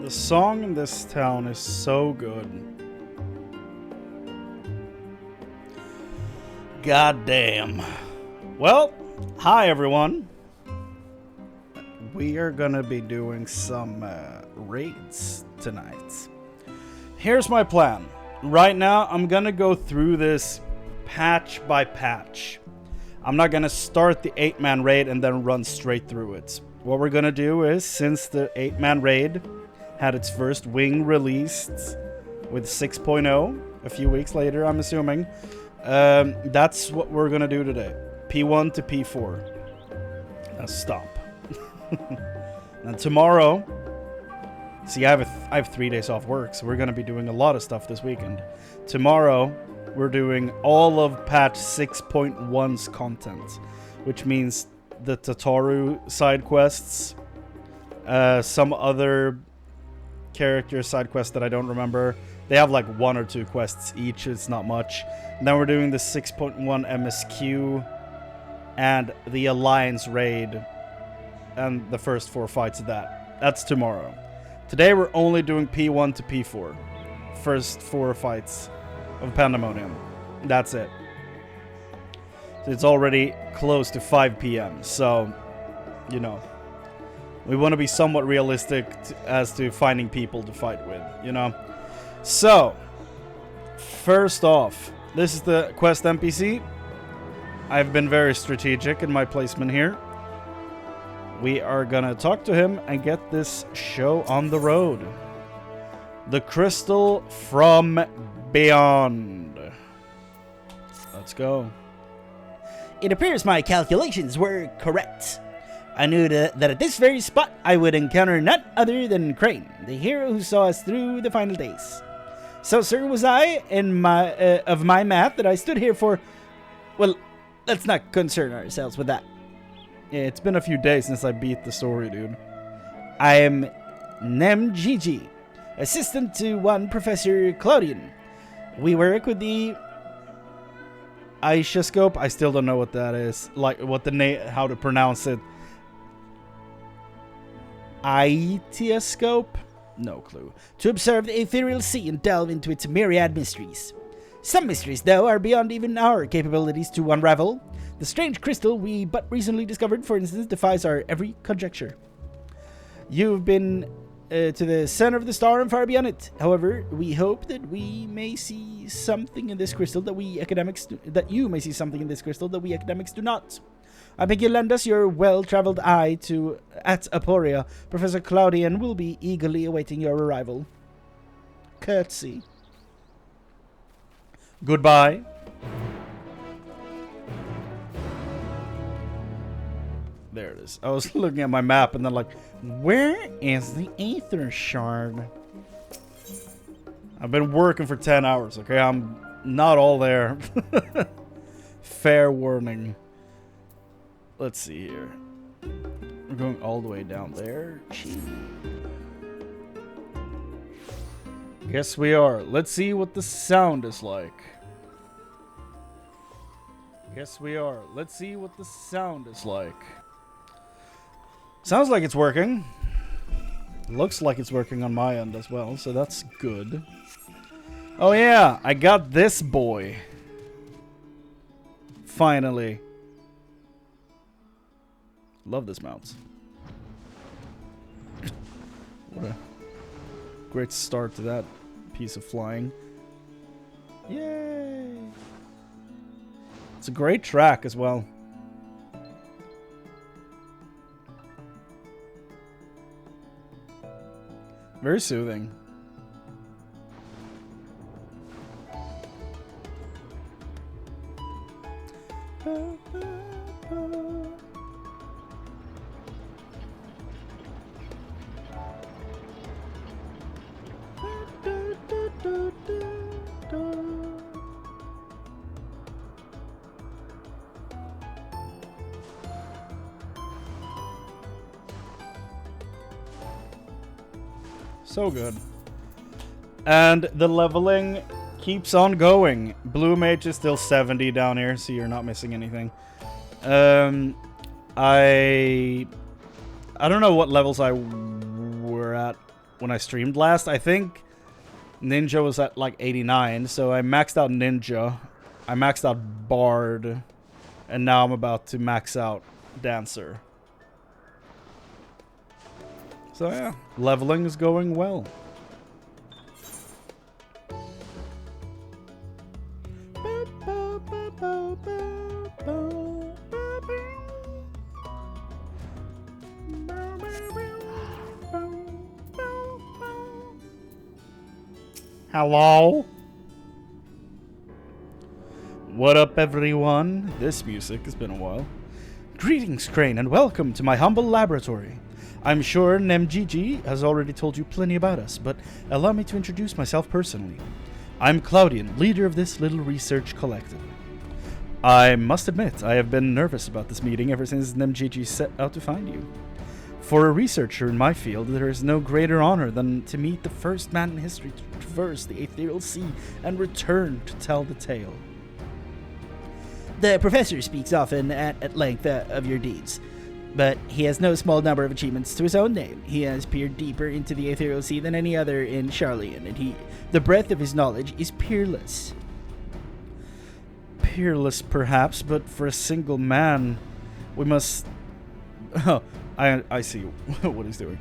The song in this town is so good. God damn. Well, hi everyone. We are gonna be doing some raids tonight. Here's my plan. Right now, I'm gonna go through this patch by patch. I'm not gonna start the 8-man raid and then run straight through it. What we're gonna do is, since the 8-man raid had its first wing released with 6.0 a few weeks later, I'm assuming, that's what we're gonna do today. P1 to P4. Now stop. And tomorrow, see, I have 3 days off work, so we're gonna be doing a lot of stuff this weekend. Tomorrow, we're doing all of patch 6.1's content, which means the Tataru side quests, some other character side quests that I don't remember. They have like 1 or 2 quests each, it's not much. And then we're doing the 6.1 MSQ and the Alliance raid and the first 4 fights of that. That's tomorrow. Today we're only doing P1 to P4. First 4 fights of Pandæmonium. That's it. So it's already close to 5 p.m. So, you know, we want to be somewhat realistic as to finding people to fight with, you know. So, first off, this is the quest NPC. I've been very strategic in my placement here. We are gonna talk to him and get this show on the road. The Crystal from Beyond. Let's go. It appears my calculations were correct. I knew that at this very spot I would encounter none other than Chrane, the hero who saw us through the final days. So certain was I in of my math that I stood here for... Well, let's not concern ourselves with that. Yeah, it's been a few days since I beat the story, dude. I am Nem Gigi, assistant to one Professor Claudian. We work with the Aisha-scope. I still don't know what that is. Like, what the name, how to pronounce it. Aitiascope? No clue. To observe the ethereal sea and delve into its myriad mysteries. Some mysteries, though, are beyond even our capabilities to unravel. The strange crystal we but recently discovered, for instance, defies our every conjecture. You've been to the center of the star and far beyond it. However, we hope that we may see something in this crystal that you may see something in this crystal that we academics do not. I beg you lend us your well-traveled eye at Aporia. Professor Claudian will be eagerly awaiting your arrival. Curtsy. Goodbye. There it is. I was looking at my map and then like, where is the Aether Shard? I've been working for 10 hours, okay? I'm not all there. Fair warning. Let's see here. We're going all the way down there. Gee. Yes, we are. Let's see what the sound is like. Yes, we are. Let's see what the sound is like. Sounds like it's working. Looks like it's working on my end as well, so that's good. Oh yeah, I got this boy. Finally. Love this mount. What a great start to that piece of flying. Yay! It's a great track as well. Very soothing. So good. And the leveling keeps on going. Blue Mage is still 70 down here, so you're not missing anything. I don't know what levels I were at when I streamed last. I think Ninja was at like 89, so I maxed out Ninja. I maxed out Bard, and now I'm about to max out Dancer. So yeah, leveling is going well. Hello? What up, everyone? This music has been a while. Greetings, Chrane, and welcome to my humble laboratory. I'm sure NemGG has already told you plenty about us, but allow me to introduce myself personally. I'm Claudian, leader of this little research collective. I must admit, I have been nervous about this meeting ever since NemGG set out to find you. For a researcher in my field, there is no greater honor than to meet the first man in history to traverse the ethereal sea and return to tell the tale. The professor speaks often at length of your deeds, but he has no small number of achievements to his own name. He has peered deeper into the ethereal sea than any other in Charlian, and the breadth of his knowledge is peerless. Peerless, perhaps, but for a single man, we must... Oh, I see what he's doing.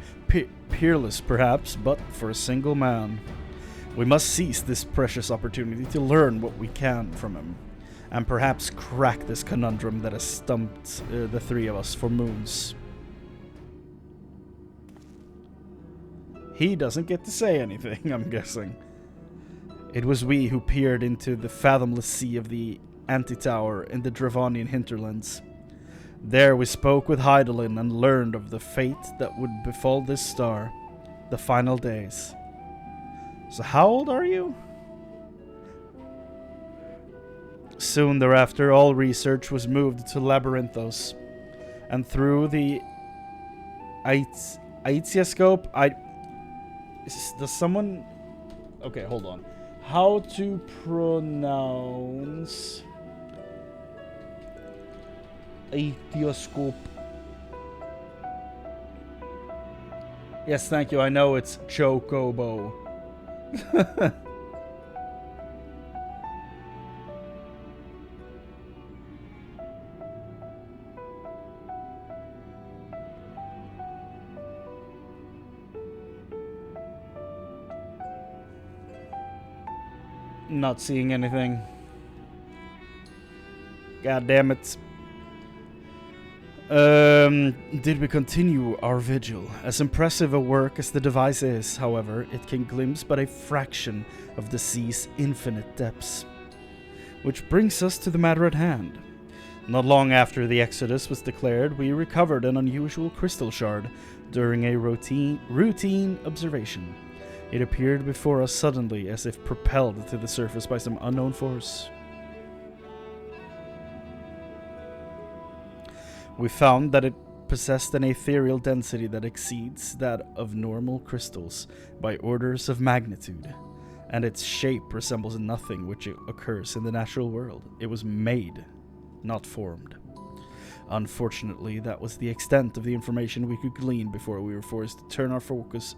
Peerless, perhaps, but for a single man. We must seize this precious opportunity to learn what we can from him, and perhaps crack this conundrum that has stumped the three of us for moons. He doesn't get to say anything, I'm guessing. It was we who peered into the fathomless sea of the Antitower in the Dravonian hinterlands. There we spoke with Hydaelyn and learned of the fate that would befall this star, the final days. So how old are you? Soon thereafter, all research was moved to Labyrinthos, and through the Aetioscope, does someone... Okay, hold on. How to pronounce... Aetioscope. Yes, thank you. I know it's Chocobo. Not seeing anything. God damn it. Did we continue our vigil? As impressive a work as the device is, however, it can glimpse but a fraction of the sea's infinite depths. Which brings us to the matter at hand. Not long after the Exodus was declared, we recovered an unusual crystal shard during a routine observation. It appeared before us suddenly, as if propelled to the surface by some unknown force. We found that it possessed an ethereal density that exceeds that of normal crystals by orders of magnitude, and its shape resembles nothing which occurs in the natural world. It was made, not formed. Unfortunately, that was the extent of the information we could glean before we were forced to turn our focus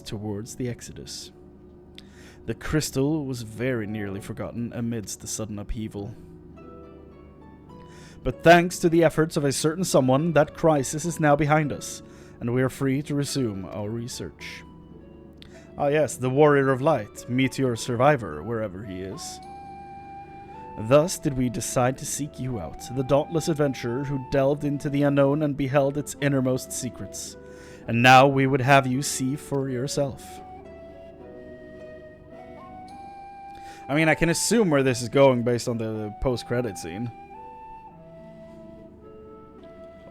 towards the Exodus. The crystal was very nearly forgotten amidst the sudden upheaval. But thanks to the efforts of a certain someone, that crisis is now behind us, and we are free to resume our research. Ah yes, the Warrior of Light, Meteor Survivor, wherever he is. Thus did we decide to seek you out, the dauntless adventurer who delved into the unknown and beheld its innermost secrets. And now we would have you see for yourself. I mean, I can assume where this is going based on the post-credit scene.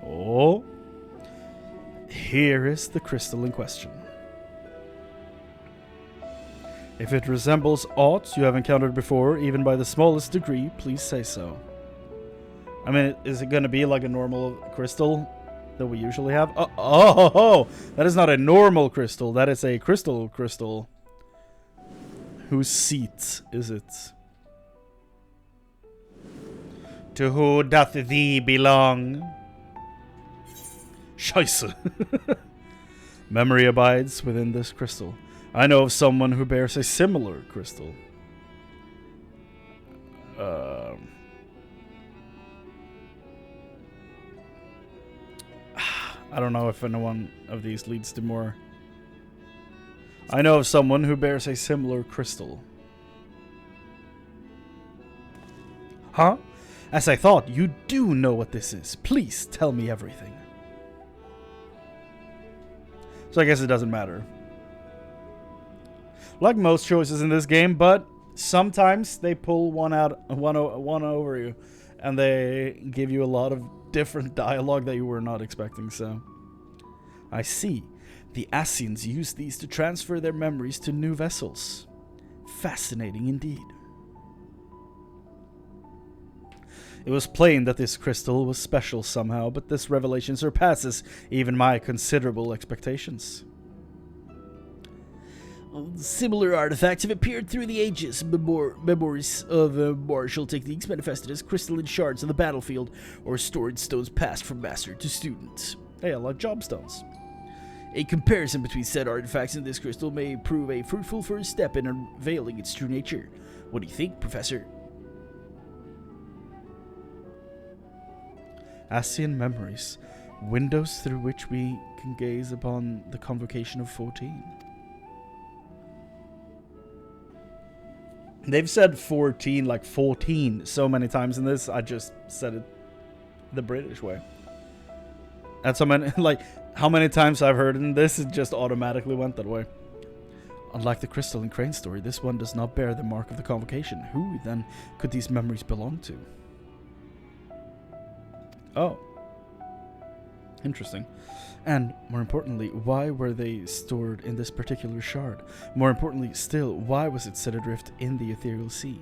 Oh, here is the crystal in question. If it resembles aught you have encountered before, even by the smallest degree, please say so. I mean, is it going to be like a normal crystal that we usually have? Oh, that is not a normal crystal. That is a crystal. Whose seat is it? To who doth thee belong? Scheisse. Memory abides within this crystal. I know of someone who bears a similar crystal. I don't know if any one of these leads to more. I know of someone who bears a similar crystal. Huh? As I thought, you do know what this is. Please tell me everything. So I guess it doesn't matter. Like most choices in this game, but sometimes they pull one over you, and they give you a lot of different dialogue that you were not expecting. So I see. The Ascians use these to transfer their memories to new vessels. Fascinating indeed. It was plain that this crystal was special somehow, but this revelation surpasses even my considerable expectations. Similar artifacts have appeared through the ages. Memories of martial techniques manifested as crystalline shards on the battlefield, or stored stones passed from master to student. Yeah, like job stones. A comparison between said artifacts and this crystal may prove a fruitful first step in unveiling its true nature. What do you think, Professor? Ascian memories, windows through which we can gaze upon the convocation of 14. They've said 14 like 14 so many times in this, I just said it the British way. And so many, like, how many times I've heard in this, it just automatically went that way. Unlike the crystal in Crane's story, this one does not bear the mark of the convocation. Who, then, could these memories belong to? Oh. Interesting. And, more importantly, why were they stored in this particular shard? More importantly still, why was it set adrift in the ethereal sea?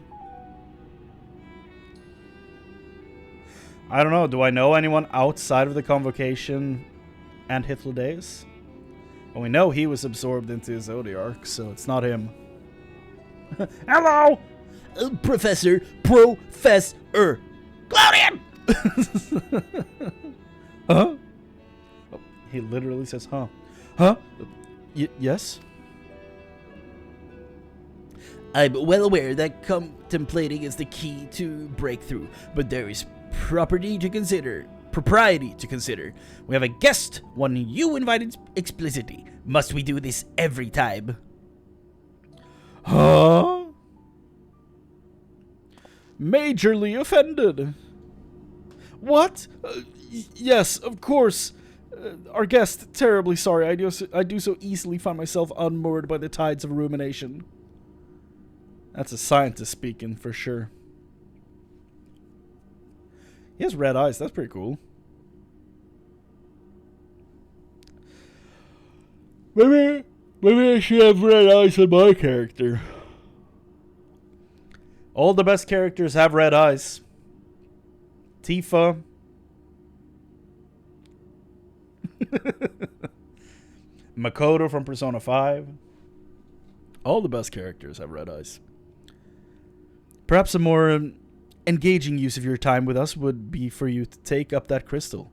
I don't know. Do I know anyone outside of the convocation and Hythlodaeus? Well, we know he was absorbed into his Zodiarch, so it's not him. Hello! Professor! Claudian! Huh? Oh, he literally says, huh? Huh? Yes? I'm well aware that contemplating is the key to breakthrough, but there is propriety to consider. We have a guest, one you invited explicitly. Must we do this every time? Huh? Majorly offended. What? Yes, of course. Our guest, terribly sorry. I do so easily find myself unmoored by the tides of rumination. That's a scientist speaking, for sure. He has red eyes. That's pretty cool. Maybe I should have red eyes on my character. All the best characters have red eyes. Tifa. Makoto from Persona 5. All the best characters have red eyes. Perhaps a more engaging use of your time with us would be for you to take up that crystal.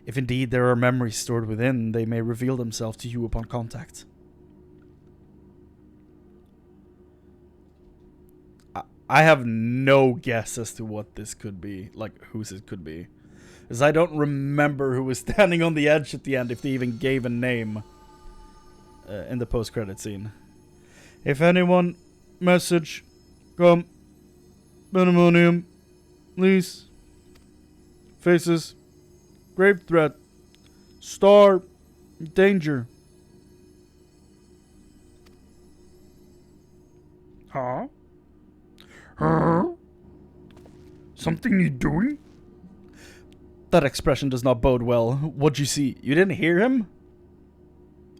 If indeed there are memories stored within, they may reveal themselves to you upon contact. I have no guess as to what this could be, like whose it could be. Because I don't remember who was standing on the edge at the end, if they even gave a name in the post-credit scene. If anyone, message, come, Pandæmonium, please, faces, grave threat, star, danger. Huh? Huh? Something you doing? That expression does not bode well. What'd you see? You didn't hear him?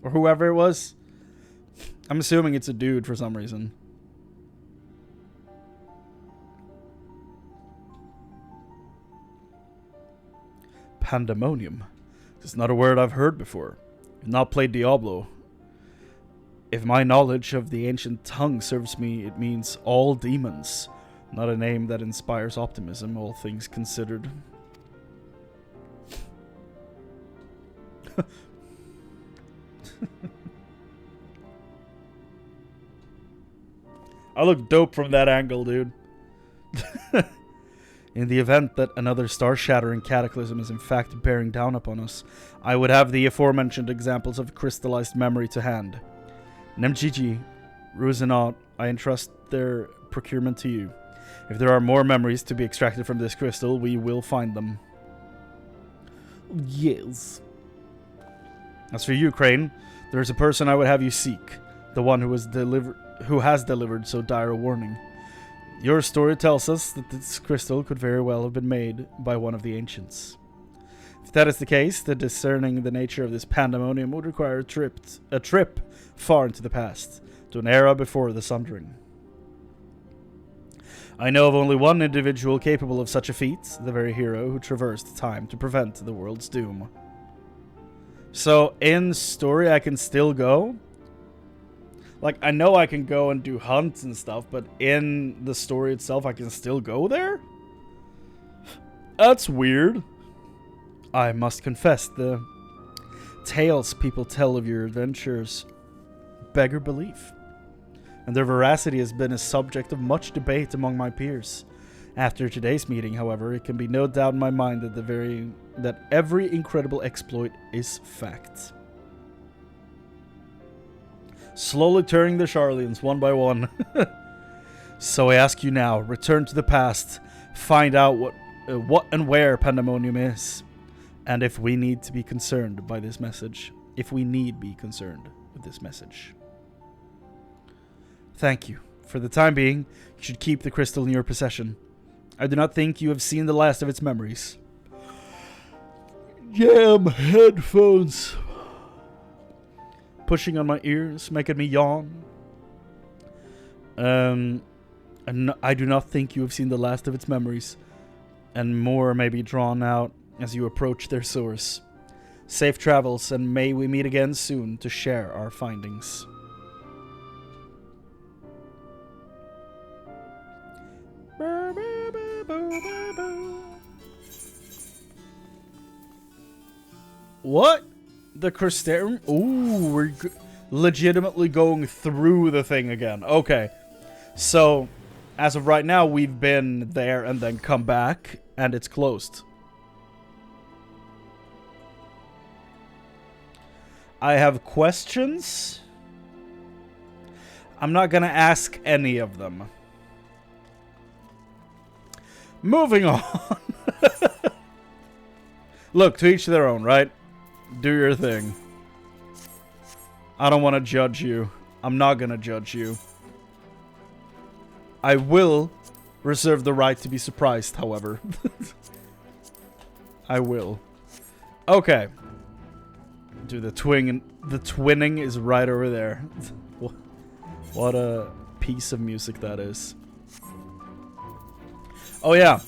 Or whoever it was? I'm assuming it's a dude for some reason. Pandæmonium. It's not a word I've heard before. I've not played Diablo. If my knowledge of the ancient tongue serves me, it means all demons. Not a name that inspires optimism, all things considered. I look dope from that angle, dude. In the event that another star-shattering cataclysm is in fact bearing down upon us, I would have the aforementioned examples of crystallized memory to hand. Nemjiji, Ruzinot, I entrust their procurement to you. If there are more memories to be extracted from this crystal, we will find them. Yes. As for you, Chrane, there is a person I would have you seek, the one who has delivered so dire a warning. Your story tells us that this crystal could very well have been made by one of the ancients. If that is the case, then discerning the nature of this pandemonium would require a trip far into the past, to an era before the Sundering. I know of only one individual capable of such a feat, the very hero who traversed time to prevent the world's doom. So, in story, I can still go? Like, I know I can go and do hunts and stuff, but in the story itself, I can still go there? That's weird. I must confess, the tales people tell of your adventures beggar belief, and their veracity has been a subject of much debate among my peers. After today's meeting, however, it can be no doubt in my mind that every incredible exploit is fact. Slowly turning the Charlians one by one. So I ask you now, return to the past, find out what and where Pandemonium is, and if we need to be concerned by this message. If we need be concerned with this message. Thank you. For the time being, you should keep the crystal in your possession. I do not think you have seen the last of its memories. Jam headphones. Pushing on my ears, making me yawn. And I do not think you have seen the last of its memories, and more may be drawn out as you approach their source. Safe travels, and may we meet again soon to share our findings. What? The Crystarium? Ooh, we're legitimately going through the thing again. Okay. So, as of right now, we've been there and then come back, and it's closed. I have questions. I'm not gonna ask any of them. Moving on. Look, to each their own, right? Do your thing. I don't want to judge you. I'm not going to judge you. I will reserve the right to be surprised, however. I will. Okay. Dude, the twinning is right over there. What a piece of music that is. Oh yeah.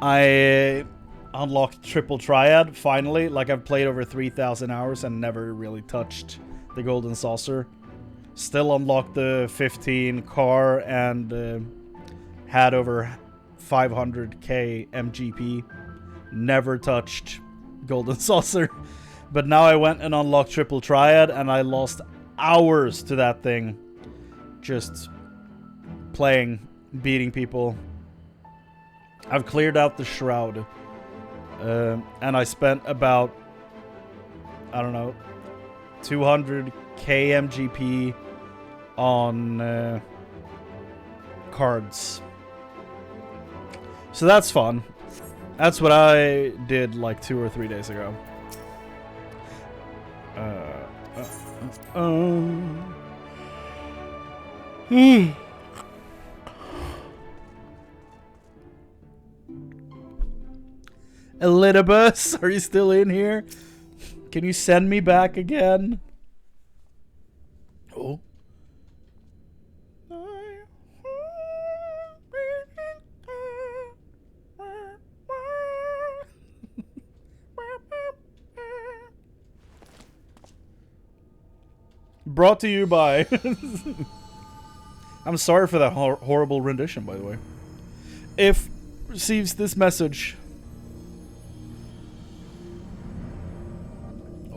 I unlocked Triple Triad, finally. Like, I've played over 3,000 hours and never really touched the Golden Saucer. Still unlocked the 15 car and had over 500k MGP. Never touched Golden Saucer. But now I went and unlocked Triple Triad, and I lost hours to that thing. Just playing, beating people. I've cleared out the Shroud. And I spent about, I don't know, 200k MGP on cards. So that's fun. That's what I did like 2 or 3 days ago. Elidibus, are you still in here? Can you send me back again? Oh. Brought to you by... I'm sorry for that horrible rendition, by the way. If receives this message...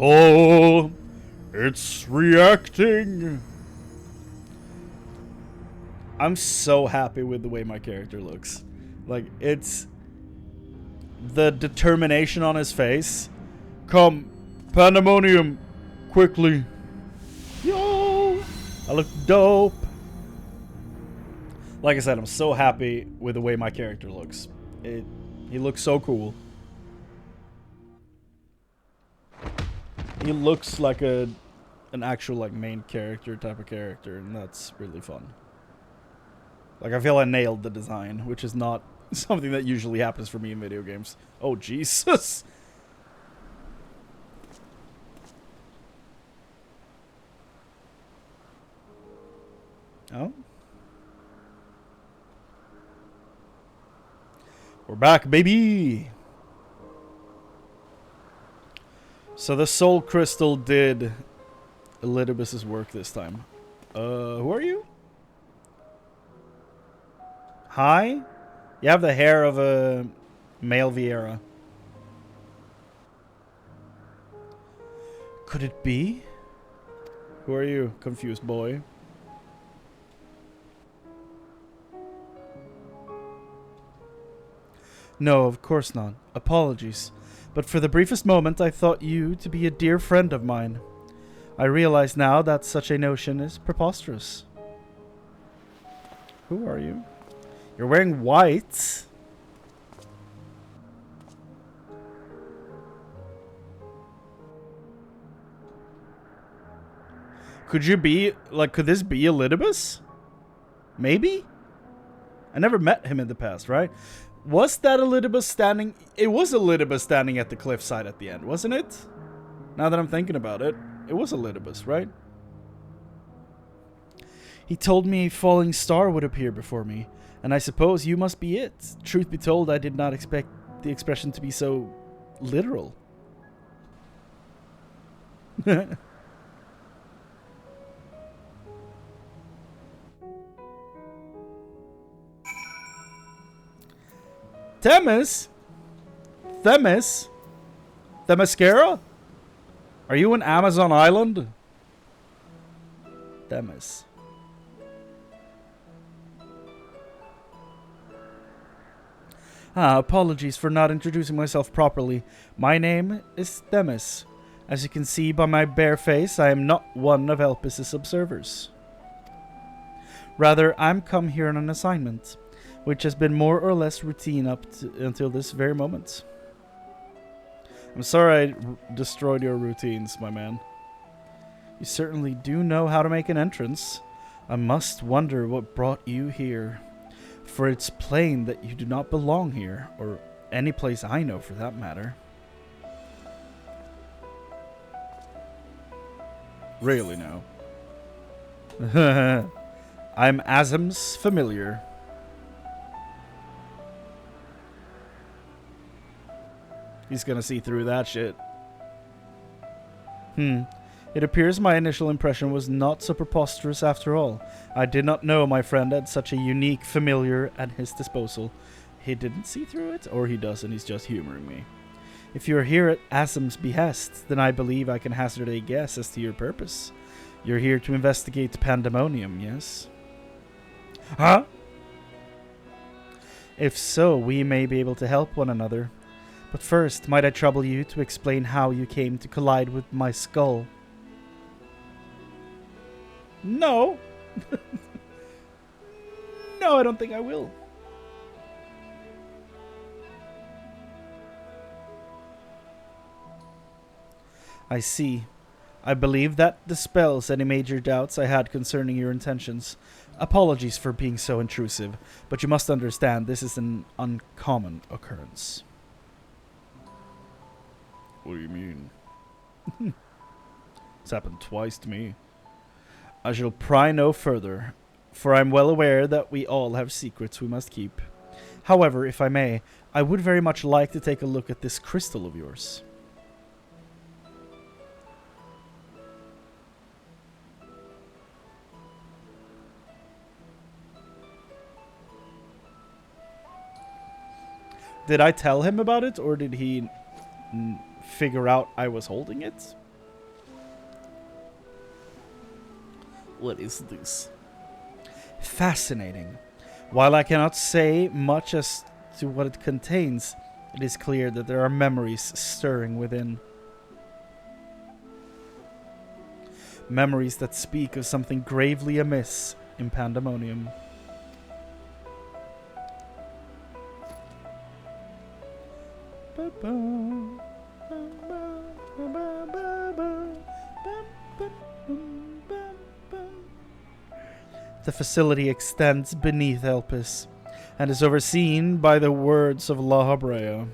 Oh, It's reacting. I'm so happy with the way my character looks. Like, it's the determination on his face. Come, Pandæmonium, quickly. Yo, I look dope. Like I said, I'm so happy with the way my character looks. He looks so cool. He looks like an actual like main character type of character, and that's really fun. Like, I feel I nailed the design, which is not something that usually happens for me in video games. Oh, Jesus. Oh. We're back, baby. So the soul crystal did Elidibus's work this time. Who are you? Hi? You have the hair of a male Vieira. Could it be? Who are you, confused boy? No, of course not. Apologies. But for the briefest moment, I thought you to be a dear friend of mine. I realize now that such a notion is preposterous. Who are you? You're wearing white. Could you be, like, could this be Elidibus? Maybe? I never met him in the past, right? Was that Elidibus standing? It was Elidibus standing at the cliffside at the end, wasn't it? Now that I'm thinking about it, it was Elidibus, right? He told me a falling star would appear before me, and I suppose you must be it. Truth be told, I did not expect the expression to be so literal. Themis? Themis? Themyscira? Are you in Amazon Island? Themis. Apologies for not introducing myself properly. My name is Themis. As you can see by my bare face, I am not one of Elpis's observers. Rather, I'm come here on an assignment, which has been more or less routine until this very moment. I'm sorry I destroyed your routines, my man. You certainly do know how to make an entrance. I must wonder what brought you here. For it's plain that you do not belong here, or any place I know for that matter. Really now. I'm Azim's familiar. He's gonna see through that shit. It appears my initial impression was not so preposterous after all. I did not know my friend had such a unique familiar at his disposal. He didn't see through it? Or he does and he's just humoring me. If you're here at Asim's behest, then I believe I can hazard a guess as to your purpose. You're here to investigate Pandæmonium, yes? Huh? If so, we may be able to help one another. But first, might I trouble you to explain how you came to collide with my skull? No. No, I don't think I will. I see. I believe that dispels any major doubts I had concerning your intentions. Apologies for being so intrusive, but you must understand this is an uncommon occurrence. What do you mean? It's happened twice to me. I shall pry no further, for I am well aware that we all have secrets we must keep. However, if I may, I would very much like to take a look at this crystal of yours. Did I tell him about it, or did he figure out I was holding it? What is this? Fascinating. While I cannot say much as to what it contains, it is clear that there are memories stirring within. Memories that speak of something gravely amiss in Pandæmonium. The facility extends beneath Elpis and is overseen by the words of La Habrea.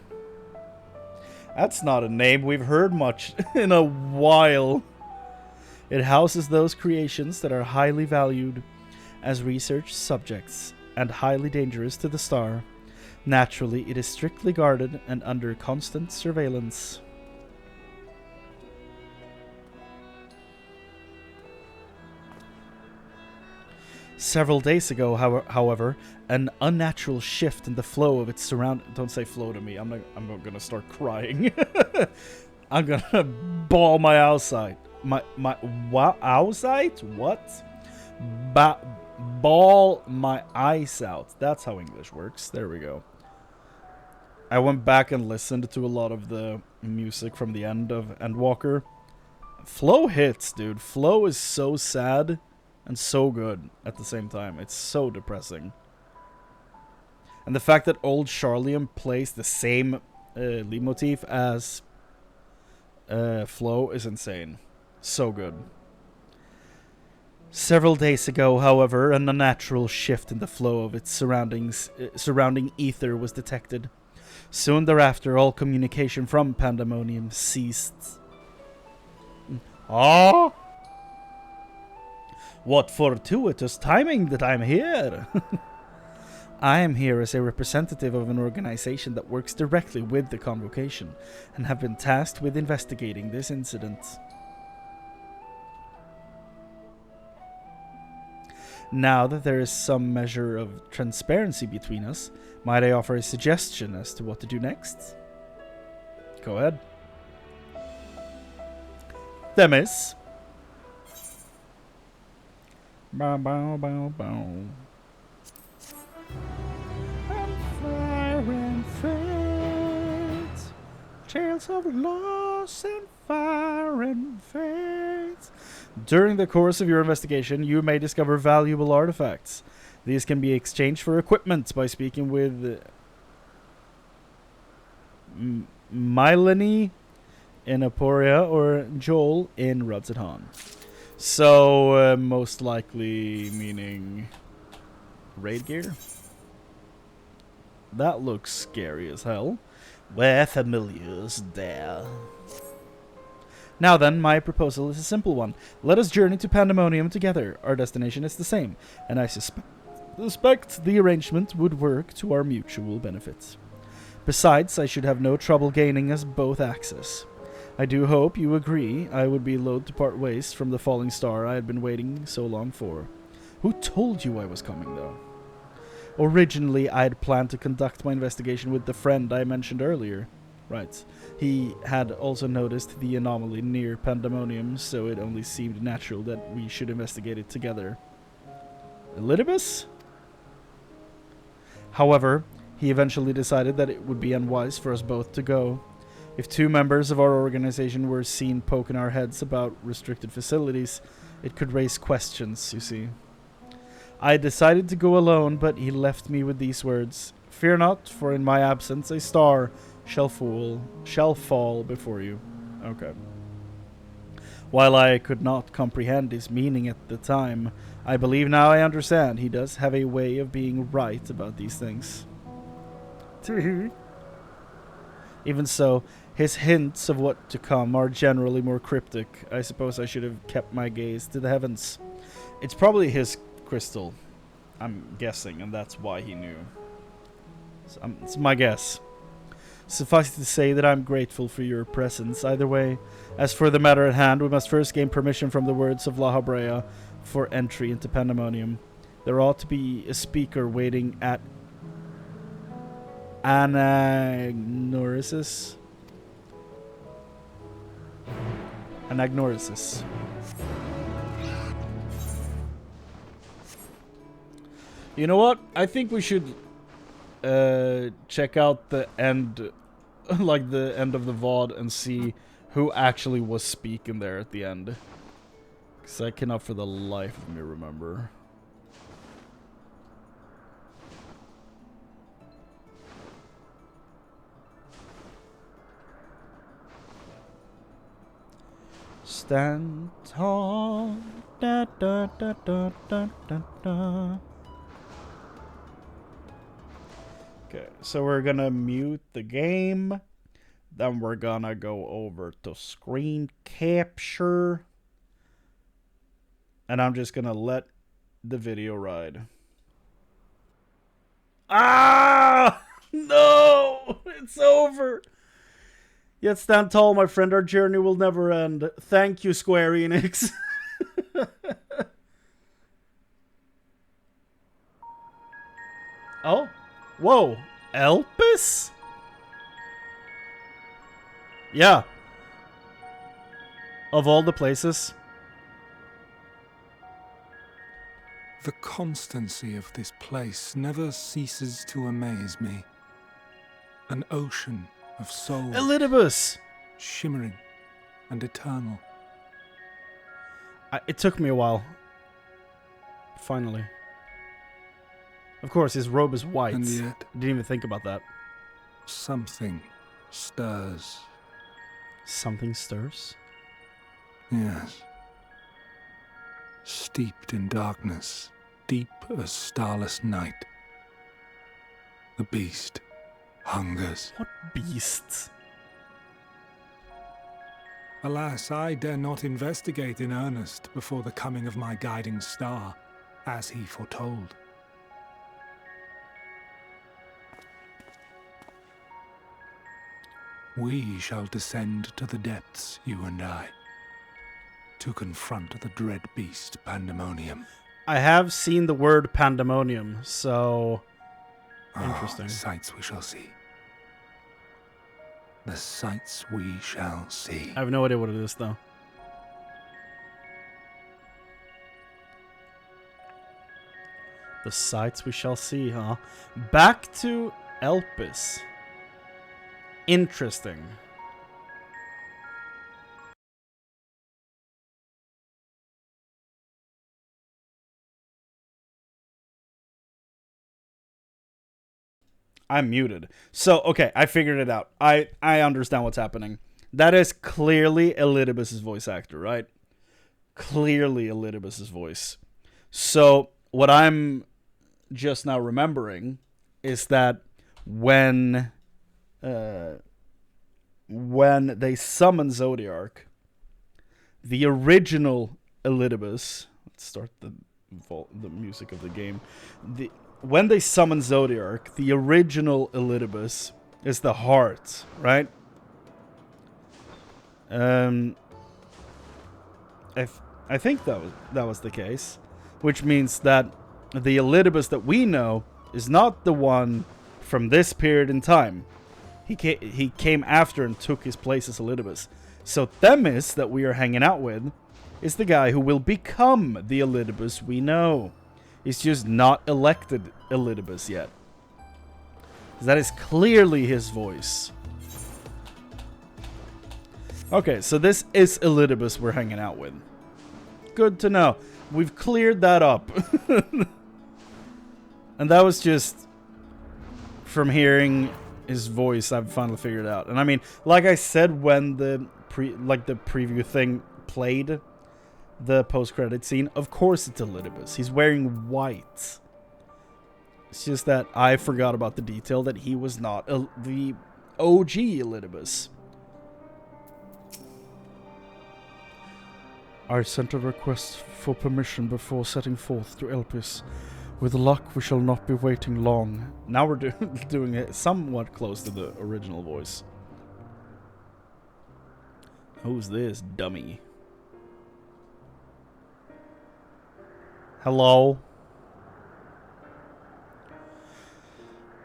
That's not a name we've heard much in a while. It houses those creations that are highly valued as research subjects and highly dangerous to the star. Naturally, it is strictly guarded and under constant surveillance. Several days ago, however, an unnatural shift in the flow of its surround. Don't say flow to me. I'm not gonna start crying. I'm gonna bawl my eyes out. My eyes out? What? Bawl my eyes out. That's how English works. There we go. I went back and listened to a lot of the music from the end of Endwalker. Flow hits, dude. Flow is so sad and so good at the same time. It's so depressing. And the fact that old Charlium plays the same lead motif as Flow is insane. So good. Several days ago, however, an unnatural shift in the flow of its surrounding ether was detected. Soon thereafter, all communication from Pandæmonium ceased. Ah! What fortuitous timing that I'm here! I am here as a representative of an organization that works directly with the convocation, and have been tasked with investigating this incident. Now that there is some measure of transparency between us, might I offer a suggestion as to what to do next? Go ahead. Themis. Bow, bow, bow, bow. Fire and fate, tales of loss and fire and fate. During the course of your investigation, you may discover valuable artifacts. These can be exchanged for equipment by speaking with Mylene in Aporia or Joel in Rudzetan. So, most likely meaning raid gear. That looks scary as hell. We're familiars there. Now then, my proposal is a simple one. Let us journey to Pandæmonium together. Our destination is the same, and I suspect the arrangement would work to our mutual benefit. Besides, I should have no trouble gaining us both access. I do hope you agree. I would be loath to part ways from the falling star I had been waiting so long for. Who told you I was coming, though? Originally, I had planned to conduct my investigation with the friend I mentioned earlier. Right. He had also noticed the anomaly near Pandæmonium, so it only seemed natural that we should investigate it together. Elidibus? However, he eventually decided that it would be unwise for us both to go. If two members of our organization were seen poking our heads about restricted facilities, it could raise questions, you see. I decided to go alone, but he left me with these words. Fear not, for in my absence a star shall fall before you. Okay. While I could not comprehend his meaning at the time, I believe now I understand. He does have a way of being right about these things. Even so, his hints of what to come are generally more cryptic. I suppose I should have kept my gaze to the heavens. It's probably his crystal, I'm guessing, and that's why he knew. So, it's my guess. Suffice to say that I'm grateful for your presence. Either way, as for the matter at hand, we must first gain permission from the words of La Habrea for entry into Pandæmonium. There ought to be a speaker waiting at Anagnorisis. You know what? I think we should check out the end, like the end of the VOD, and see who actually was speaking there at the end. Because I cannot for the life of me remember. Stand tall. Da, da, da, da, da, da, da. Okay, so we're gonna mute the game. Then we're gonna go over to screen capture. And I'm just gonna let the video ride. Ah! No! It's over! Yet stand tall, my friend. Our journey will never end. Thank you, Square Enix. Oh? Whoa. Elpis? Yeah. Of all the places. The constancy of this place never ceases to amaze me. An ocean of soul. Elidibus! Shimmering and eternal. It took me a while. Finally. Of course, his robe is white. And yet, Didn't even think about that. something stirs. Something stirs? Yes. Steeped in darkness, deep as starless night. The beast hungers. What beasts? Alas, I dare not investigate in earnest before the coming of my guiding star, as he foretold. We shall descend to the depths, you and I, to confront the dread beast Pandæmonium. I have seen the word Pandæmonium, so... Interesting. The sights we shall see. The sights we shall see. I have no idea what it is, though. The sights we shall see, huh? Back to Elpis. Interesting. I'm muted. So, okay, I figured it out. I understand what's happening. That is clearly Elidibus' voice actor, right? Clearly Elidibus' voice. So, what I'm just now remembering is that when they summon Zodiark, the original Elidibus... Let's start the music of the game. When they summon Zodiark, the original Elidibus is the heart, right? I think that was the case, which means that the Elidibus that we know is not the one from this period in time. He came after and took his place as Elidibus. So Themis, that we are hanging out with, is the guy who will become the Elidibus we know. He's just not elected Elidibus yet. That is clearly his voice. Okay, so this is Elidibus we're hanging out with. Good to know. We've cleared that up. And that was just from hearing his voice, I've finally figured it out. And I mean, like I said when the preview thing played, the post-credit scene, of course it's Elidibus. He's wearing white. It's just that I forgot about the detail that he was not the OG Elidibus. I sent a request for permission before setting forth to Elpis. With luck, we shall not be waiting long. Now we're doing it somewhat close to the original voice. Who's this dummy? Hello?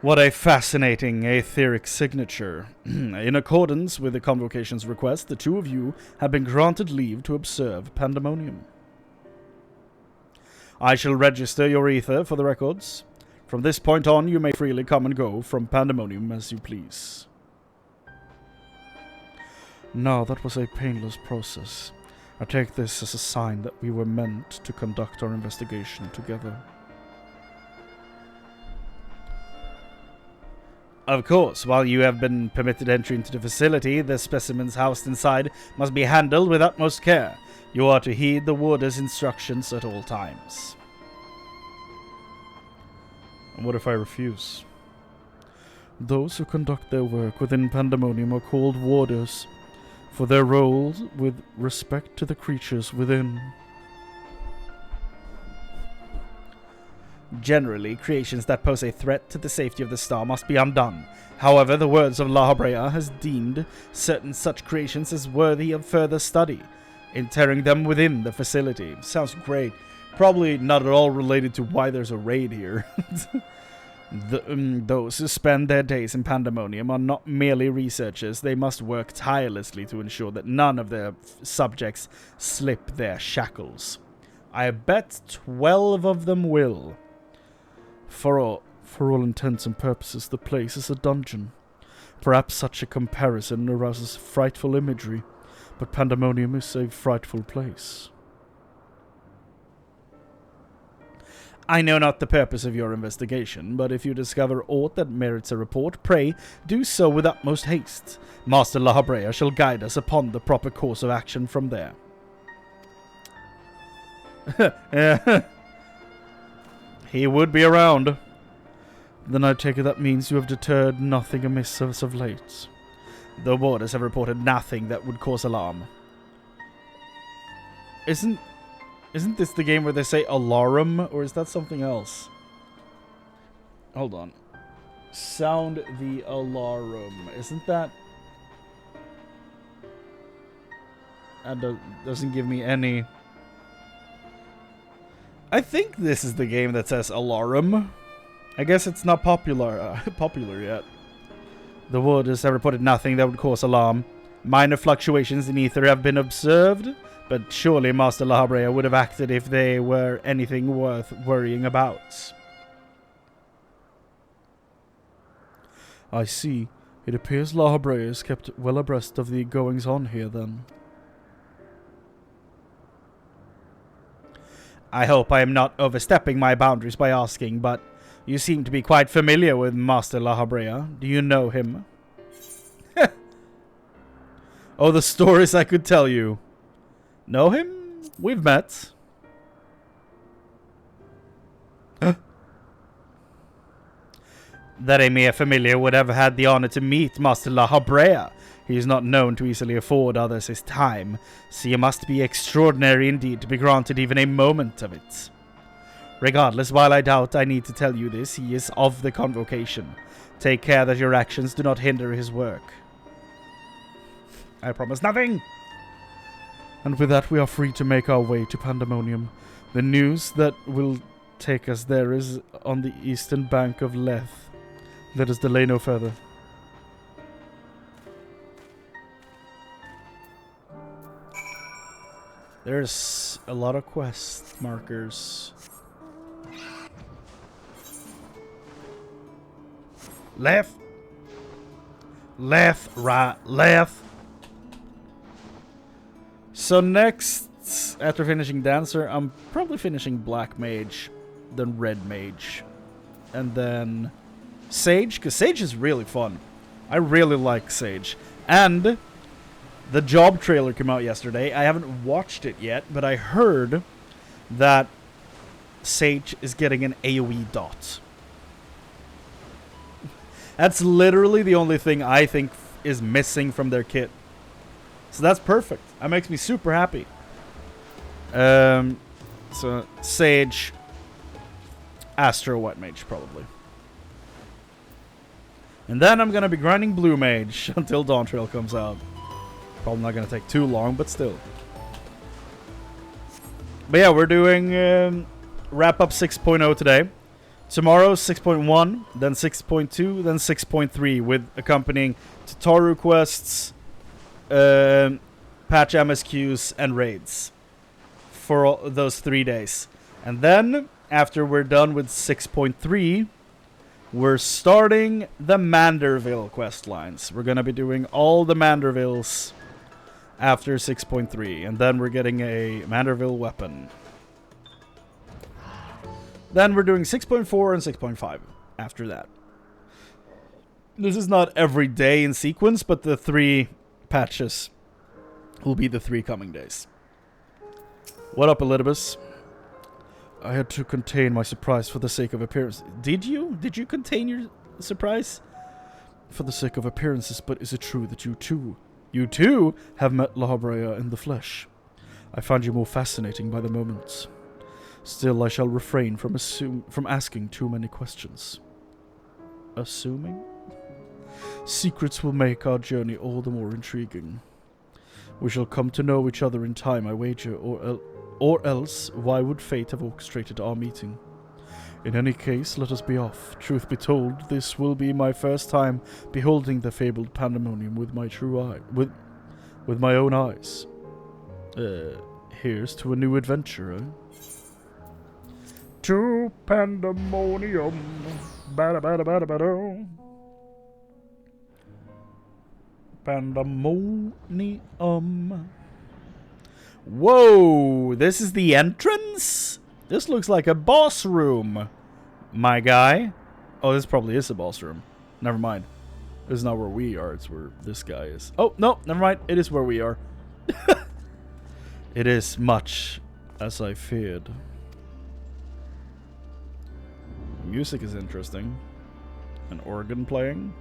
What a fascinating etheric signature. In accordance with the Convocation's request, the two of you have been granted leave to observe Pandæmonium. I shall register your ether for the records. From this point on, you may freely come and go from Pandæmonium as you please. No, that was a painless process. I take this as a sign that we were meant to conduct our investigation together. Of course, while you have been permitted entry into the facility, the specimens housed inside must be handled with utmost care. You are to heed the warder's instructions at all times. And what if I refuse? Those who conduct their work within Pandæmonium are called warders, for their roles with respect to the creatures within. Generally, creations that pose a threat to the safety of the star must be undone. However, the words of La Habrea has deemed certain such creations as worthy of further study, interring them within the facility. Sounds great. Probably not at all related to why there's a raid here. Those who spend their days in Pandæmonium are not merely researchers. They must work tirelessly to ensure that none of their subjects slip their shackles. I bet 12 of them will. For all intents and purposes, the place is a dungeon. Perhaps such a comparison arouses frightful imagery, but Pandæmonium is a frightful place. I know not the purpose of your investigation, but if you discover aught that merits a report, pray do so with utmost haste. Master La Habrea shall guide us upon the proper course of action from there. He would be around. Then I take it that means you have deterred nothing amiss as of late. The warders have reported nothing that would cause alarm. Isn't this the game where they say alarum, or is that something else? Hold on. Sound the alarum. Isn't that... That doesn't give me any... I think this is the game that says alarum. I guess it's not popular yet. The warders have reported nothing that would cause alarm. Minor fluctuations in ether have been observed, but surely Master La Habrea would have acted if they were anything worth worrying about. I see. It appears La Habrea is kept well abreast of the goings-on here, then. I hope I am not overstepping my boundaries by asking, but you seem to be quite familiar with Master La Habrea. Do you know him? Oh, the stories I could tell you. Know him? We've met. That a mere familiar would have had the honor to meet Master La Habrea. He is not known to easily afford others his time, so you must be extraordinary indeed to be granted even a moment of it. Regardless, while I doubt I need to tell you this, he is of the convocation. Take care that your actions do not hinder his work. I promise nothing! And with that, we are free to make our way to Pandæmonium. The news that will take us there is on the eastern bank of Leth. Let us delay no further. There's a lot of quest markers. Left. Left, right, left. So next, after finishing Dancer, I'm probably finishing Black Mage, then Red Mage, and then Sage, because Sage is really fun. I really like Sage. And the Job trailer came out yesterday. I haven't watched it yet, but I heard that Sage is getting an AoE dot. That's literally the only thing I think is missing from their kit. So that's perfect. That makes me super happy. So Sage, Astro White Mage probably. And then I'm going to be grinding Blue Mage until Dawn Trail comes out. Probably not going to take too long, but still. But yeah, we're doing wrap up 6.0 today. Tomorrow 6.1, then 6.2, then 6.3 with accompanying tutorial quests, patch MSQs, and raids for all those 3 days. And then, after we're done with 6.3, we're starting the Manderville quest lines. We're going to be doing all the Mandervilles after 6.3. And then we're getting a Manderville weapon. Then we're doing 6.4 and 6.5 after that. This is not every day in sequence, but the 3 patches will be the 3 coming days. What up, Elidibus? I had to contain my surprise for the sake of appearance. Did you? Did you contain your surprise? For the sake of appearances, but is it true that you too have met La Habrea in the flesh? I find you more fascinating by the moment. Still, I shall refrain from asking too many questions. Assuming? Secrets will make our journey all the more intriguing. We shall come to know each other in time, I wager, or else why would fate have orchestrated our meeting? In any case, let us be off. Truth be told, this will be my first time beholding the fabled Pandæmonium with my true eye, with my own eyes. Here's to a new adventure, eh? To Pandæmonium. Bada. Pandæmonium. Whoa, this is the entrance? This looks like a boss room, my guy. Oh, this probably is a boss room. Never mind. This is not where we are, it's where this guy is. Oh, no, never mind. It is where we are. It is much as I feared. Music is interesting. An organ playing.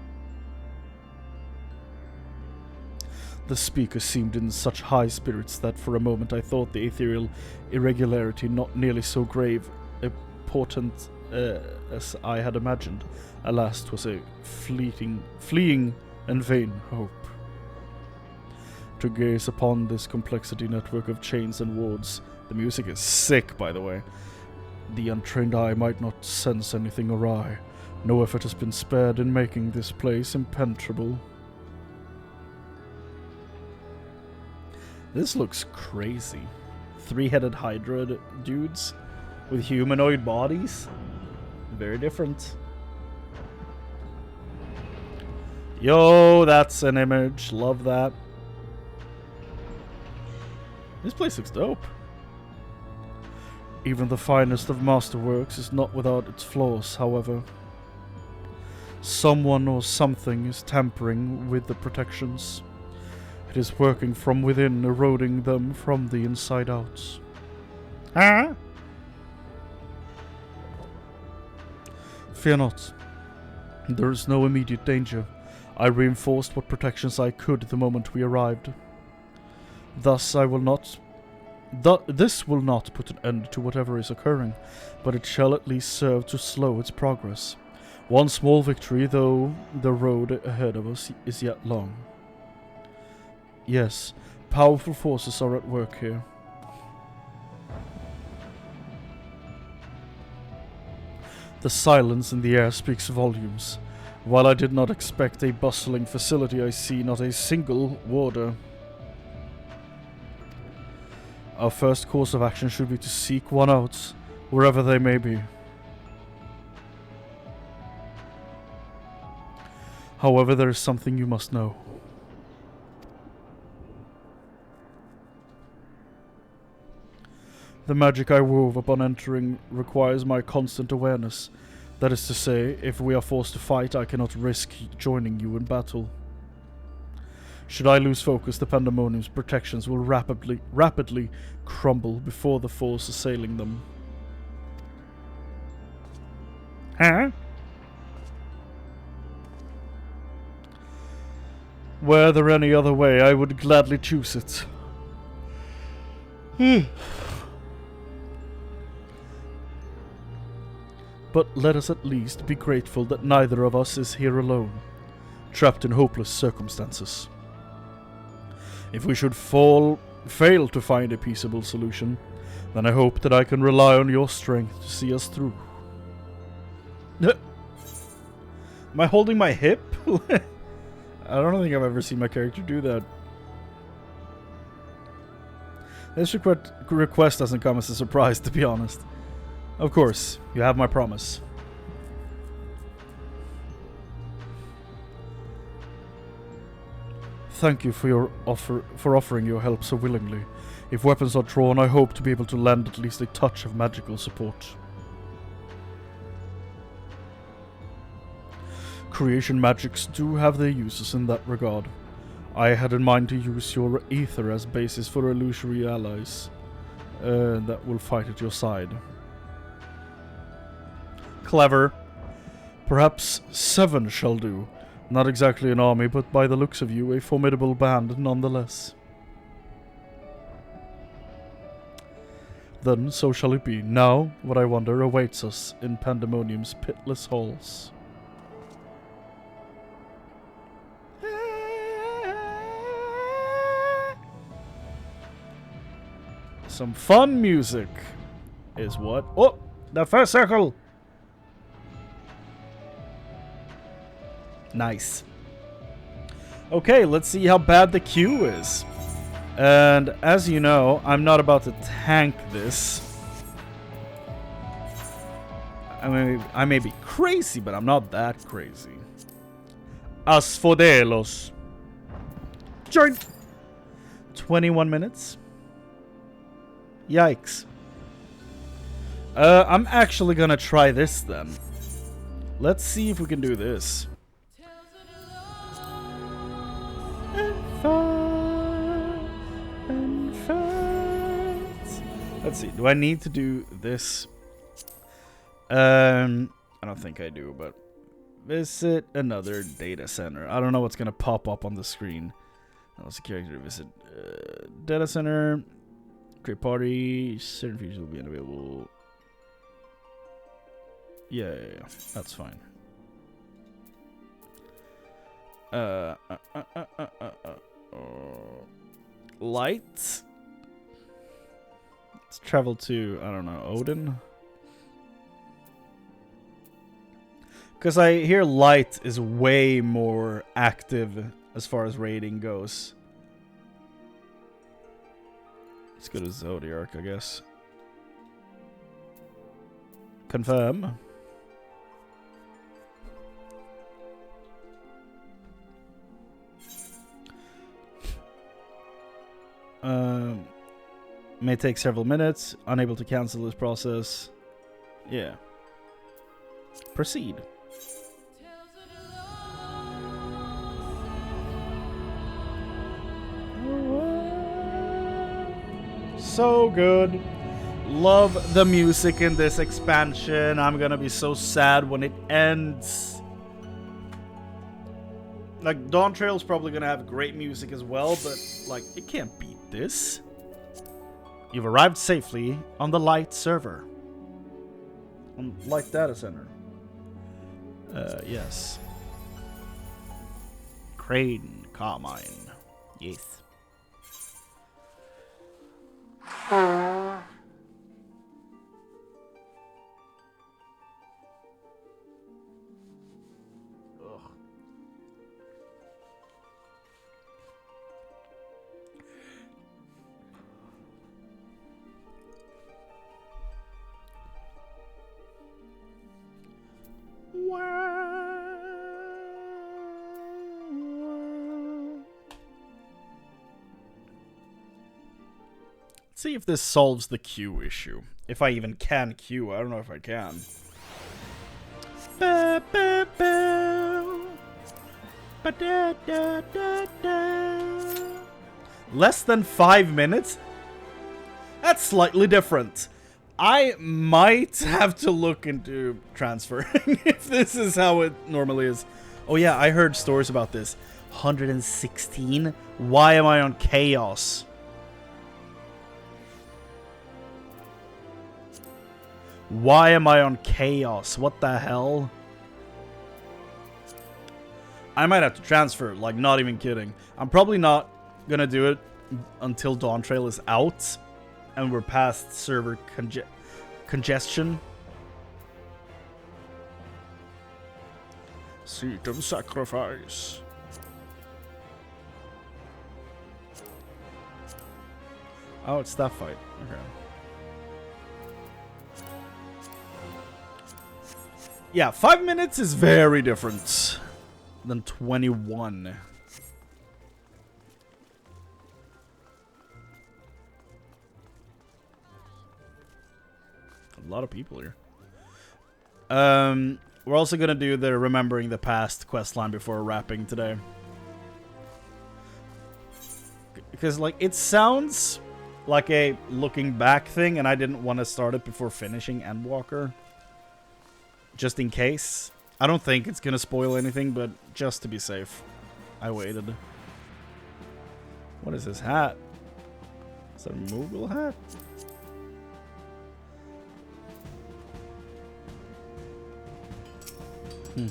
The speaker seemed in such high spirits that for a moment I thought the ethereal irregularity not nearly so grave a portent as I had imagined. Alas, 'twas a fleeing and vain hope. To gaze upon this complexity network of chains and wards. The music is sick, by the way. The untrained eye might not sense anything awry. No effort has been spared in making this place impenetrable. This looks crazy. 3-headed Hydra dudes with humanoid bodies. Very different. Yo, that's an image. Love that. This place looks dope. Even the finest of masterworks is not without its flaws, however. Someone or something is tampering with the protections. It is working from within, eroding them from the inside out. Huh? Fear not. There is no immediate danger. I reinforced what protections I could the moment we arrived. Thus, this will not put an end to whatever is occurring, but it shall at least serve to slow its progress. One small victory, though the road ahead of us is yet long. Yes, powerful forces are at work here. The silence in the air speaks volumes. While I did not expect a bustling facility, I see not a single warder. Our first course of action should be to seek one out, wherever they may be. However, there is something you must know. The magic I wove upon entering requires my constant awareness. That is to say, if we are forced to fight, I cannot risk joining you in battle. Should I lose focus, the Pandæmonium's protections will rapidly crumble before the force assailing them. Huh? Were there any other way, I would gladly choose it. But let us at least be grateful that neither of us is here alone, trapped in hopeless circumstances. If we should fail to find a peaceable solution, then I hope that I can rely on your strength to see us through. Am I holding my hip? I don't think I've ever seen my character do that. This request doesn't come as a surprise, to be honest. Of course, you have my promise. Thank you for offering your help so willingly. If weapons are drawn, I hope to be able to lend at least a touch of magical support. Creation magics do have their uses in that regard. I had in mind to use your ether as basis for illusory allies that will fight at your side. Clever. Perhaps 7 shall do. Not exactly an army, but by the looks of you, a formidable band nonetheless. Then, so shall it be. Now, what I wonder awaits us in Pandæmonium's pitless halls. Some fun music is what? Oh, the first circle! Nice. Okay, let's see how bad the queue is. And as you know, I'm not about to tank this. I may be crazy, but I'm not that crazy. Asphodelos. Join. 21 minutes. Yikes. I'm actually gonna try this then. Let's see if we can do this. Let's see. Do I need to do this? I don't think I do, but visit another data center. I don't know what's gonna pop up on the screen. Security visit data center. Create party. Certain features will be unavailable. Yeah, that's fine. Light. Let's travel to, I don't know, Odin. Because I hear light is way more active as far as raiding goes. Let's go to Zodiark, I guess. Confirm. May take several minutes. Unable to cancel this process. Yeah. Proceed. So good. Love the music in this expansion. I'm gonna be so sad when it ends. Like, Dawn Trail's probably gonna have great music as well, but, like, it can't beat this. You've arrived safely on the Light server. On Light Data Center. Yes. Chrane, Carmine. Yes. See if this solves the queue issue. If I even can queue. I don't know if I can. Less than 5 minutes? That's slightly different. I might have to look into transferring if this is how it normally is. Oh yeah, I heard stories about this. 116? Why am I on Chaos? Why am I on Chaos? What the hell? I might have to transfer, like, not even kidding. I'm probably not gonna do it until Dawn Trail is out and we're past server congestion. Seat of sacrifice. Oh, it's that fight. Okay. Yeah, 5 minutes is very different than 21. A lot of people here. We're also gonna do the Remembering the Past questline before wrapping today. Because, like, it sounds like a looking back thing, and I didn't want to start it before finishing Endwalker. Just in case. I don't think it's gonna spoil anything, but just to be safe, I waited. What is this hat? Is that a Moogle hat? Hmm.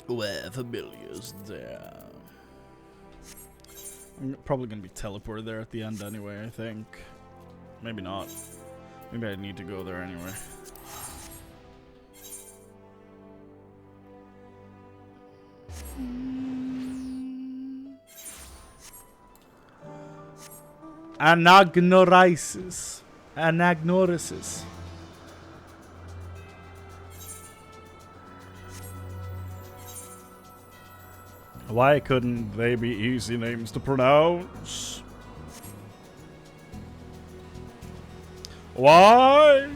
Where familiar's there. I'm probably gonna be teleported there at the end anyway, I think. Maybe not. Maybe I need to go there anyway. Anagnorisis. Anagnorisis. Why couldn't they be easy names to pronounce? Why?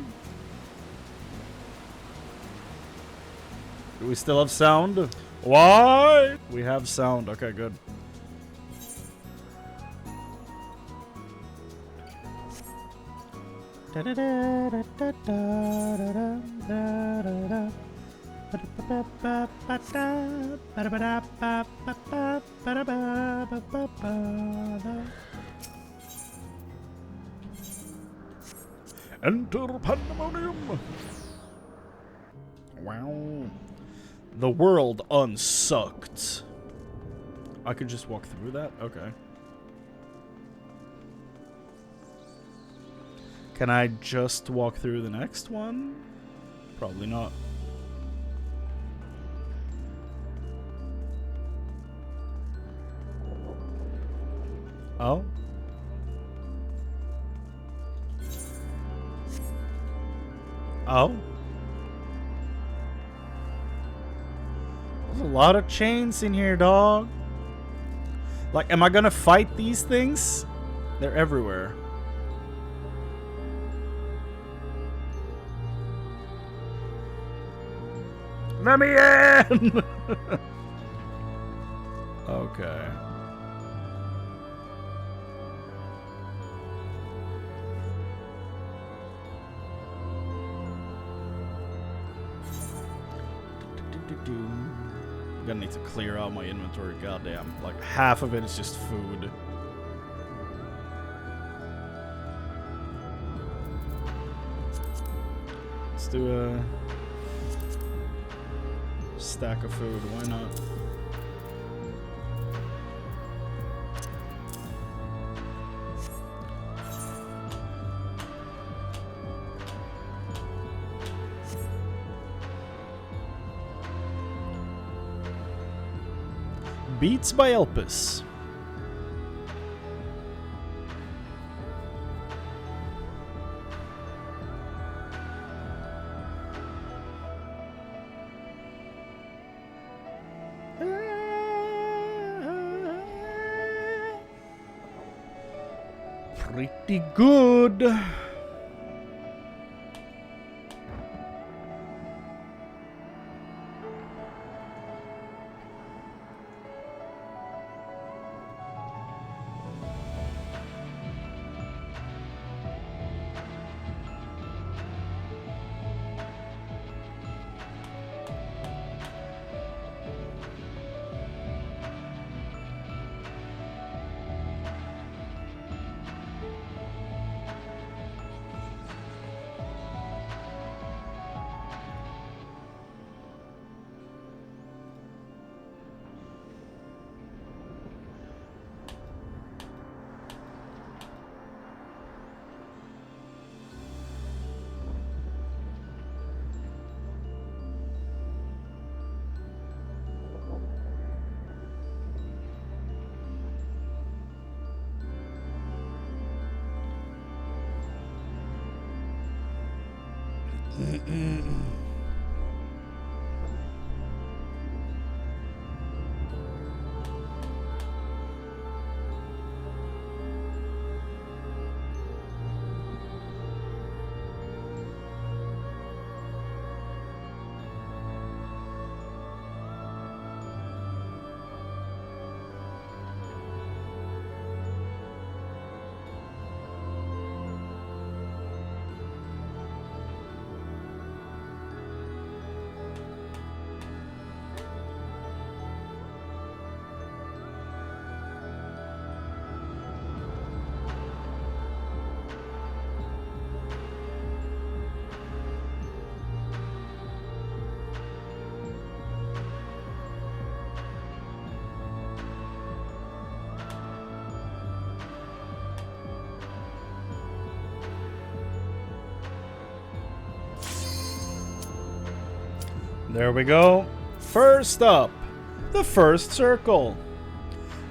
Do we still have sound? Why? We have sound. Okay, good. Enter Pandæmonium. Wow. The world unsucked. I could just walk through that? Okay. Can I just walk through the next one? Probably not. Oh? Oh? There's a lot of chains in here, dog. Like, am I gonna fight these things? They're everywhere. Let me in! Okay. I'm gonna need to clear out my inventory, goddamn. Like, half of it is just food. Let's do a stack of food, why not? Beats by Elpis. Pretty good. There we go. First up, the first circle.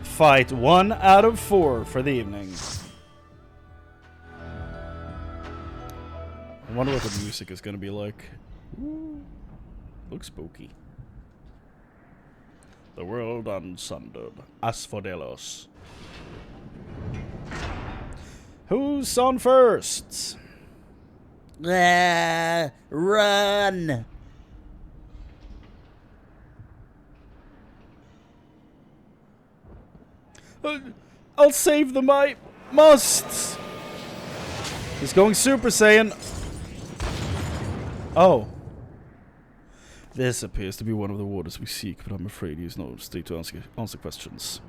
Fight 1 out of 4 for the evening. I wonder what the music is going to be like. Ooh, looks spooky. The world unsundered. Asphodelos. Who's on first? Run! I'll save them, I must! He's going Super Saiyan. Oh. This appears to be one of the waters we seek, but I'm afraid he's no state to answer questions.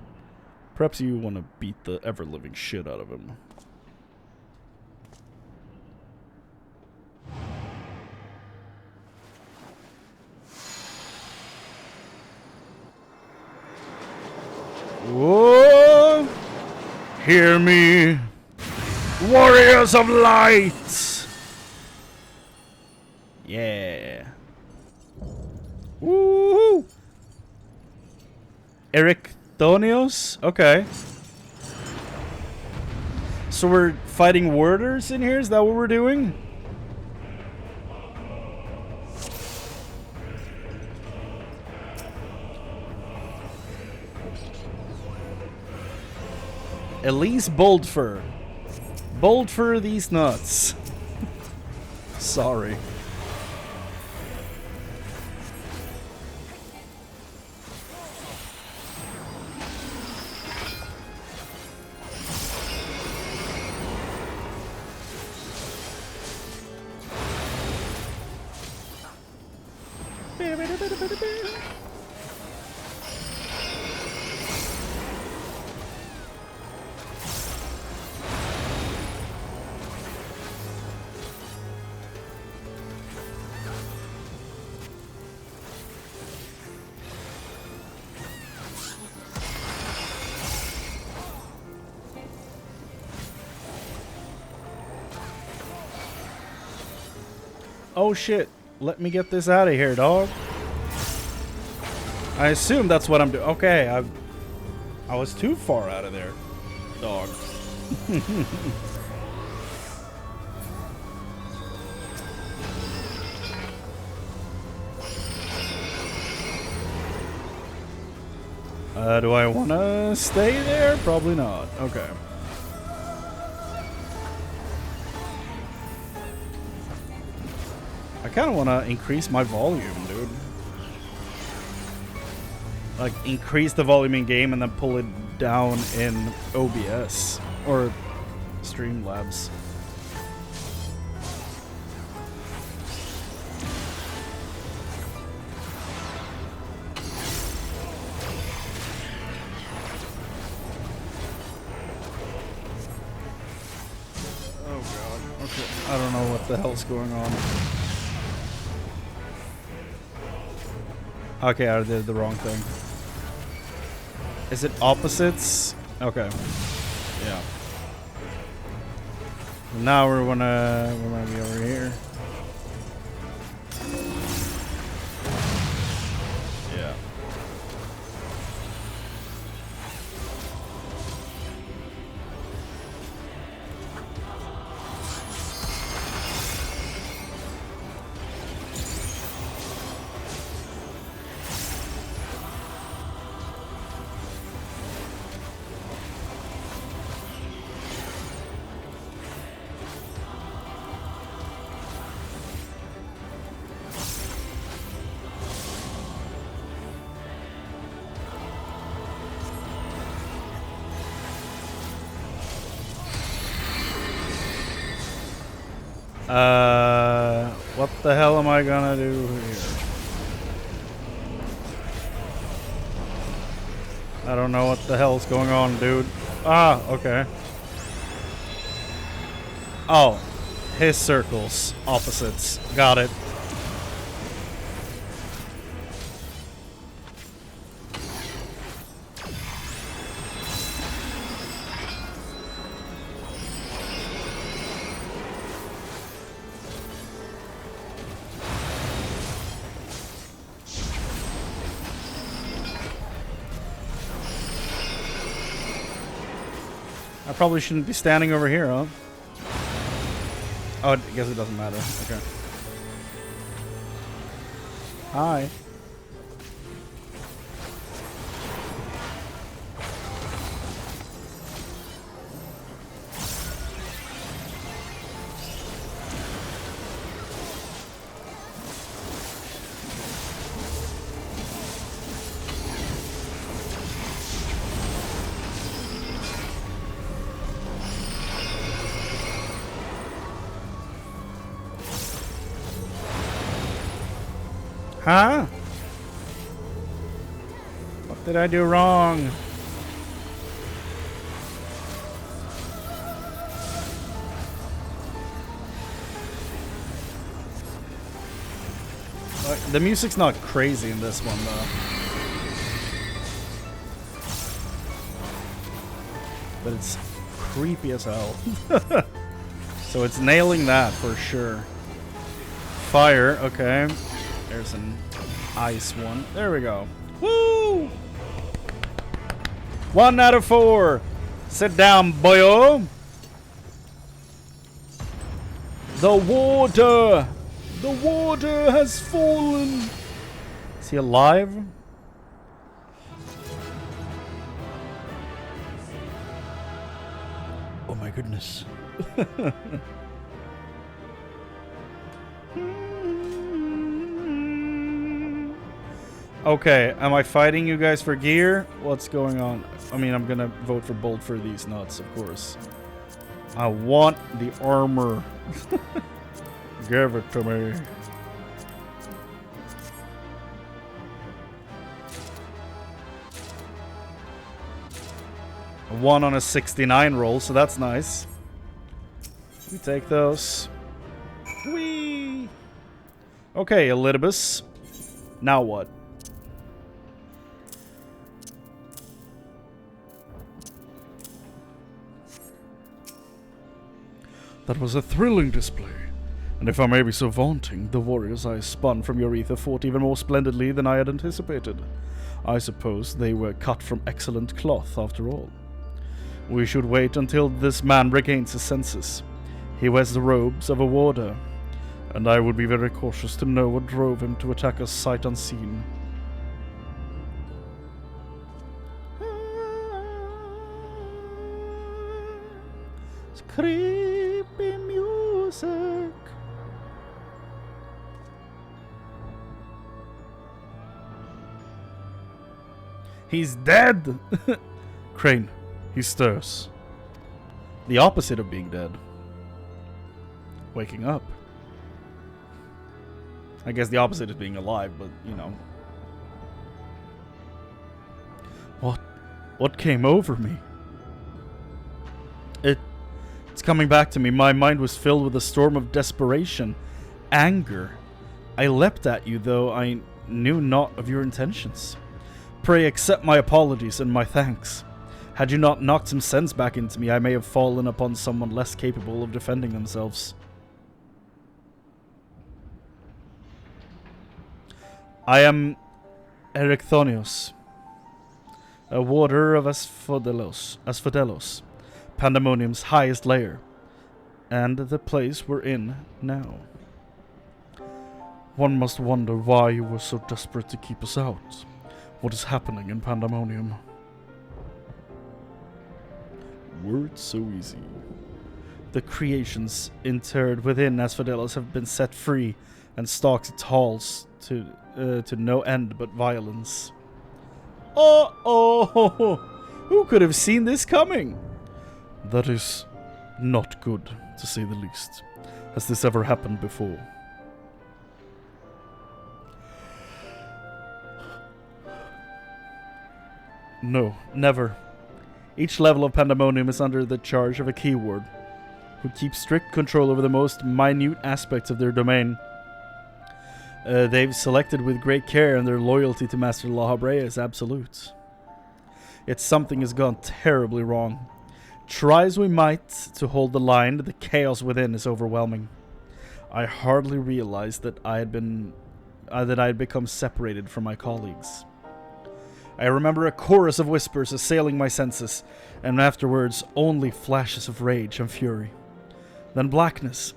Perhaps you want to beat the ever-living shit out of him. Whoa! Hear me, warriors of light! Yeah. Woohoo! Ericthonios? Okay. So we're fighting warders in here? Is that what we're doing? Elise Boldfur. Boldfur these nuts. Sorry. Oh shit, let me get this out of here, dog. I assume that's what I'm doing. Okay, I was too far out of there, dog. Do I want to stay there? Probably not. Okay. I kind of want to increase my volume, dude. Like, increase the volume in game and then pull it down in OBS or Streamlabs. Oh god. Okay. I don't know what the hell's going on. Okay, I did the wrong thing. Is it opposites? Okay. Yeah. Now we're gonna be over here. Yeah. What the hell am I gonna do here? I don't know what the hell's going on, dude. Ah, okay. Oh, his circles, opposites. Got it. I probably shouldn't be standing over here, huh? Oh, I guess it doesn't matter. Okay. Hi. Huh? What did I do wrong? The music's not crazy in this one, though. But it's creepy as hell. So it's nailing that for sure. Fire, okay. There's an ice one. There we go. Woo! 1 out of 4. Sit down, boyo. The water. The water has fallen. Is he alive? Oh my goodness. Okay, am I fighting you guys for gear? What's going on? I mean, I'm gonna vote for Bolt for these nuts, of course. I want the armor. Give it to me. A 1 on a 69 roll, so that's nice. We take those. Whee! Okay, Elidibus. Now what? That was a thrilling display, and if I may be so vaunting, the warriors I spun from your ether fought even more splendidly than I had anticipated. I suppose they were cut from excellent cloth, after all. We should wait until this man regains his senses. He wears the robes of a warder, and I would be very cautious to know what drove him to attack us sight unseen. It's creepy music. He's dead! Chrane, he stirs. The opposite of being dead. Waking up. I guess the opposite is being alive, but, you know. What came over me? It's coming back to me. My mind was filled with a storm of desperation, anger. I leapt at you, though I knew not of your intentions. Pray accept my apologies and my thanks. Had you not knocked some sense back into me, I may have fallen upon someone less capable of defending themselves. I am Ericthonios, a warder of Asphodelos, Pandæmonium's highest layer, and the place we're in now. One must wonder why you were so desperate to keep us out. What is happening in Pandæmonium? Words so easy. The creations interred within Asphodelos have been set free and stalks its halls to no end but violence. Oh! Who could have seen this coming? That is not good, to say the least. Has this ever happened before? No, never. Each level of Pandæmonium is under the charge of a keyword, who keeps strict control over the most minute aspects of their domain. They've selected with great care, and their loyalty to Master La Habrea is absolute. Yet something has gone terribly wrong. Try as we might to hold the line, the chaos within is overwhelming. I hardly realized that I had become separated from my colleagues. I remember a chorus of whispers assailing my senses, and afterwards only flashes of rage and fury. Then blackness,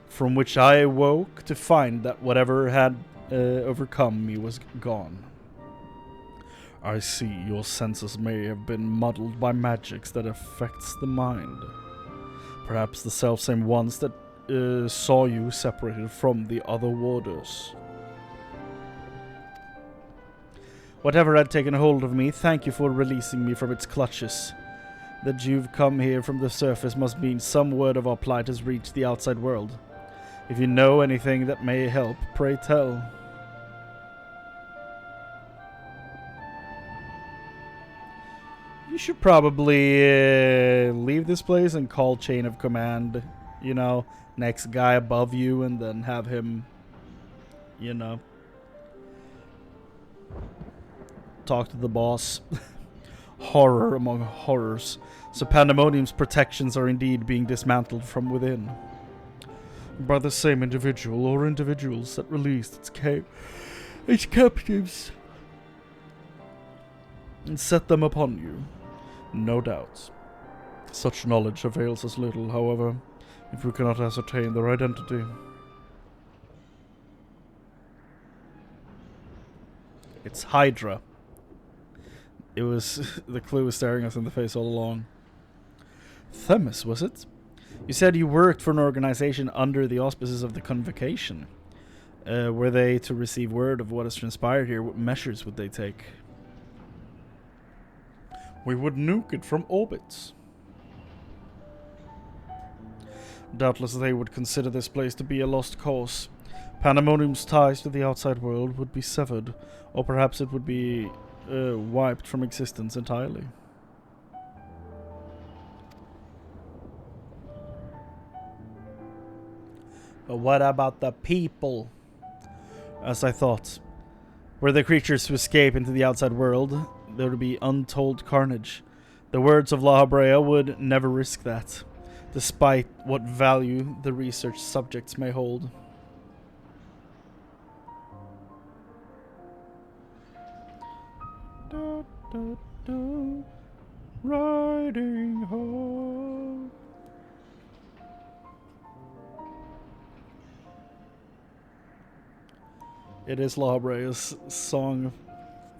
from which I awoke to find that whatever had overcome me was gone. I see your senses may have been muddled by magics that affects the mind. Perhaps the selfsame ones that saw you separated from the other warders. Whatever had taken hold of me, thank you for releasing me from its clutches. That you've come here from the surface must mean some word of our plight has reached the outside world. If you know anything that may help, pray tell. You should probably leave this place and call chain of command, you know, next guy above you, and then have him, you know, talk to the boss. Horror among horrors. So Pandæmonium's protections are indeed being dismantled from within. By the same individual or individuals that released its captives and set them upon you. No doubt. Such knowledge avails us little, however, if we cannot ascertain their identity. It's Hydra. It was the clue was staring us in the face all along. Themis, was it? You said you worked for an organization under the auspices of the Convocation. Were they to receive word of what has transpired here? What measures would they take? We would nuke it from orbits. Doubtless they would consider this place to be a lost cause. Pandæmonium's ties to the outside world would be severed, or perhaps it would be wiped from existence entirely. But what about the people? As I thought, were the creatures to escape into the outside world, there would be untold carnage. The words of La Habrea would never risk that, despite what value the research subjects may hold. Da, da, da, riding home. It is La Habrea's song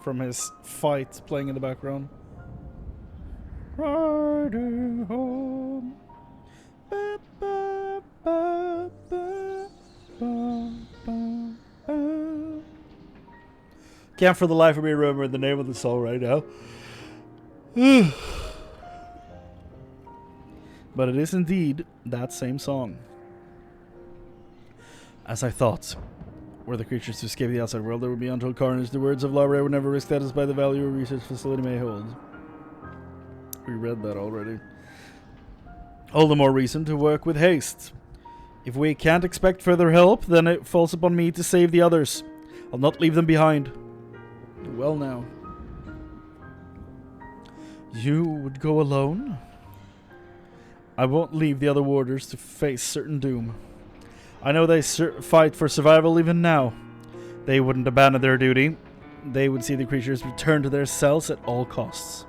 from his fight playing in the background. Riding home. Ba, ba, ba, ba, ba, ba, ba. Can't for the life of me remember the name of the song right now. But it is indeed that same song. As I thought, were the creatures to escape the outside world, there would be untold carnage. The words of La Habrea would never risk that, despite the value a research facility may hold. We read that already. All the more reason to work with haste. If we can't expect further help, then it falls upon me to save the others. I'll not leave them behind. Well now. You would go alone? I won't leave the other warders to face certain doom. I know they fight for survival even now. They wouldn't abandon their duty. They would see the creatures return to their cells at all costs.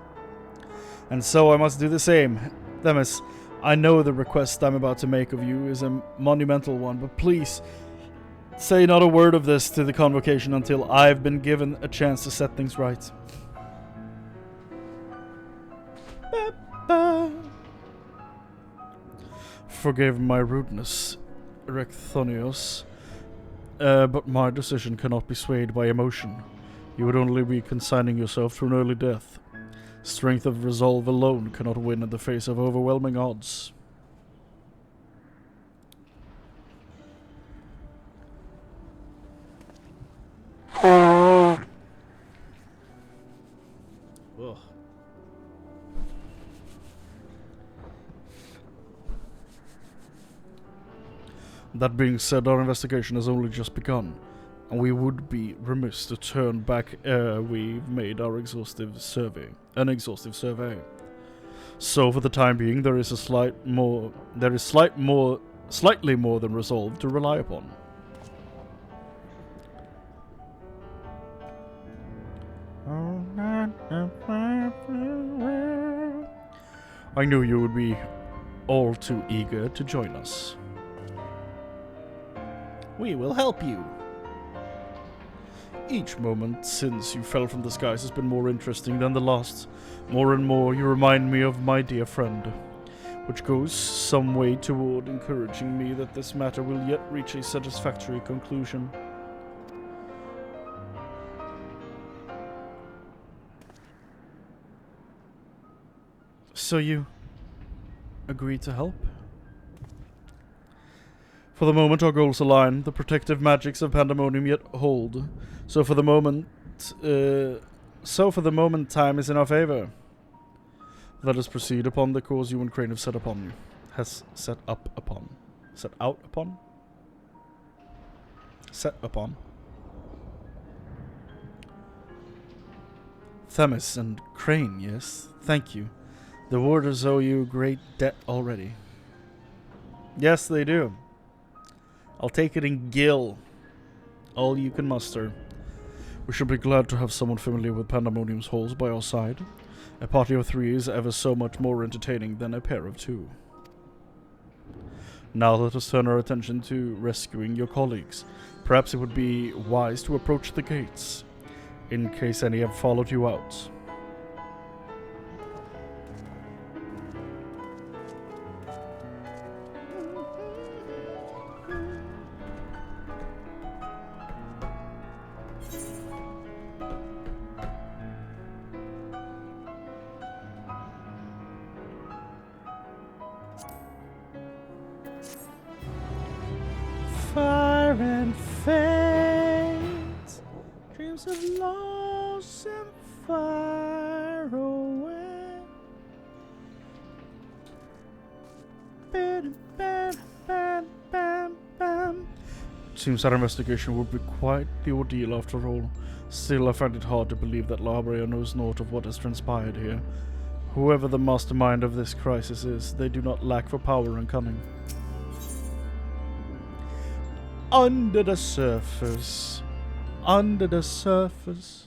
And so I must do the same. Themis, I know the request I'm about to make of you is a monumental one, but please, say not a word of this to the Convocation until I've been given a chance to set things right. Forgive my rudeness, Recthonios, but my decision cannot be swayed by emotion. You would only be consigning yourself to an early death. Strength of resolve alone cannot win in the face of overwhelming odds. That being said, our investigation has only just begun, and we would be remiss to turn back ere we've made our exhaustive survey. So, for the time being, there is slightly more than resolve to rely upon. I knew you would be all too eager to join us. We will help you. Each moment since you fell from the skies has been more interesting than the last. More and more you remind me of my dear friend, which goes some way toward encouraging me that this matter will yet reach a satisfactory conclusion. So you agreed to help? For the moment our goals align, the protective magics of Pandæmonium yet hold. So for the moment time is in our favor. Let us proceed upon the course you and Chrane have set up upon. Themis and Chrane, yes, thank you. The warders owe you a great debt already. Yes, they do. I'll take it in gil. All you can muster. We should be glad to have someone familiar with Pandæmonium's halls by our side. A party of 3 is ever so much more entertaining than a pair of 2. Now let us turn our attention to rescuing your colleagues. Perhaps it would be wise to approach the gates, in case any have followed you out. Fire and fate, dreams of loss and fire away. Bam, bam, bam, bam, bam. Seems our investigation would be quite the ordeal after all. Still, I find it hard to believe that La Habrea knows naught of what has transpired here. Whoever the mastermind of this crisis is, they do not lack for power and cunning. Under the surface. Under the surface.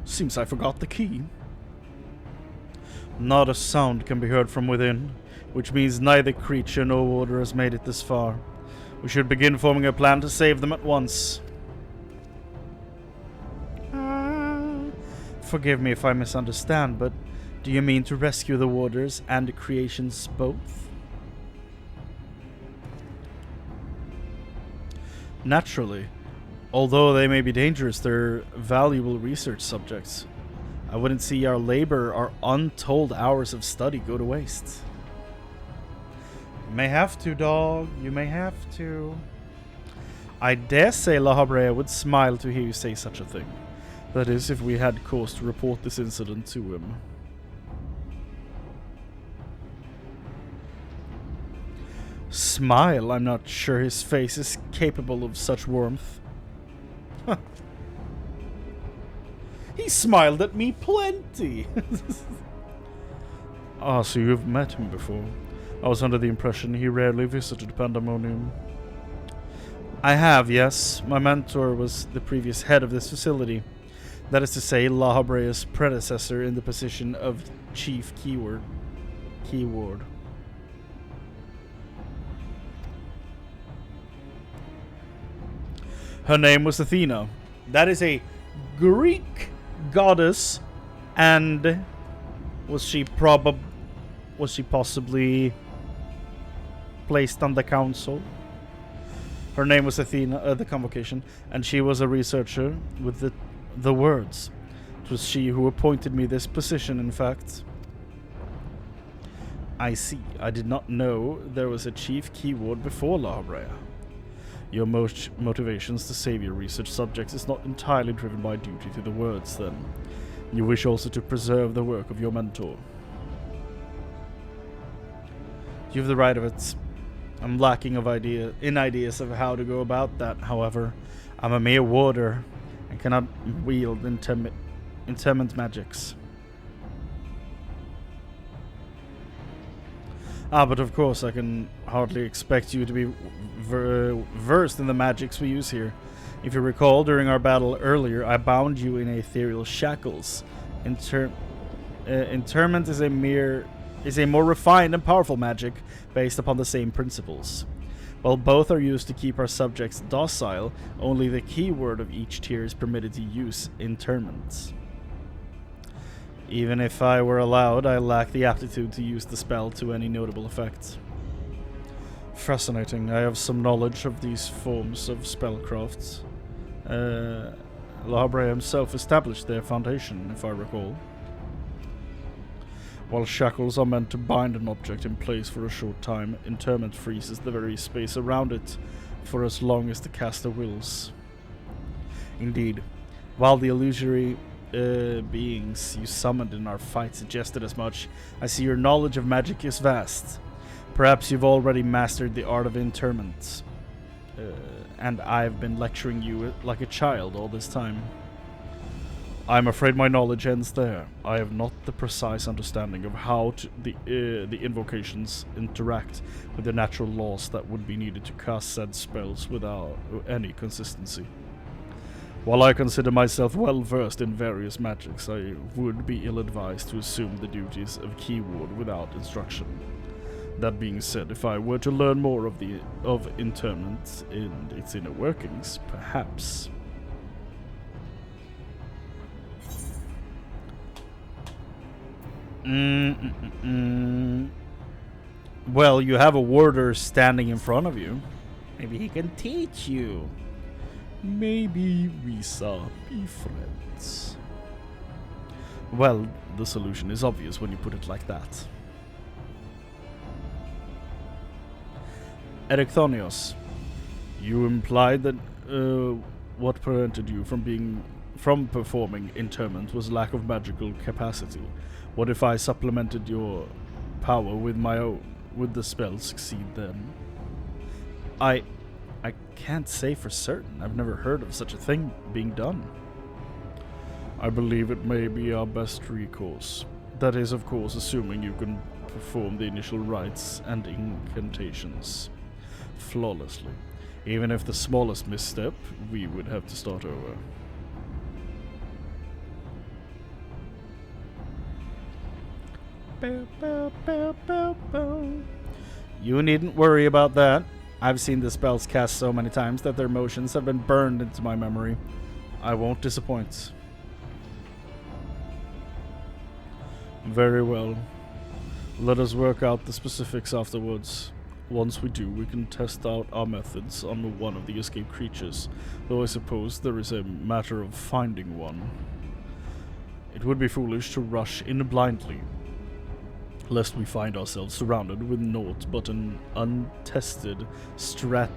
Seems I forgot the key. Not a sound can be heard from within, which means neither creature nor warder has made it this far. We should begin forming a plan to save them at once. Forgive me if I misunderstand, but do you mean to rescue the warders and the creations both? Naturally. Although they may be dangerous, they're valuable research subjects. I wouldn't see our labor, our untold hours of study go to waste. You may have to, dog. You may have to. I dare say La Habrea would smile to hear you say such a thing. That is, if we had cause to report this incident to him. Smile? I'm not sure his face is capable of such warmth. Huh. He smiled at me plenty! Ah, so you've met him before. I was under the impression he rarely visited Pandæmonium. I have, yes. My mentor was the previous head of this facility. That is to say, La Habrea's predecessor in the position of Chief Keyward. Her name was Athena. That is a Greek goddess, and was she possibly placed on the council? Her name was Athena, the convocation, and she was a researcher with the words. It was she who appointed me this position, in fact. I see. I did not know there was a chief keyword before La Habrea. Your motivations to save your research subjects is not entirely driven by duty to the words, then. You wish also to preserve the work of your mentor. You have the right of it. I'm lacking in ideas of how to go about that, however. I'm a mere warder and cannot wield interment magics. But of course I can hardly expect you to be versed in the magics we use here. If you recall, during our battle earlier, I bound you in ethereal shackles. Interment is a more refined and powerful magic based upon the same principles. While both are used to keep our subjects docile, only the keyword of each tier is permitted to use interment. Even if I were allowed, I lack the aptitude to use the spell to any notable effect. Fascinating. I have some knowledge of these forms of spellcrafts. Labre himself established their foundation, if I recall. While shackles are meant to bind an object in place for a short time, interment freezes the very space around it for as long as the caster wills. Indeed, while the illusory beings you summoned in our fight suggested as much, I see your knowledge of magic is vast. Perhaps you've already mastered the art of interment, and I've been lecturing you like a child all this time. I'm afraid my knowledge ends there. I have not the precise understanding of how the invocations interact with the natural laws that would be needed to cast said spells without any consistency. While I consider myself well versed in various magics, I would be ill-advised to assume the duties of keyword without instruction. That being said, if I were to learn more of interment and its inner workings, perhaps. Well, you have a warder standing in front of you. Maybe he can teach you. Maybe we shall be friends. Well, the solution is obvious when you put it like that. Erechthonios, you implied that what prevented you from performing interment was lack of magical capacity. What if I supplemented your power with my own? Would the spell succeed then? I can't say for certain. I've never heard of such a thing being done. I believe it may be our best recourse. That is, of course, assuming you can perform the initial rites and incantations flawlessly. Even if the smallest misstep, we would have to start over. You needn't worry about that. I've seen the spells cast so many times that their motions have been burned into my memory. I won't disappoint. Very well. Let us work out the specifics afterwards. Once we do, we can test out our methods on one of the escaped creatures, though I suppose there is a matter of finding one. It would be foolish to rush in blindly, lest we find ourselves surrounded with naught but an untested stratagem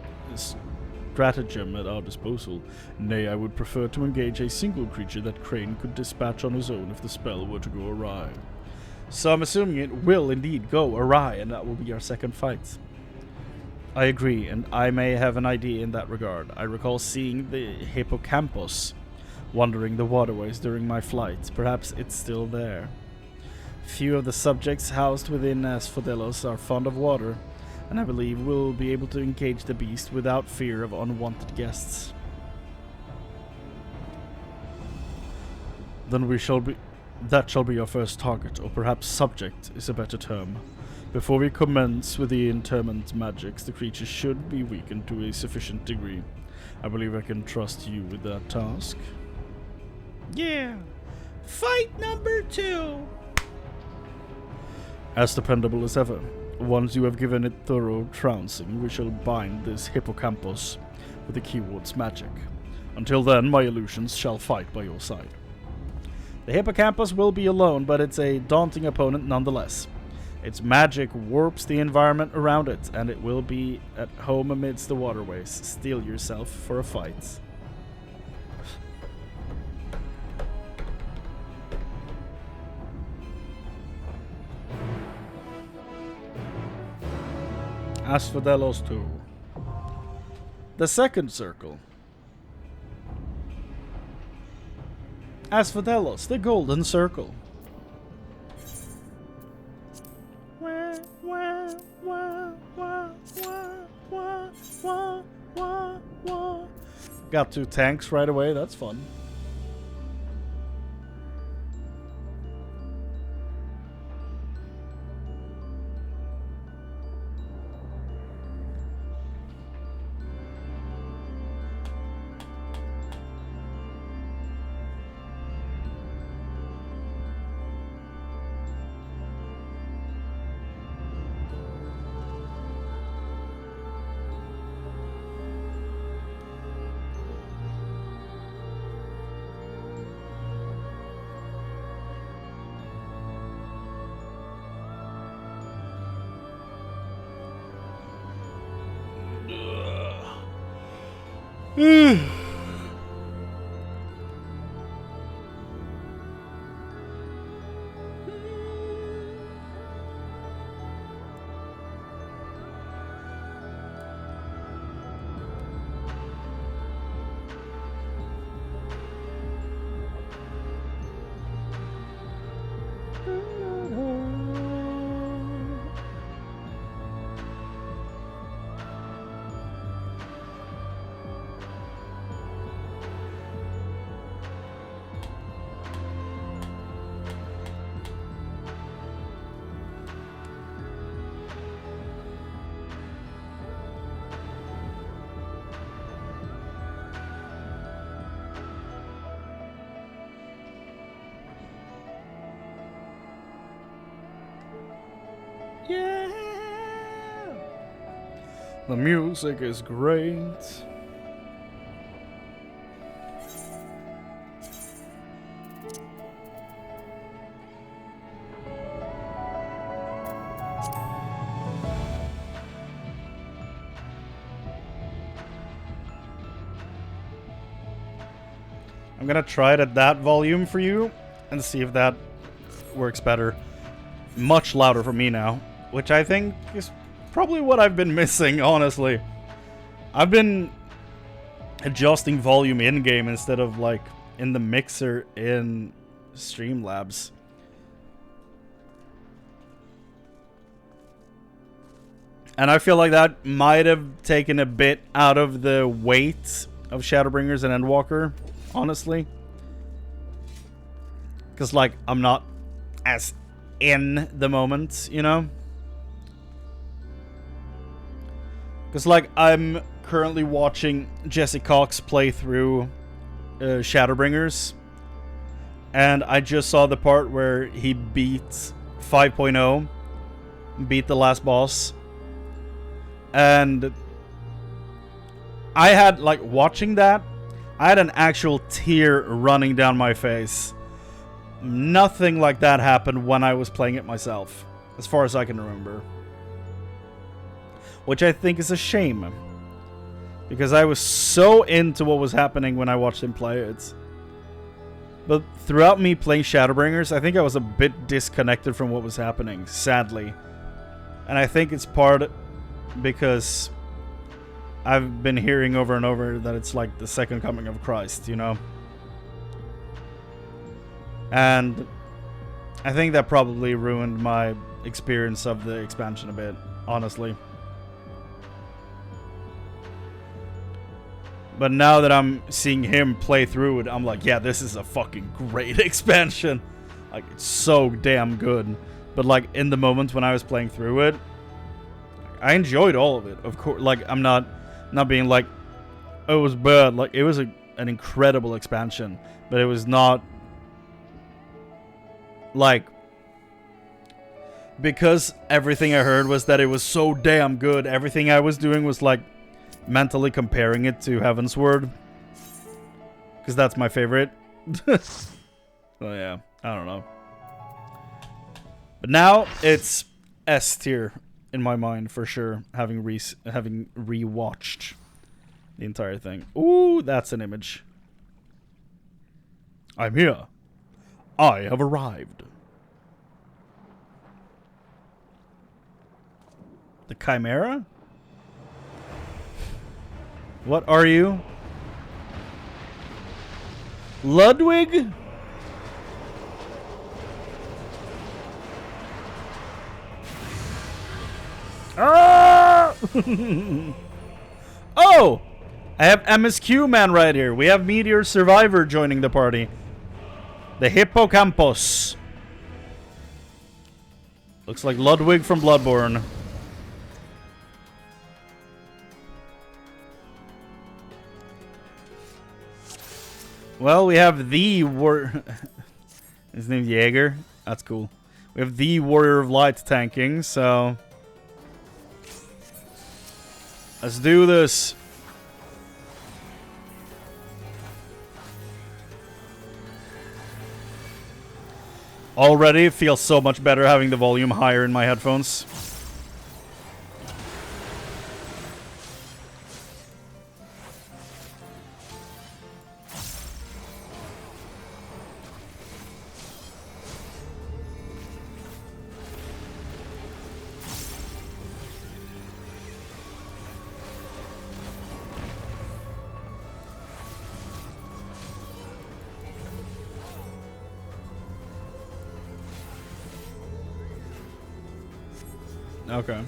at our disposal. Nay, I would prefer to engage a single creature that Chrane could dispatch on his own if the spell were to go awry. So I'm assuming it will indeed go awry, and that will be our second fight. I agree, and I may have an idea in that regard. I recall seeing the hippocampus wandering the waterways during my flight. Perhaps it's still there. Few of the subjects housed within Asphodelos are fond of water, and I believe we'll be able to engage the beast without fear of unwanted guests. Then that shall be our first target, or perhaps subject is a better term. Before we commence with the interment magics, the creature should be weakened to a sufficient degree. I believe I can trust you with that task. Yeah. Fight number 2. As dependable as ever. Once you have given it thorough trouncing, we shall bind this hippocampus with the keyword's magic. Until then, my illusions shall fight by your side. The hippocampus will be alone, but it's a daunting opponent nonetheless. Its magic warps the environment around it, and it will be at home amidst the waterways. Steel yourself for a fight. Asphodelos 2. The second circle. Asphodelos, the golden circle. Got 2 tanks right away, that's fun. Yeah! The music is great. I'm gonna try it at that volume for you and see if that works better. Much louder for me now, which I think is probably what I've been missing, honestly. I've been adjusting volume in-game instead of, like, in the mixer in Streamlabs. And I feel like that might have taken a bit out of the weight of Shadowbringers and Endwalker, honestly. Because, like, I'm not as in the moment, you know? Because, like, I'm currently watching Jesse Cox play through Shadowbringers. And I just saw the part where he beat 5.0. Beat the last boss. And I had, like, watching that, I had an actual tear running down my face. Nothing like that happened when I was playing it myself, as far as I can remember. Which I think is a shame. Because I was so into what was happening when I watched him play it. But throughout me playing Shadowbringers, I think I was a bit disconnected from what was happening, sadly. And I think it's part because I've been hearing over and over that it's like the second coming of Christ, you know? And I think that probably ruined my experience of the expansion a bit, honestly. But now that I'm seeing him play through it, I'm like, yeah, this is a fucking great expansion. Like, it's so damn good. But, like, in the moment when I was playing through it, I enjoyed all of it, of course. Like, I'm not being like, oh, it was bad. Like, it was an incredible expansion. But it was not... like, because everything I heard was that it was so damn good, everything I was doing was like mentally comparing it to Heavensward, because that's my favorite. So yeah, I don't know. But now it's S tier in my mind for sure, having rewatched the entire thing. Ooh, that's an image. I'm here. I have arrived. The Chimera? What are you? Ludwig? Ah! Oh! I have MSQ man right here. We have Meteor Survivor joining the party. The Hippocampus. Looks like Ludwig from Bloodborne. Well, we have the his name's Jaeger. That's cool. We have the Warrior of Light tanking, so let's do this. Already it feels so much better having the volume higher in my headphones. Okay.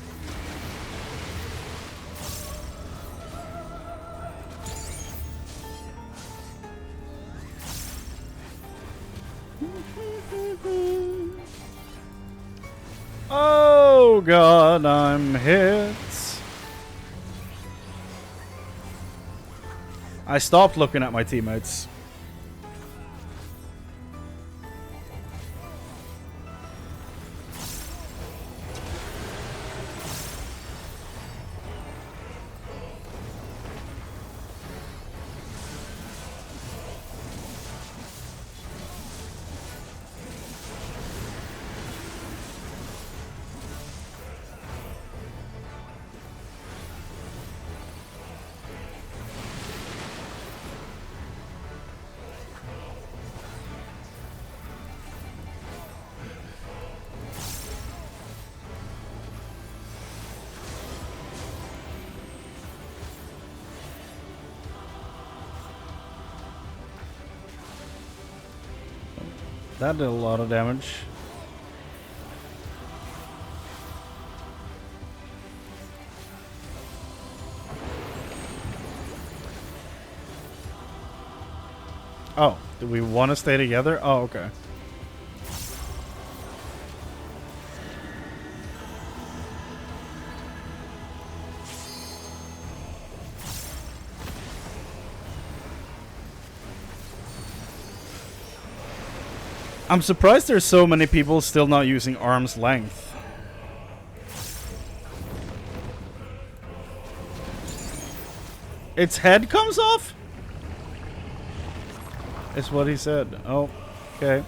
Oh God, I'm hit. I stopped looking at my teammates. That did a lot of damage. Oh, do we want to stay together? Oh, okay. I'm surprised there's so many people still not using arm's length. Its head comes off? Is what he said. Oh, okay.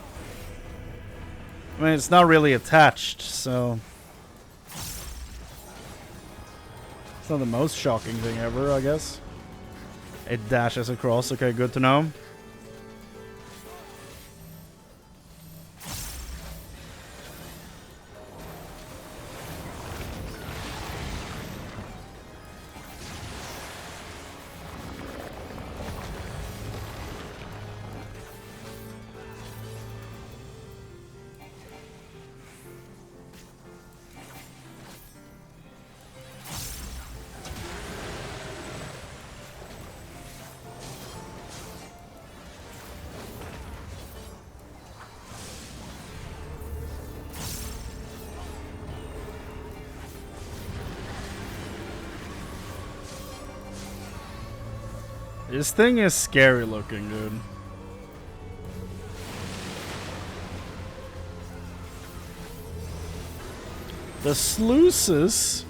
I mean, it's not really attached, so it's not the most shocking thing ever, I guess. It dashes across. Okay, good to know. This thing is scary looking, dude. The sluices.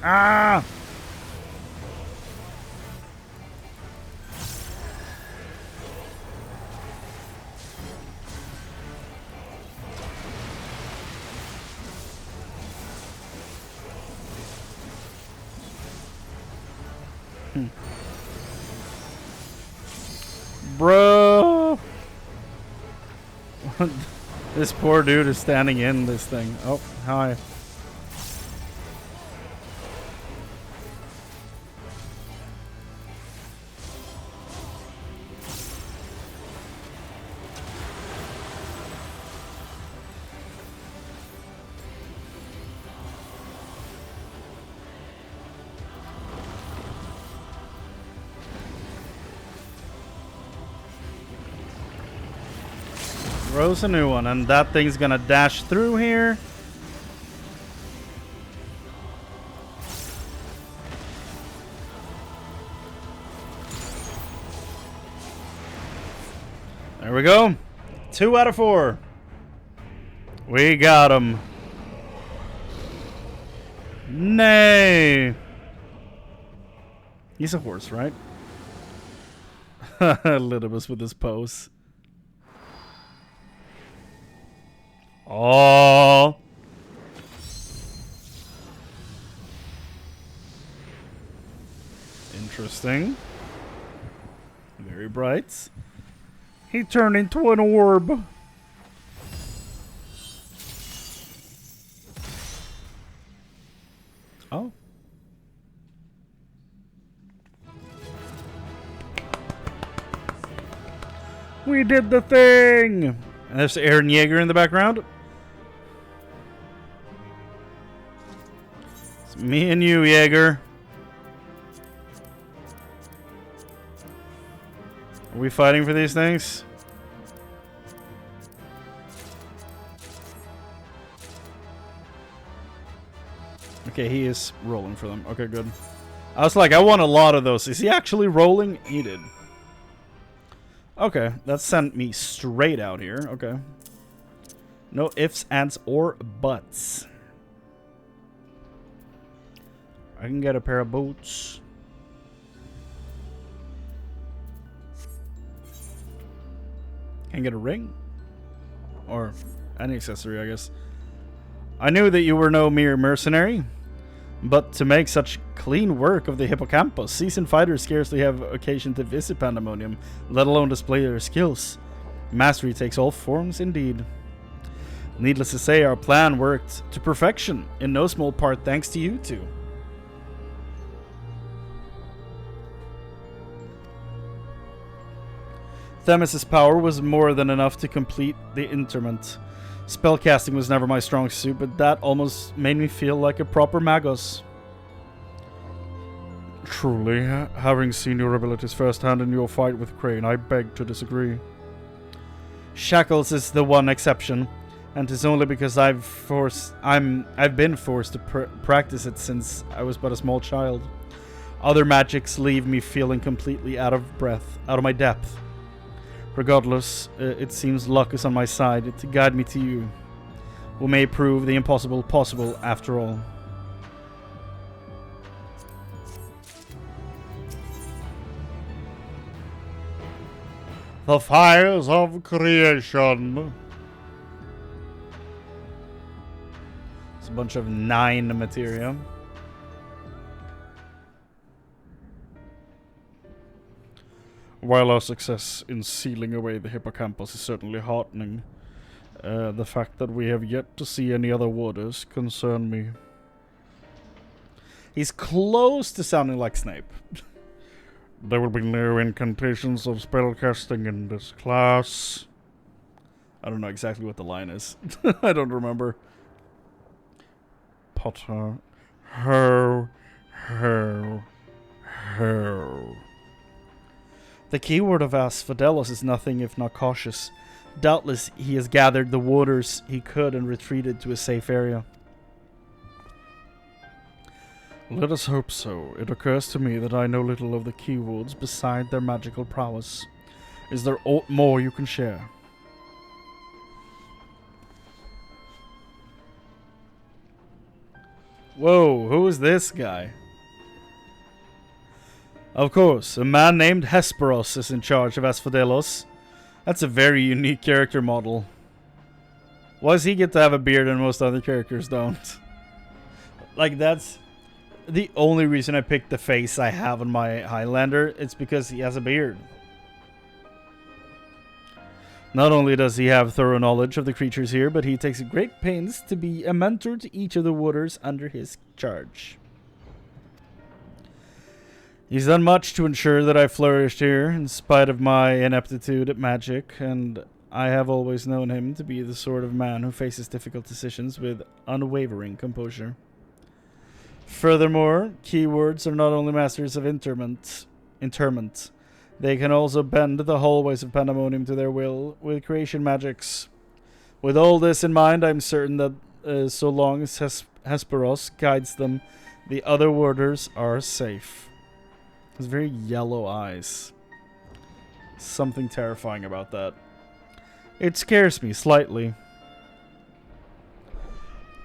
Ah! Bro! This poor dude is standing in this thing. Oh, hi. Throws a new one, and that thing's gonna dash through here. There we go. 2 out of 4. We got him. Nay. He's a horse, right? Litibus with his pose. Oh. Interesting. Very bright. He turned into an orb. Oh. We did the thing! And there's Aaron Yeager in the background. It's me and you, Yeager. Are we fighting for these things? Okay, he is rolling for them. Okay, good. I was like, I want a lot of those. Is he actually rolling? He did. Okay, that sent me straight out here. Okay. No ifs, ands, or buts. I can get a pair of boots. Can get a ring? Or any accessory, I guess. I knew that you were no mere mercenary, but to make such clean work of the hippocampus, seasoned fighters scarcely have occasion to visit Pandæmonium, let alone display their skills. Mastery takes all forms indeed. Needless to say, our plan worked to perfection, in no small part thanks to you two. Themis' power was more than enough to complete the interment. Spellcasting was never my strong suit, but that almost made me feel like a proper magos. Truly, having seen your abilities firsthand in your fight with Chrane, I beg to disagree. Shackles is the one exception, and 'tis only because I've been forced to practice it since I was but a small child. Other magics leave me feeling completely out of breath, out of my depth. Regardless, it seems luck is on my side to guide me to you, who may prove the impossible possible after all. The fires of creation. It's a bunch of 9 materia. While our success in sealing away the hippocampus is certainly heartening, the fact that we have yet to see any other warders concern me. He's close to sounding like Snape. There will be no incantations of spellcasting in this class. I don't know exactly what the line is. I don't remember. Potter. Ho. The keyword of Asphodelos is nothing if not cautious. Doubtless he has gathered the waters he could and retreated to a safe area. Let us hope so. It occurs to me that I know little of the keywords beside their magical prowess. Is there aught more you can share? Whoa, who is this guy? Of course, a man named Hesperos is in charge of Asphodelos. That's a very unique character model. Why does he get to have a beard and most other characters don't? Like, that's the only reason I picked the face I have on my Highlander. It's because he has a beard. Not only does he have thorough knowledge of the creatures here, but he takes great pains to be a mentor to each of the waters under his charge. He's done much to ensure that I flourished here, in spite of my ineptitude at magic, and I have always known him to be the sort of man who faces difficult decisions with unwavering composure. Furthermore, keywords are not only masters of interment, they can also bend the hallways of Pandæmonium to their will with creation magics. With all this in mind, I'm certain that so long as Hesperos guides them, the other warders are safe. His very yellow eyes. Something terrifying about that. It scares me slightly.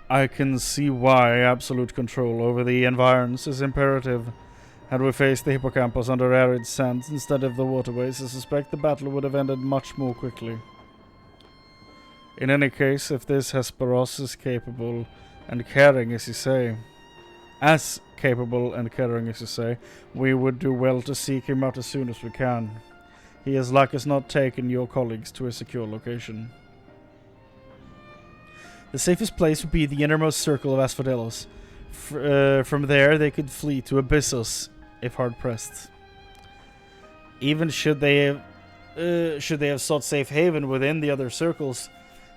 I can see why absolute control over the environs is imperative. Had we faced the hippocampus under arid sands instead of the waterways, I suspect the battle would have ended much more quickly. In any case, if this Hesperos is capable and caring as you say, we would do well to seek him out as soon as we can. He has like as not taken your colleagues to a secure location. The safest place would be the innermost circle of Asphodelos. From there they could flee to Abyssos, if hard-pressed. Even should they have sought safe haven within the other circles,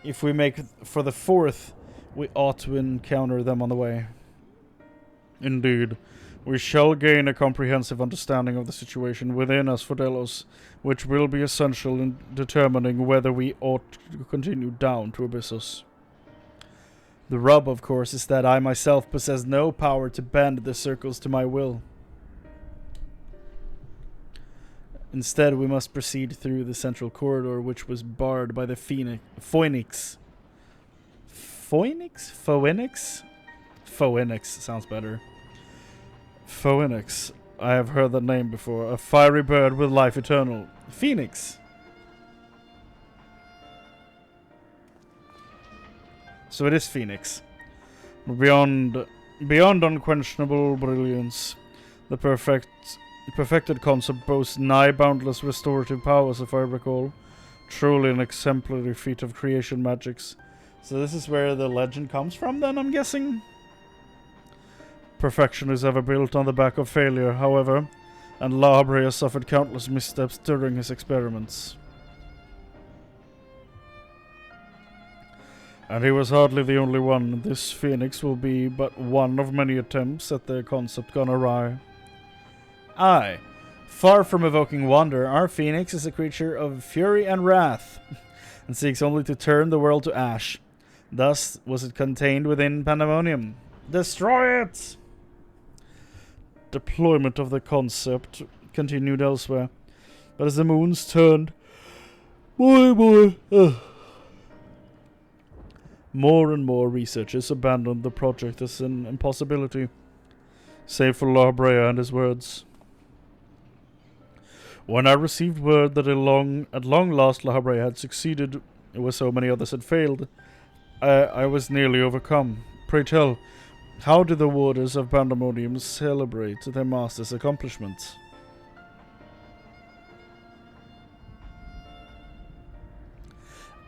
if we make for the fourth, we ought to encounter them on the way. Indeed, we shall gain a comprehensive understanding of the situation within Asphodelos, which will be essential in determining whether we ought to continue down to Abyssos. The rub, of course, is that I myself possess no power to bend the circles to my will. Instead, we must proceed through the central corridor, which was barred by the Phoenix. Phoenix sounds better. Phoenix. I have heard that name before. A fiery bird with life eternal. Phoenix. So it is Phoenix. Beyond unquestionable brilliance, the perfected concept boasts nigh boundless restorative powers, if I recall. Truly an exemplary feat of creation magics. So this is where the legend comes from, then, I'm guessing? Perfection is ever built on the back of failure, however, and La Habrea suffered countless missteps during his experiments. And he was hardly the only one. This Phoenix will be but one of many attempts at the concept gone awry. Aye, far from evoking wonder, our Phoenix is a creature of fury and wrath, and seeks only to turn the world to ash. Thus was it contained within Pandæmonium. Destroy it! Deployment of the concept continued elsewhere, but as the moons turned, more and more researchers abandoned the project as an impossibility, save for La Habrea and his words. When I received word that at long last La Habrea had succeeded where so many others had failed, I was nearly overcome. Pray tell, how do the warders of Pandæmonium celebrate their master's accomplishments?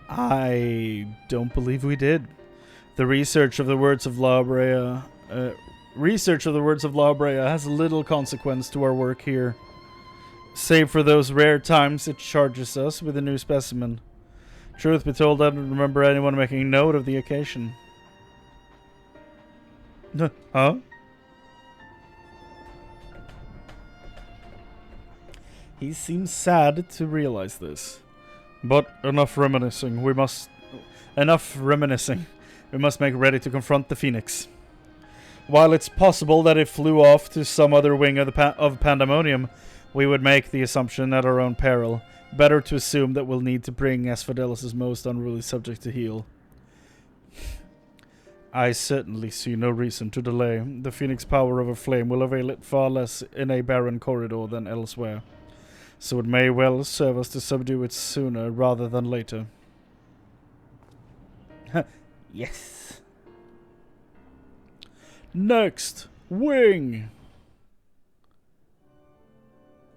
I don't believe we did. The research of the words of La Habrea has little consequence to our work here, save for those rare times it charges us with a new specimen. Truth be told, I don't remember anyone making note of the occasion. Huh? He seems sad to realize this. But enough reminiscing. We must make ready to confront the Phoenix. While it's possible that it flew off to some other wing of Pandæmonium, we would make the assumption at our own peril. Better to assume that we'll need to bring Asphodelos' most unruly subject to heel. I certainly see no reason to delay. The Phoenix power of a flame will avail it far less in a barren corridor than elsewhere. So it may well serve us to subdue it sooner rather than later. Yes. Next, wing.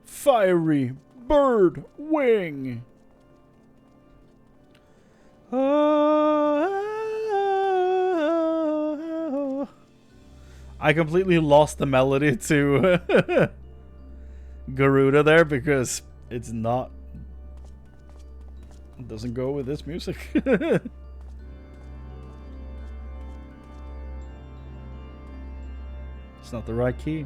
Fiery bird wing. I completely lost the melody to Garuda there because it's not. It doesn't go with this music. It's not the right key.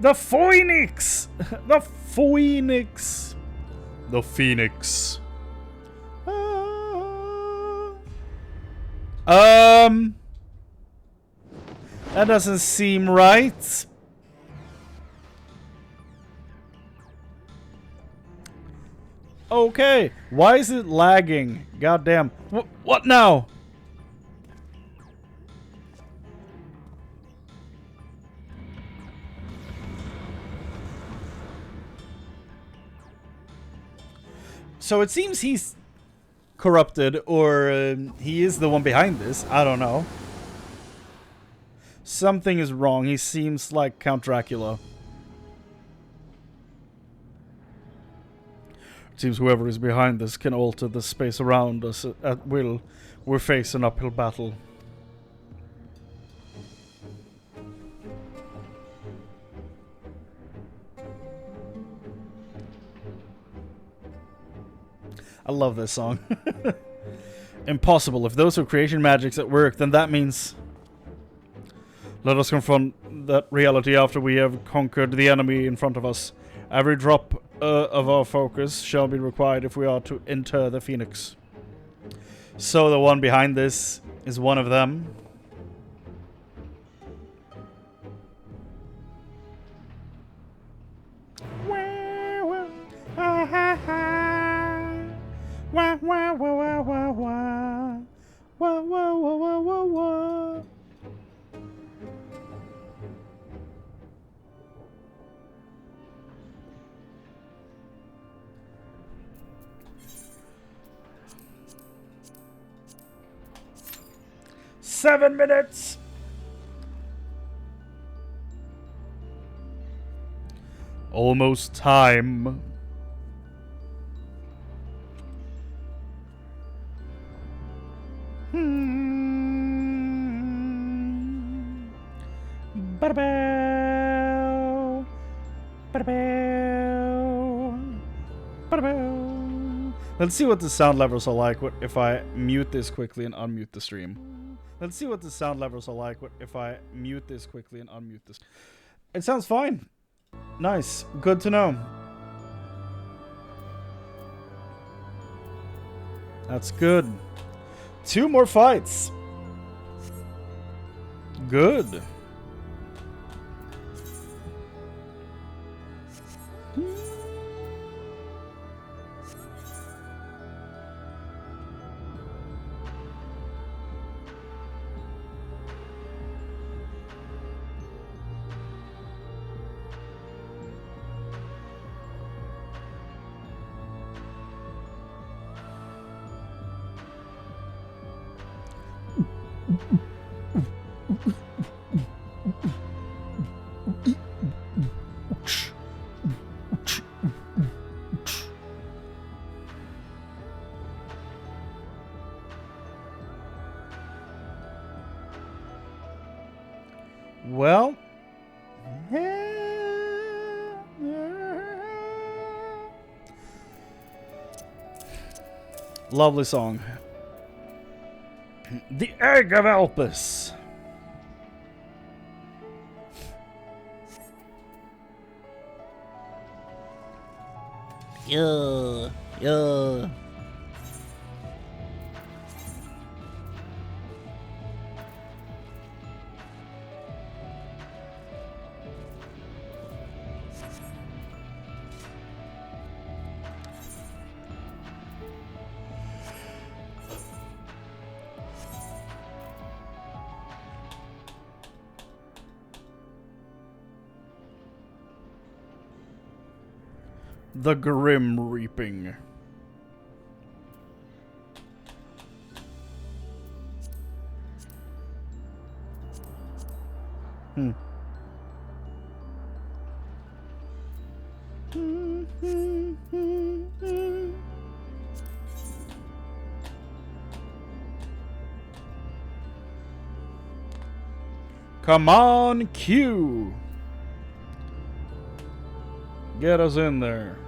The Phoenix! The Phoenix! The Phoenix. That doesn't seem right. Okay, why is it lagging? Goddamn. What now? So it seems he's corrupted, or he is the one behind this. I don't know. Something is wrong. He seems like Count Dracula. It seems whoever is behind this can alter the space around us at will. We're facing an uphill battle. I love this song. Impossible. If those are creation magics at work, then that means... Let us confront that reality after we have conquered the enemy in front of us. Every drop of our focus shall be required if we are to inter the Phoenix. So the one behind this is one of them. Seven minutes. Almost time. Let's see what the sound levels are like if I mute this quickly and unmute the stream. Let's see what the sound levels are like if I mute this quickly and unmute this. It sounds fine. Nice. Good to know. That's good. 2 more fights. Good. Well, lovely song. The Egg of Elpis. Yeah. The Grim Reaping. Come on, Q. Get us in there.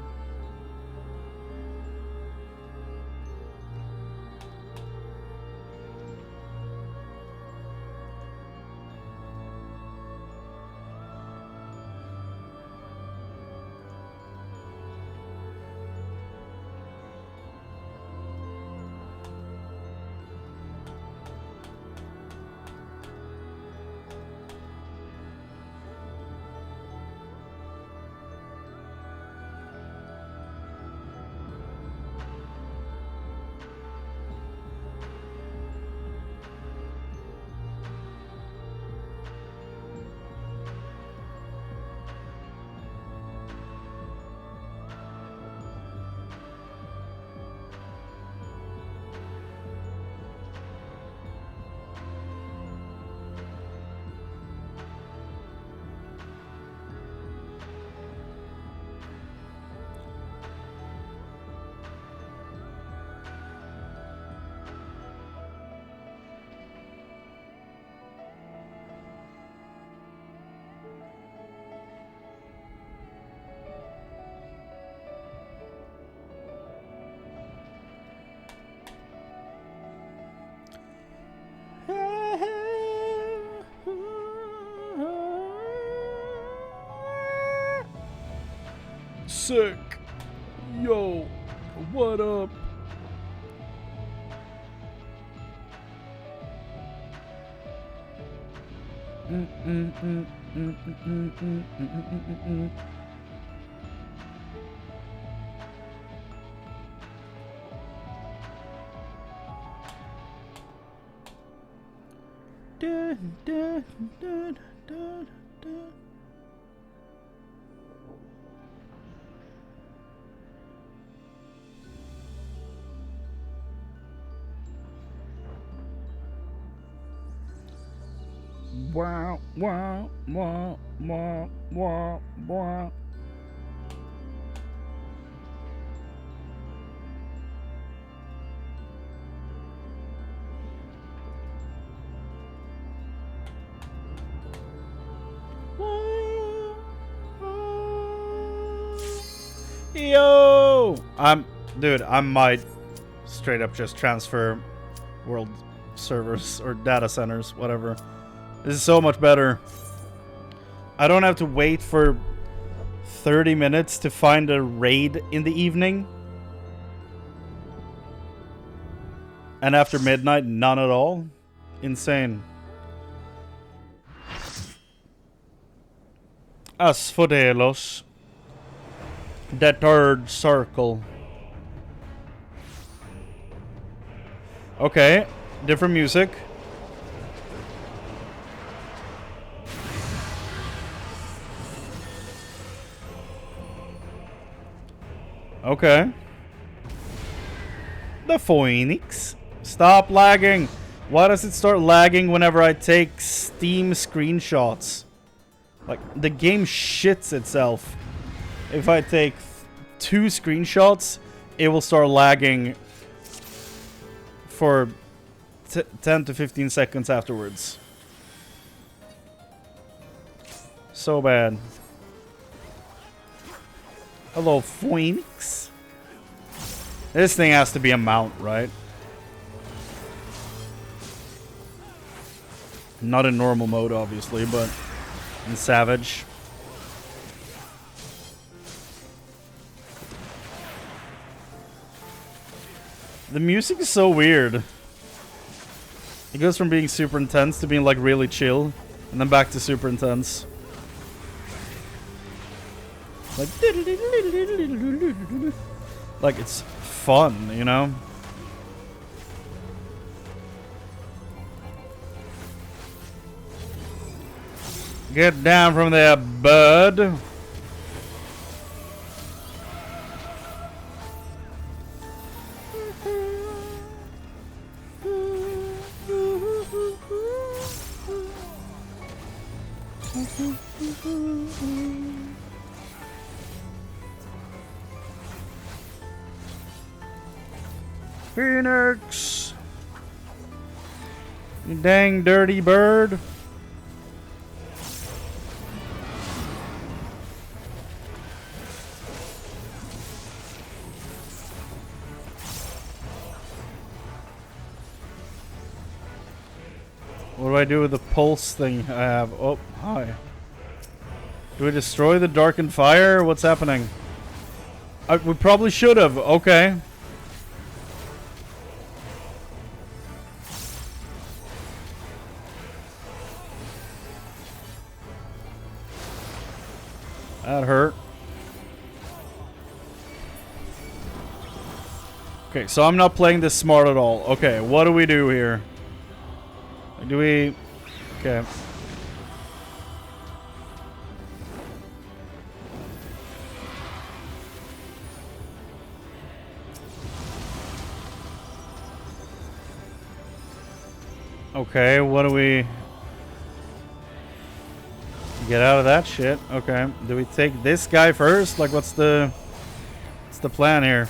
Sick. Yo, what up? Wow, wow, wow, wow, wow, wow. Yo! Dude, I might straight up just transfer world servers or data centers, whatever. This is so much better. I don't have to wait for 30 minutes to find a raid in the evening. And after midnight, none at all. Insane. Asphodelos. The third circle. Okay, different music. Okay. The Phoenix. Stop lagging. Why does it start lagging whenever I take Steam screenshots? Like, the game shits itself. If I take 2 screenshots, it will start lagging for 10 to 15 seconds afterwards. So bad. Hello, Phoenix. This thing has to be a mount, right? Not in normal mode, obviously, but in Savage. The music is so weird. It goes from being super intense to being like really chill, and then back to super intense. Like it's fun, you know? Get down from there, bud. Phoenix! You dang dirty bird. What do I do with the pulse thing I have? Oh, hi. Do we destroy the darkened fire? What's happening? We probably should have. Okay. That hurt. Okay, so I'm not playing this smart at all. Okay, what do we do here? Do we... Okay. Okay, what do we... Get out of that shit. Okay. Do we take this guy first? Like, what's the plan here?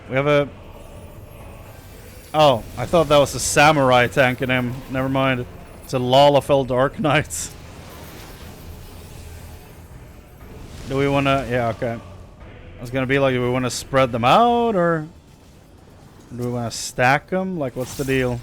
We have a... Oh, I thought that was a samurai tanking him. Never mind. It's a Lalafell Dark Knights. Do we want to... Yeah, okay. I was going to be like, do we want to spread them out, or... Do we want to stack them? Like, what's the deal?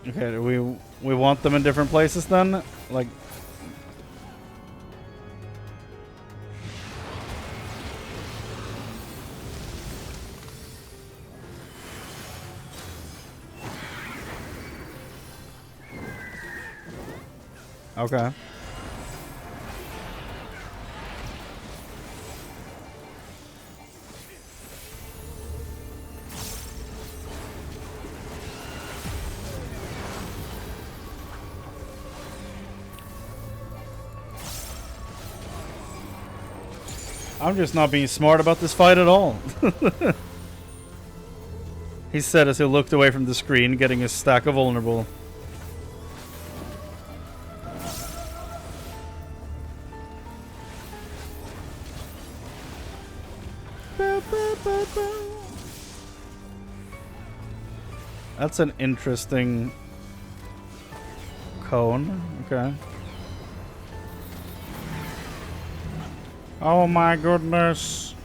Okay, do we want them in different places then? Like... Okay. I'm just not being smart about this fight at all. He said as he looked away from the screen, getting his stack of vulnerable. That's an interesting cone. Okay. Oh my goodness.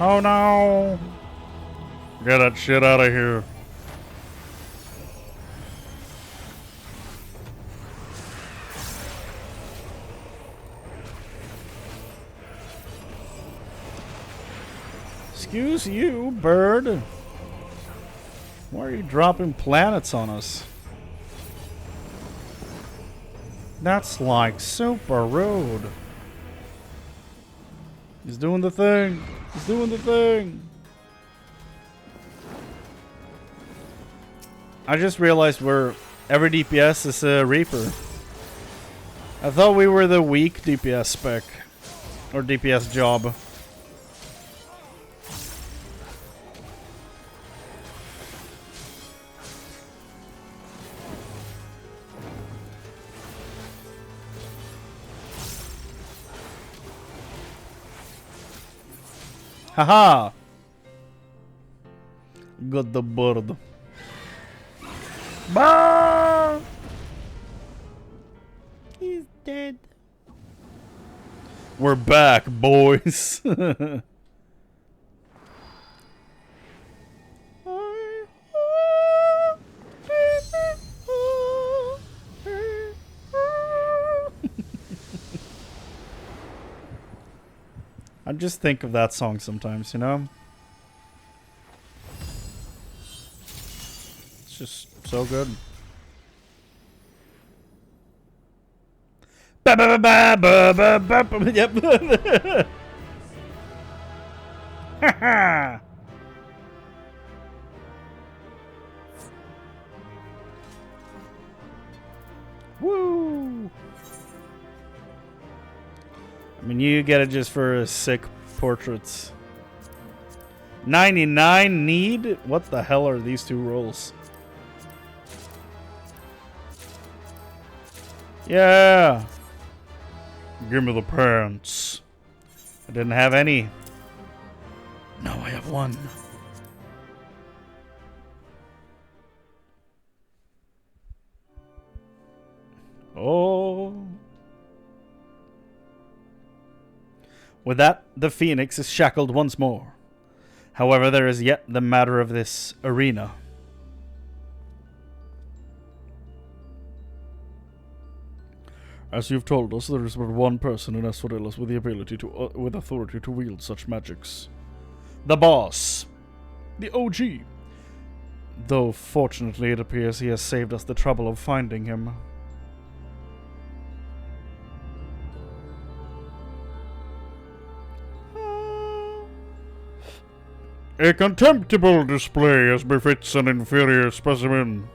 Oh no! Get that shit out of here. Excuse you, bird. Why are you dropping planets on us? That's like super rude. He's doing the thing. He's doing the thing. I just realized every DPS is a Reaper. I thought we were the weak DPS spec. Or DPS job. Haha! Got the bird. Bah! He's dead. We're back, boys. I just think of that song sometimes, you know? It's just so good. Ba ba ba ba ba ba ba. Yep. Ha Woo! I mean, you get it just for sick portraits. 99 need? What the hell are these two rolls? Yeah! Give me the pants. I didn't have any. Now I have one. Oh. With that, the phoenix is shackled once more. However, there is yet the matter of this arena. As you've told us, there is but one person in Asphodelos with the ability to, with authority to wield such magics. The boss. The OG. Though, fortunately, it appears he has saved us the trouble of finding him. A contemptible display as befits an inferior specimen.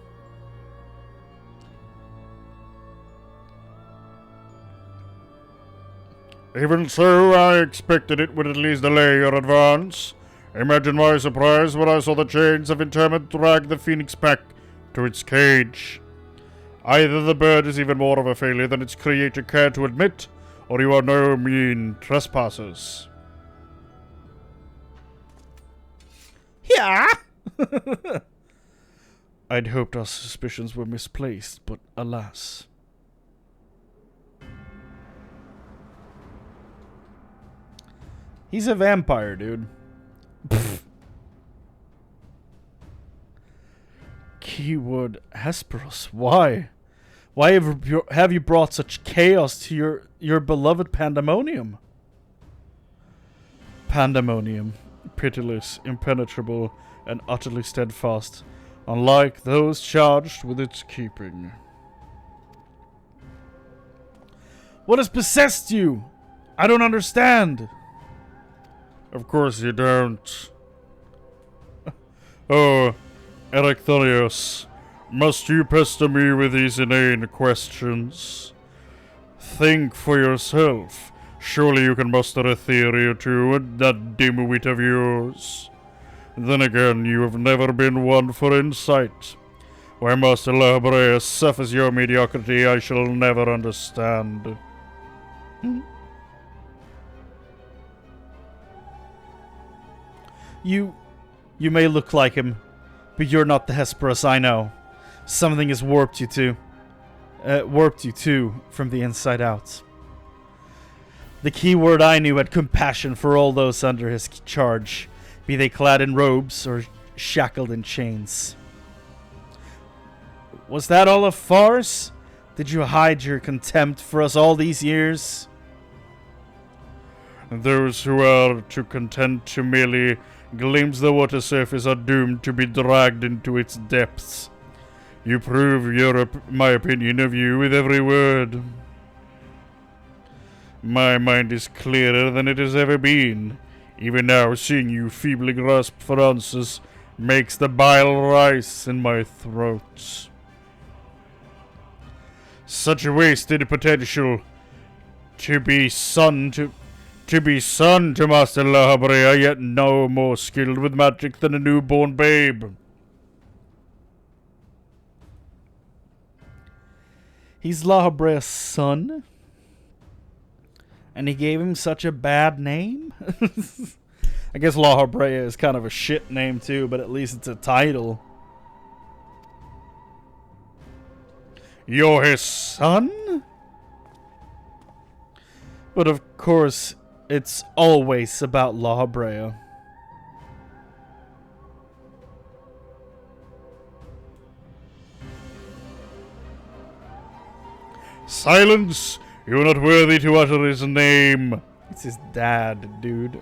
Even so, I expected it would at least delay your advance. Imagine my surprise when I saw the chains of interment drag the phoenix back to its cage. Either the bird is even more of a failure than its creator cared to admit, or you are no mean trespassers. Yeah. I'd hoped our suspicions were misplaced, but alas. He's a vampire, dude. Keyword Hesperus. Why? Why have you brought such chaos to your beloved Pandæmonium? Pandæmonium. Pitiless, impenetrable, and utterly steadfast, unlike those charged with its keeping. What has possessed you? I don't understand. Of course you don't. Oh, Erechthonios, must you pester me with these inane questions? Think for yourself. Surely you can muster a theory or two with that dim wit of yours. Then again, you have never been one for insight. Why Master Labrea suffers your mediocrity, I shall never understand. You may look like him, but you're not the Hesperus I know. Something has warped you too from the inside out. The key word I knew had compassion for all those under his charge, be they clad in robes or shackled in chains. Was that all a farce? Did you hide your contempt for us all these years? Those who are too content to merely glimpse the water surface are doomed to be dragged into its depths. You prove my opinion of you with every word. My mind is clearer than it has ever been. Even now, seeing you feebly grasp for answers makes the bile rise in my throat. Such a wasted potential to be son to Master Labrea, yet no more skilled with magic than a newborn babe. He's Labrea's son? And he gave him such a bad name? I guess La Habrea is kind of a shit name too, but at least it's a title. You're his son? But of course, it's always about La Habrea. Silence! You're not worthy to utter his name. It's his dad, dude.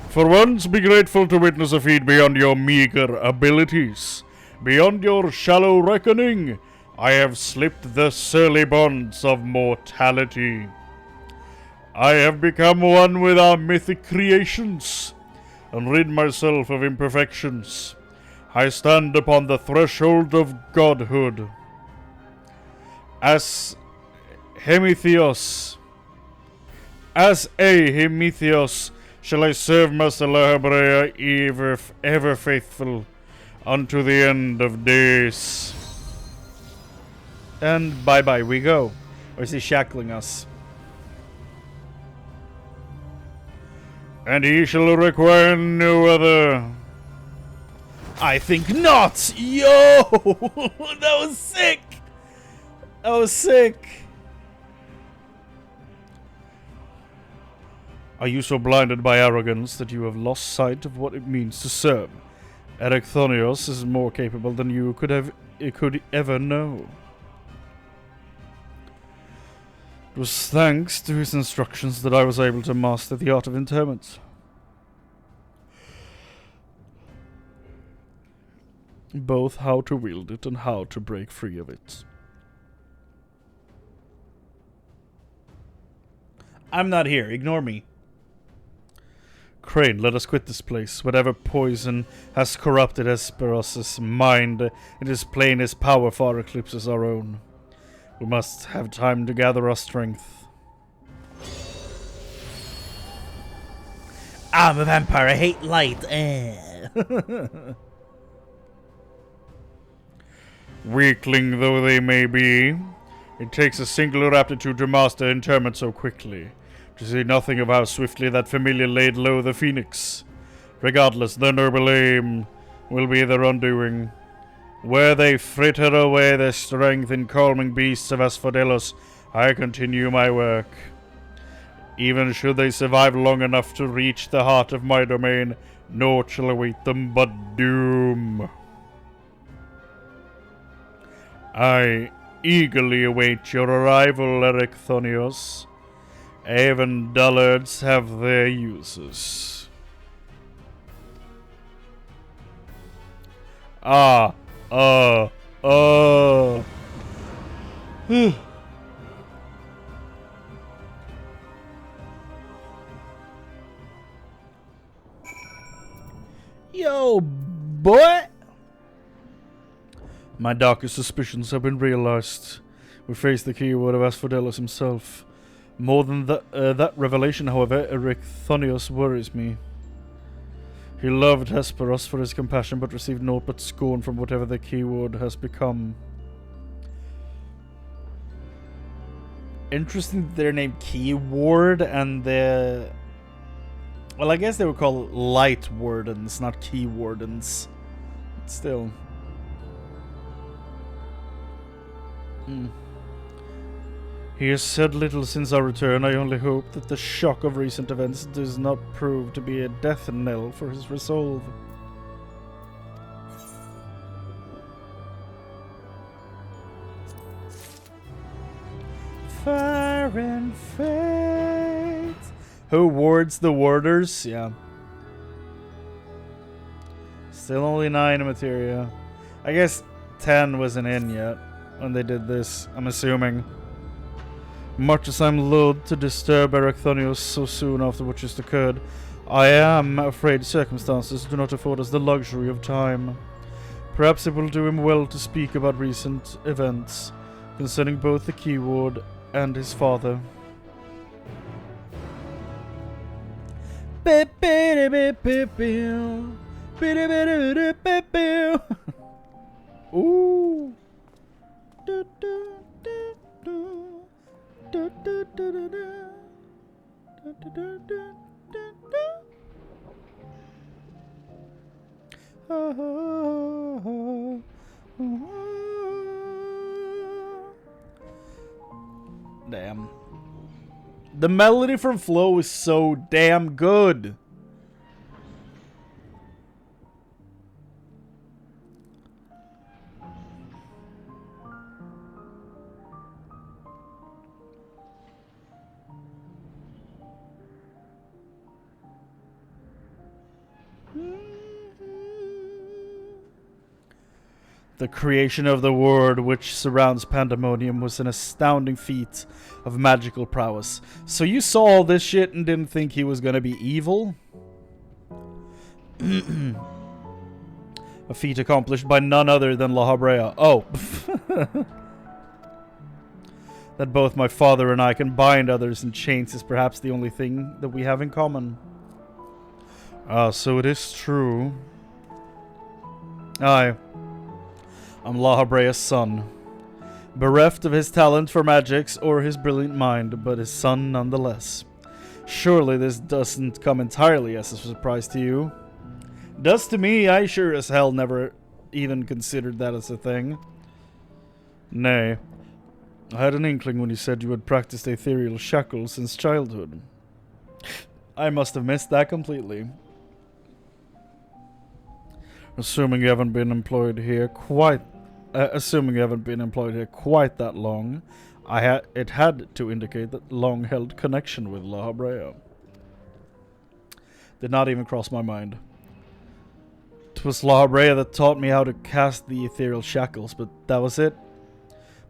For once, be grateful to witness a feat beyond your meager abilities. Beyond your shallow reckoning, I have slipped the surly bonds of mortality. I have become one with our mythic creations, and rid myself of imperfections. I stand upon the threshold of godhood. As Hemitheos, shall I serve Master La Habrea ever faithful unto the end of days. And bye-bye we go. Or is he shackling us? And he shall require no other. I think not! Yo! That was sick! That was sick! Are you so blinded by arrogance that you have lost sight of what it means to serve? Erechthonios is more capable than you could ever know. It was thanks to his instructions that I was able to master the art of interment. Both how to wield it and how to break free of it. I'm not here. Ignore me. Chrane, let us quit this place. Whatever poison has corrupted Hesperos' mind, it is plain his power far eclipses our own. We must have time to gather our strength. I'm a vampire. I hate light. Weakling though they may be, it takes a singular aptitude to master interment so quickly. To say nothing of how swiftly that familiar laid low the phoenix. Regardless, their noble aim will be their undoing. Where they fritter away their strength in calming beasts of Asphodelos, I continue my work. Even should they survive long enough to reach the heart of my domain, naught shall await them but doom. I eagerly await your arrival, Erechthonios. Even dullards have their uses. Yo, boy! My darkest suspicions have been realized. We face the keyword of Asphodelos himself. More than that revelation, however, Erechthonios worries me. He loved Hesperos for his compassion, but received naught but scorn from whatever the keyword has become. Interesting that they're named Keyword and the... Well, I guess they were called Light Wardens, not Key Wardens. But still. He has said little since our return. I only hope that the shock of recent events does not prove to be a death knell for his resolve. Fire and fate. Who wards the warders? Yeah. Still only 9 materia. I guess 10 wasn't in yet when they did this, I'm assuming. Much as I'm loath to disturb Erechthonios so soon after what just occurred, I am afraid circumstances do not afford us the luxury of time. Perhaps it will do him well to speak about recent events concerning both the keyword and his father. Ooh. Damn. The melody from Flow is so damn good. The creation of the world which surrounds Pandæmonium was an astounding feat of magical prowess. So you saw all this shit and didn't think he was gonna be evil? A feat accomplished by none other than La Habrea. Oh. That both my father and I can bind others in chains is perhaps the only thing that we have in common. Ah, so it is true. Aye. I'm La Habrea's son. Bereft of his talent for magics or his brilliant mind, but his son nonetheless. Surely this doesn't come entirely as a surprise to you. Does to me, I sure as hell never even considered that as a thing. Nay, I had an inkling when you said you had practiced ethereal shackles since childhood. I must have missed that completely. Assuming you haven't been employed here quite that long, it had to indicate that long-held connection with La Habrea. Did not even cross my mind. 'Twas La Habrea that taught me how to cast the ethereal shackles, but that was it.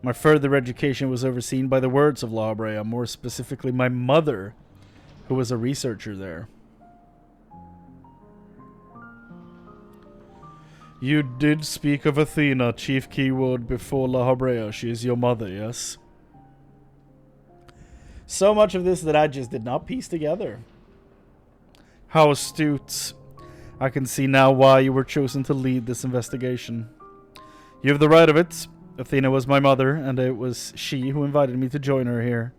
My further education was overseen by the words of La Habrea, more specifically my mother, who was a researcher there. You did speak of Athena, Chief Keyword, before La Habrea. She is your mother, yes? So much of this that I just did not piece together. How astute. I can see now why you were chosen to lead this investigation. You have the right of it. Athena was my mother, and it was she who invited me to join her here.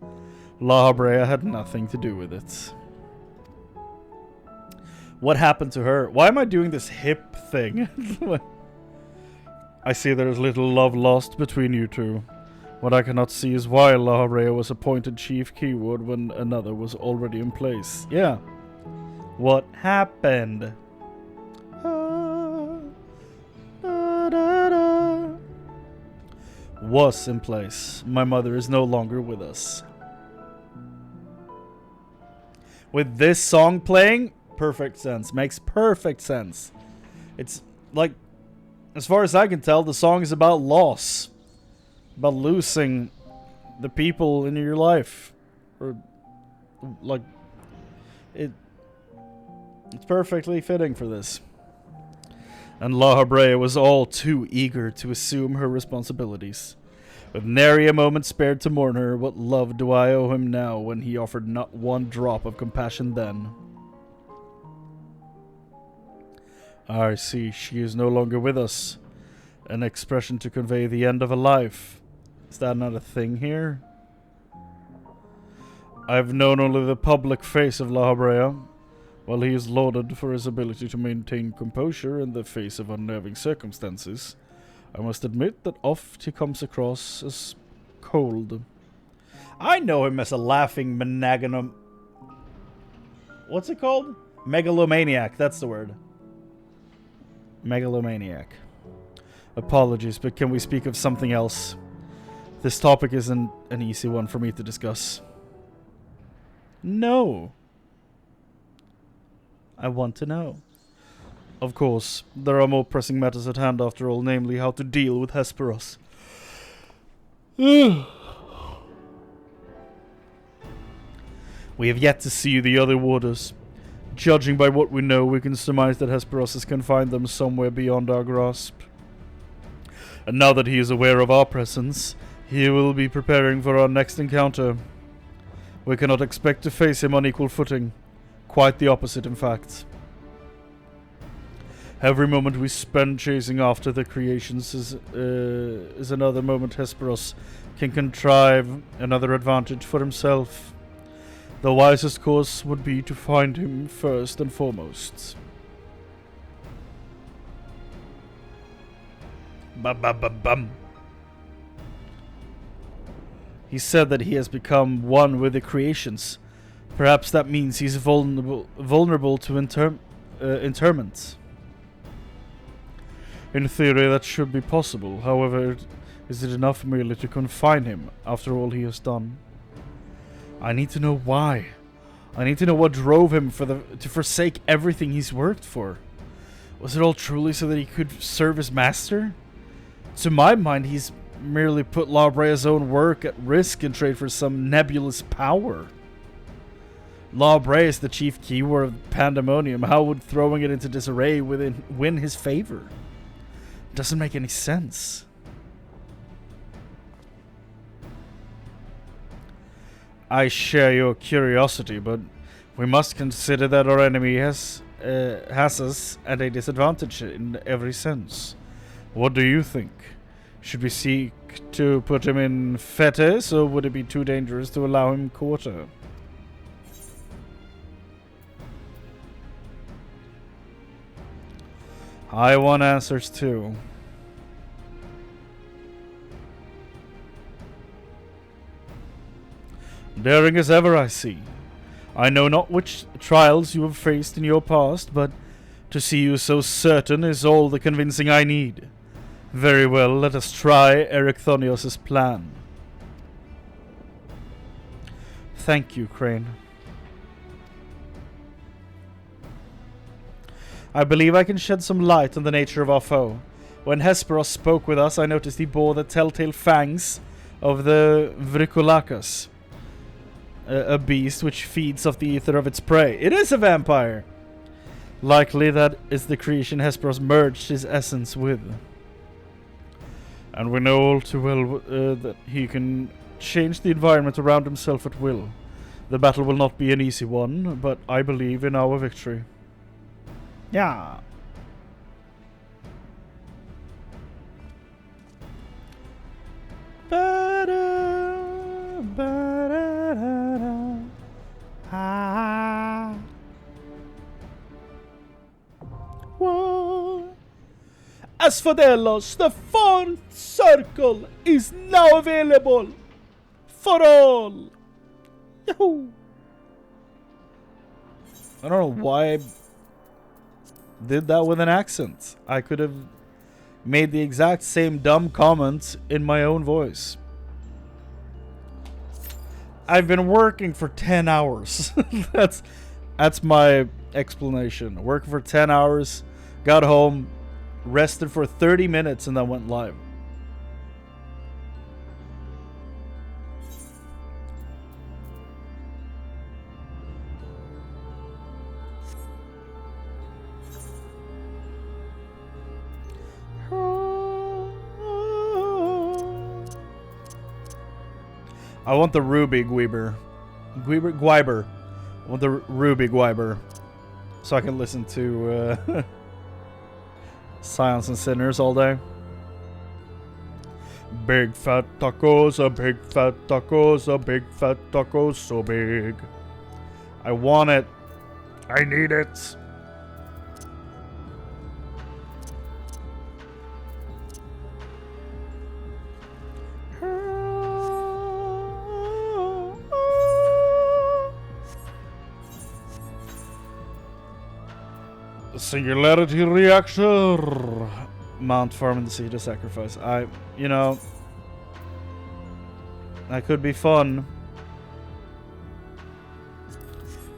La Habrea had nothing to do with it. What happened to her? Why am I doing this hip thing? I see there is little love lost between you two. What I cannot see is why La Habrea was appointed Chief Keyword when another was already in place. Yeah. What happened? Was in place. My mother is no longer with us. With this song playing, perfect sense. Makes perfect sense. It's like, as far as I can tell, the song is about loss. About losing the people in your life. Or, like, it's perfectly fitting for this. And La Habrea was all too eager to assume her responsibilities. With nary a moment spared to mourn her, what love do I owe him now when he offered not one drop of compassion then? I see, she is no longer with us. An expression to convey the end of a life. Is that not a thing here? I've known only the public face of La Habrea. While he is lauded for his ability to maintain composure in the face of unnerving circumstances, I must admit that oft he comes across as cold. I know him as a laughing What's it called? Megalomaniac, that's the word. Megalomaniac. Apologies, but can we speak of something else? This topic isn't an easy one for me to discuss. No. I want to know. Of course, there are more pressing matters at hand after all, namely how to deal with Hesperos. We have yet to see the other warders. Judging by what we know, we can surmise that Hesperos has confined them somewhere beyond our grasp. And now that he is aware of our presence, he will be preparing for our next encounter. We cannot expect to face him on equal footing. Quite the opposite, in fact. Every moment we spend chasing after the creations is another moment Hesperos can contrive another advantage for himself. The wisest course would be to find him first and foremost. Bum. He said that he has become one with the creations. Perhaps that means he's vulnerable to interment. In theory, that should be possible. However, is it enough merely to confine him after all he has done? I need to know why. I need to know what drove him to forsake everything he's worked for. Was it all truly so that he could serve his master? To my mind, he's merely put La Brea's own work at risk in trade for some nebulous power. La Brea is the chief keyword of Pandæmonium. How would throwing it into disarray win his favor? Doesn't make any sense. I share your curiosity, but we must consider that our enemy has us at a disadvantage in every sense. What do you think? Should we seek to put him in fetters, or would it be too dangerous to allow him quarter? I want answers too. Daring as ever, I see. I know not which trials you have faced in your past, but to see you so certain is all the convincing I need. Very well, let us try Erechthonios' plan. Thank you, Chrane. I believe I can shed some light on the nature of our foe. When Hesperos spoke with us, I noticed he bore the telltale fangs of the Vricolakas, a beast which feeds off the ether of its prey. It is a vampire! Likely that is the creation Hesperos merged his essence with. And we know all too well that he can change the environment around himself at will. The battle will not be an easy one, but I believe in our victory. Yeah. Whoa. Asphodelos, the fourth circle is now available for all. Yahoo! I don't know why I did that with an accent. I could have made the exact same dumb comment in my own voice. I've been working for 10 hours. That's my explanation. Working for 10 hours, got home, rested for 30 minutes, and then went live. I want the Ruby Gwyber. Gwyber. I want the Ruby Gwyber. So I can listen to Science and Sinners all day. Big fat tacos, a big fat tacos, a big fat tacos, so big. I want it. I need it. Singularity reactor. Mount Farm and the Sea to Sacrifice. You know, that could be fun.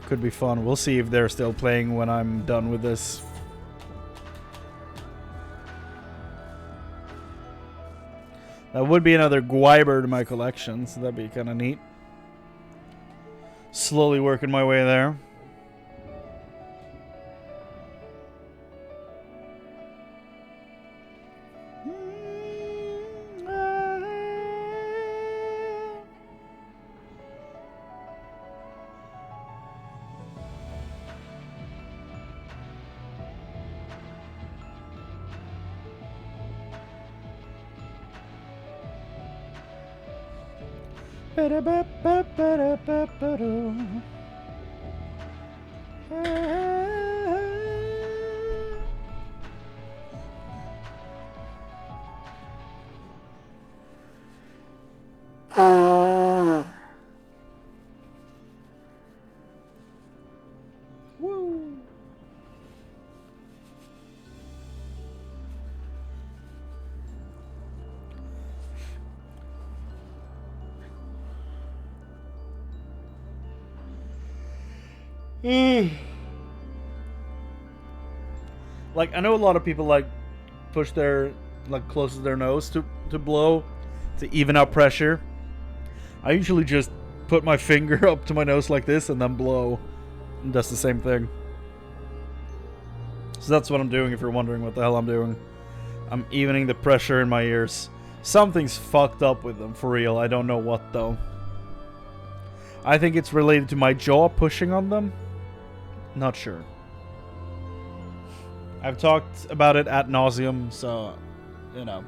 Could be fun. We'll see if they're still playing when I'm done with this. That would be another Gwyber to my collection, so that'd be kind of neat. Slowly working my way there. Woo. Like, I know a lot of people like push their close to their nose to blow to even out pressure. I usually just put my finger up to my nose like this and then blow. And does the same thing. So that's what I'm doing if you're wondering what the hell I'm doing. I'm evening the pressure in my ears. Something's fucked up with them, for real. I don't know what though. I think it's related to my jaw pushing on them. Not sure. I've talked about it ad nauseum, so, you know.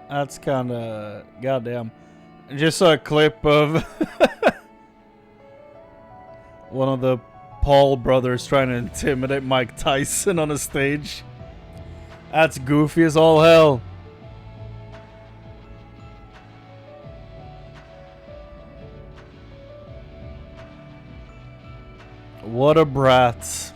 That's kind of goddamn. I just saw a clip of one of the Paul brothers trying to intimidate Mike Tyson on a stage. That's goofy as all hell. What a brat.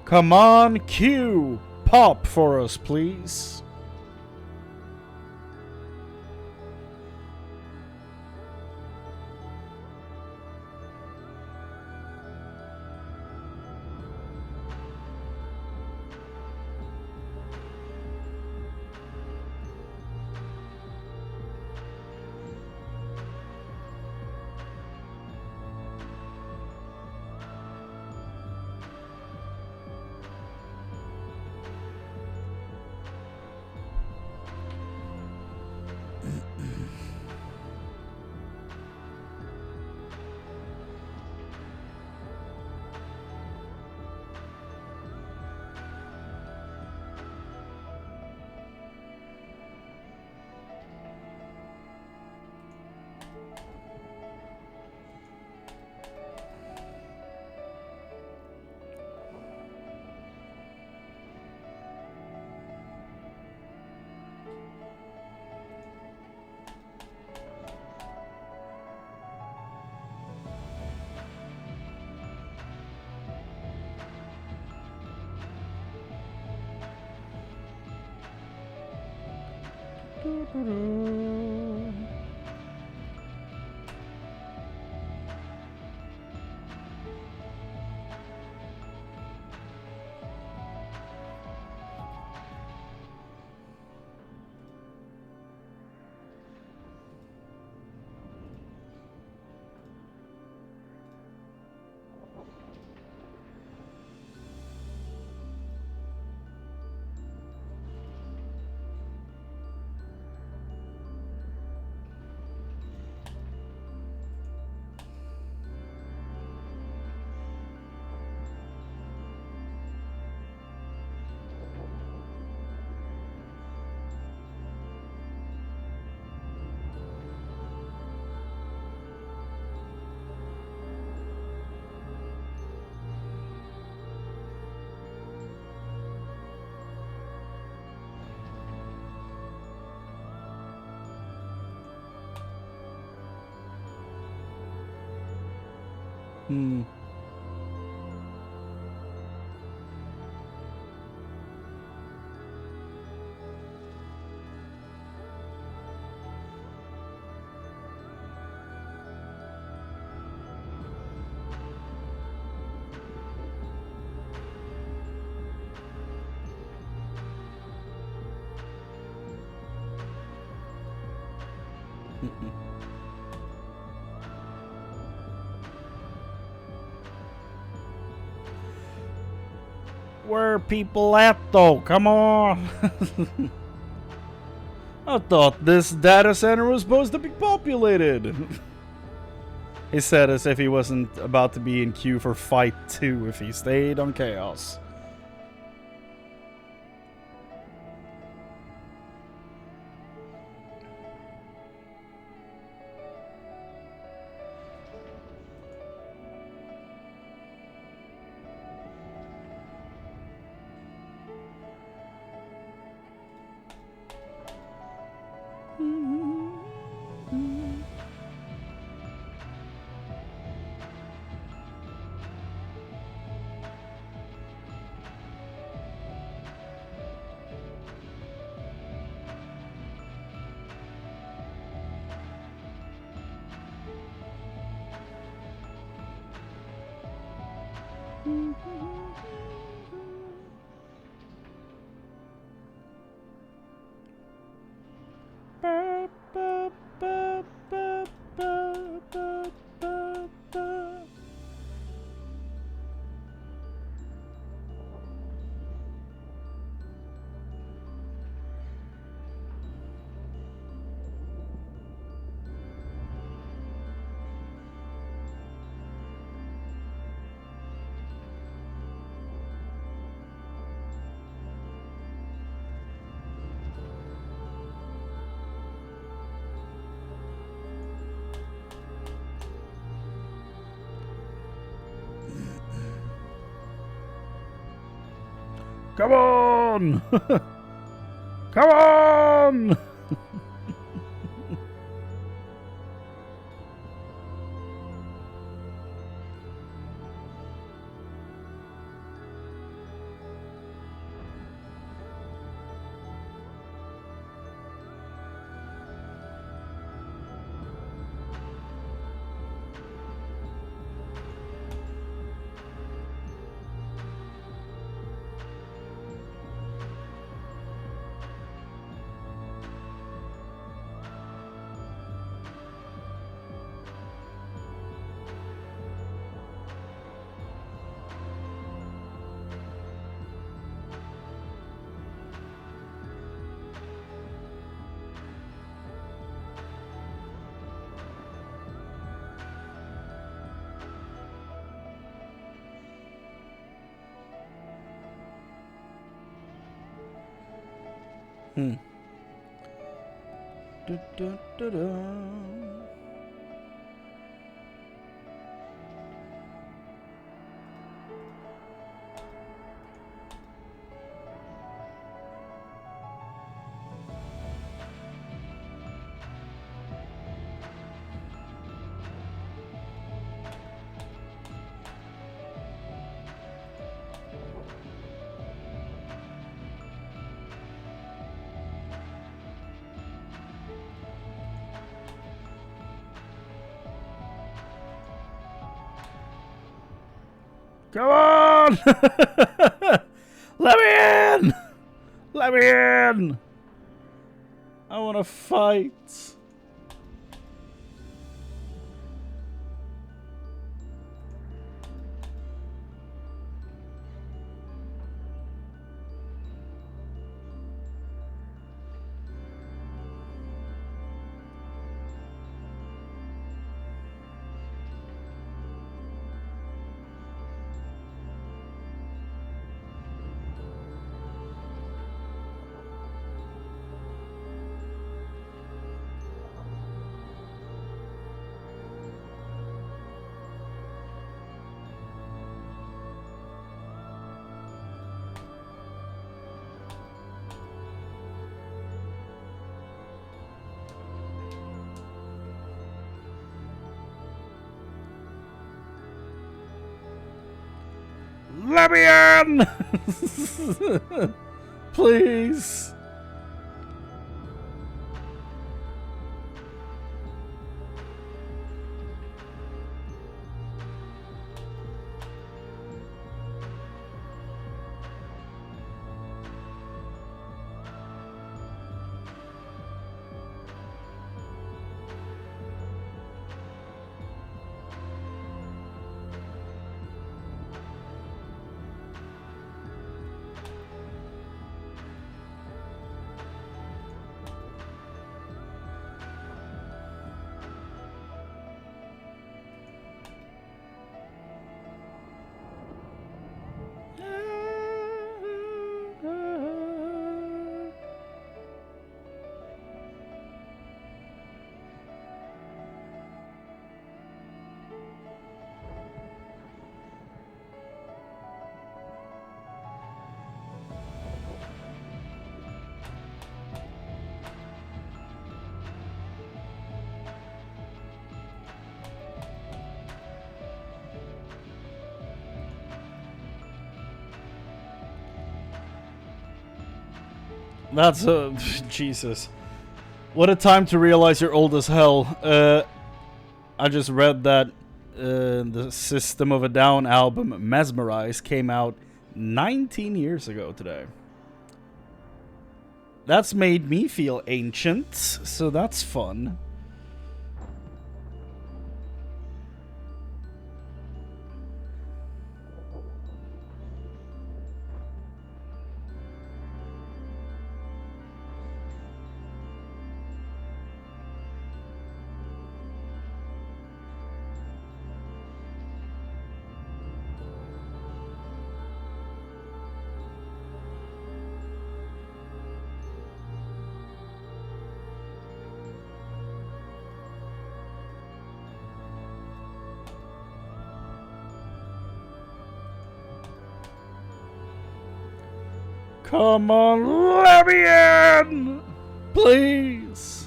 Come on, Q. Pop for us, please. Hmm. Where are people at though? Come on! I thought this data center was supposed to be populated. He said as if he wasn't about to be in queue for fight 2 if he stayed on Chaos. Come on! Come on! Hmm. Come on! Let me in! Let me in! I want to fight. Let me in! Please. That's Jesus. What a time to realize you're old as hell. I just read that the System of a Down album, Mesmerize, came out 19 years ago today. That's made me feel ancient, so that's fun. Come on, let me in! Please!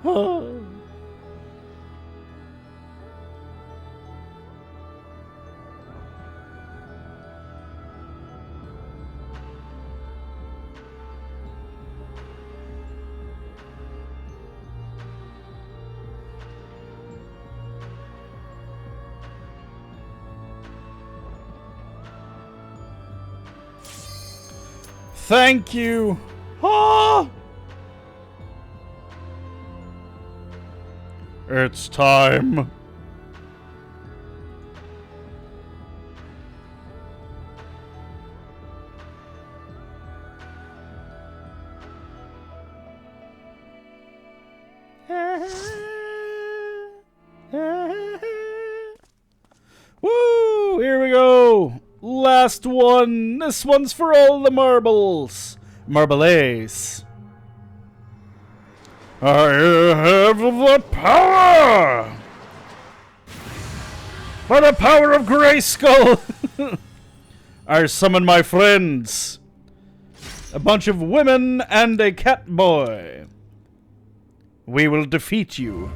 Oh. Thank you. Ah! It's time. Woo! Here we go. Last one. This one's for all the marbles. Marbles. I have the power! By the power of Grayskull! I summon my friends. A bunch of women and a cat boy. We will defeat you.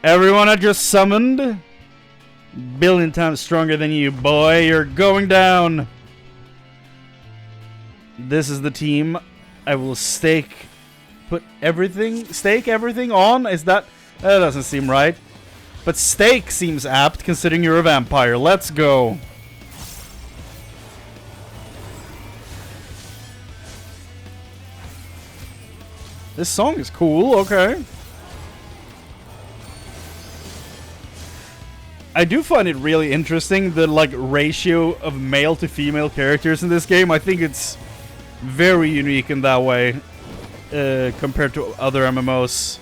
Everyone I just summoned, billion times stronger than you, boy. You're going down. This is the team I will stake everything on. Is that doesn't seem right. But stake seems apt considering you're a vampire. Let's go. This song is cool, okay. I do find it really interesting, the like ratio of male to female characters in this game. I think it's very unique in that way compared to other MMOs.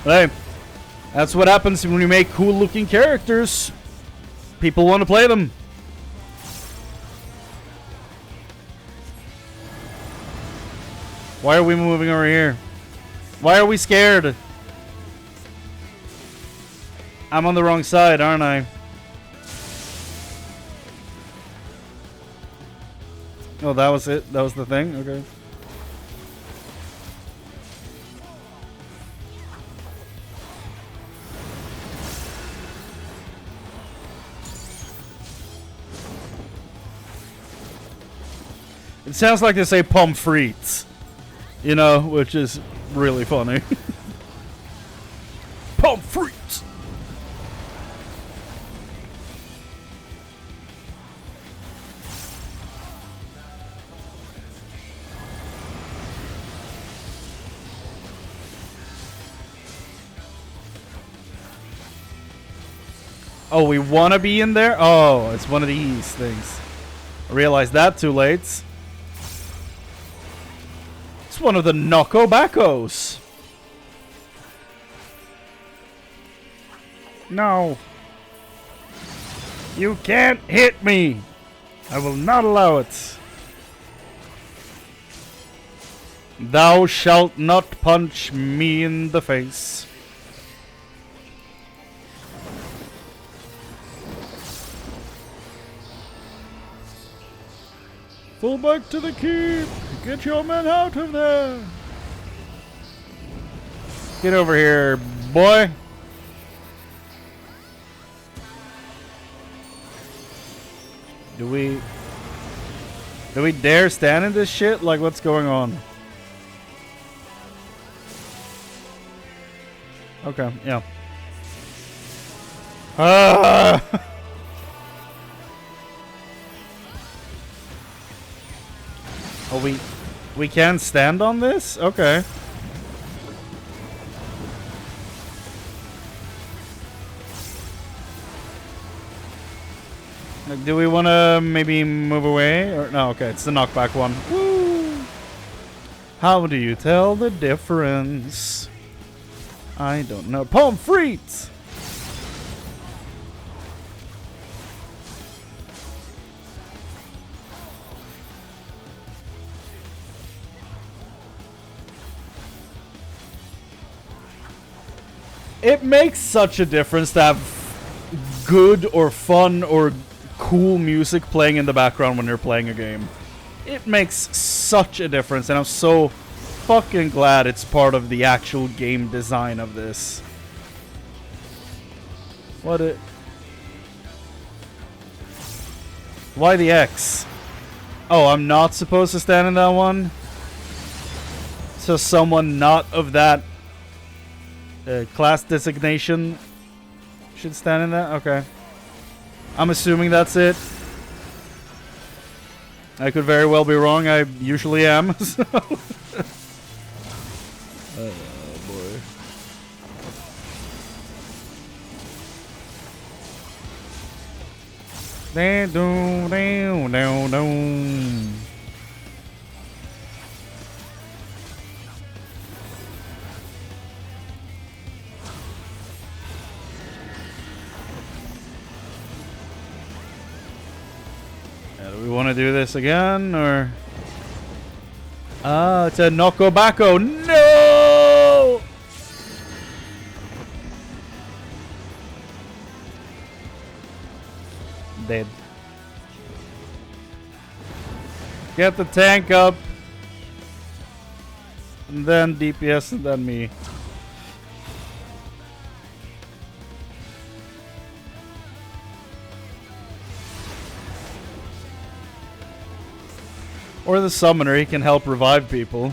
Hey, that's what happens when you make cool looking characters. People want to play them. Why are we moving over here? Why are we scared? I'm on the wrong side, aren't I? Oh, that was it? That was the thing? Okay. It sounds like they say pommes frites, you know, which is really funny. Pommes frites! Oh, we want to be in there? Oh, it's one of these things. I realized that too late. It's one of the Knockobacos. No. You can't hit me. I will not allow it. Thou shalt not punch me in the face. Fall back to the keep! Get your men out of there! Get over here, boy! Do we dare stand in this shit? Like, what's going on? Okay, yeah. Ah! Oh, we can stand on this? Okay. Like, do we want to maybe move away? Or no, okay, it's the knockback one. Woo! How do you tell the difference? I don't know. Pommes frites! It makes such a difference to have good or fun or cool music playing in the background when you're playing a game. It makes such a difference, and I'm so fucking glad it's part of the actual game design of this. Why the X? Oh, I'm not supposed to stand in that one? So someone not of that class designation should stand in that? Okay. I'm assuming that's it. I could very well be wrong. I usually am. So. Oh, boy. Do we want to do this again, or? Ah, it's a Knockobacco. No! Dead. Get the tank up. And then DPS and then me. Or the summoner, he can help revive people.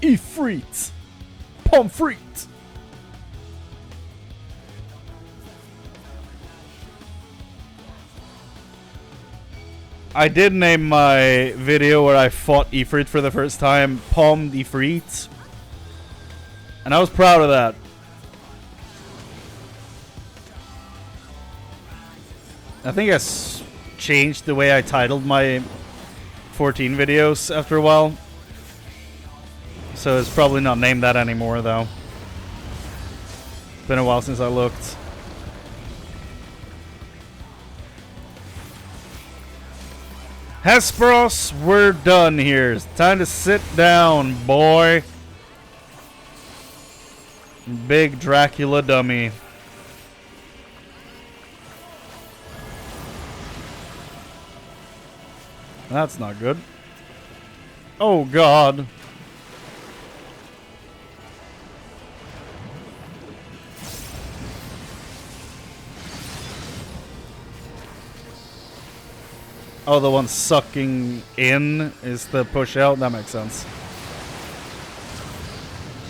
Frites! Pommes frites! I did name my video where I fought Ifrit for the first time Pommes frites. And I was proud of that. I think I changed the way I titled my 14 videos after a while. So it's probably not named that anymore, though. It's been a while since I looked. Hesperos, we're done here. It's time to sit down, boy. Big Dracula dummy. That's not good. Oh, God. Oh, the one sucking in is the push out? That makes sense.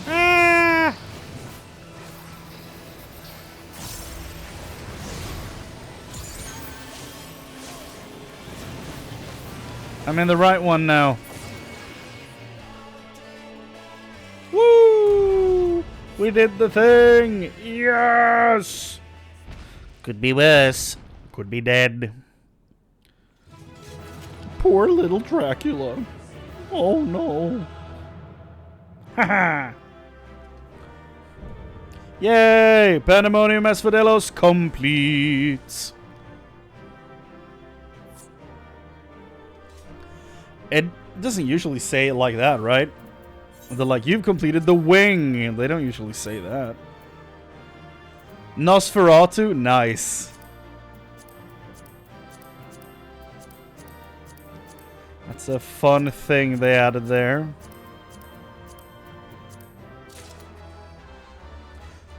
Ah! I'm in the right one now. Woo! We did the thing! Yes! Could be worse. Could be dead. Poor little Dracula. Oh no. Haha. Yay! Pandæmonium Asphodelos complete. It doesn't usually say it like that, right? They're like, you've completed the wing. They don't usually say that. Nosferatu? Nice. That's a fun thing they added there.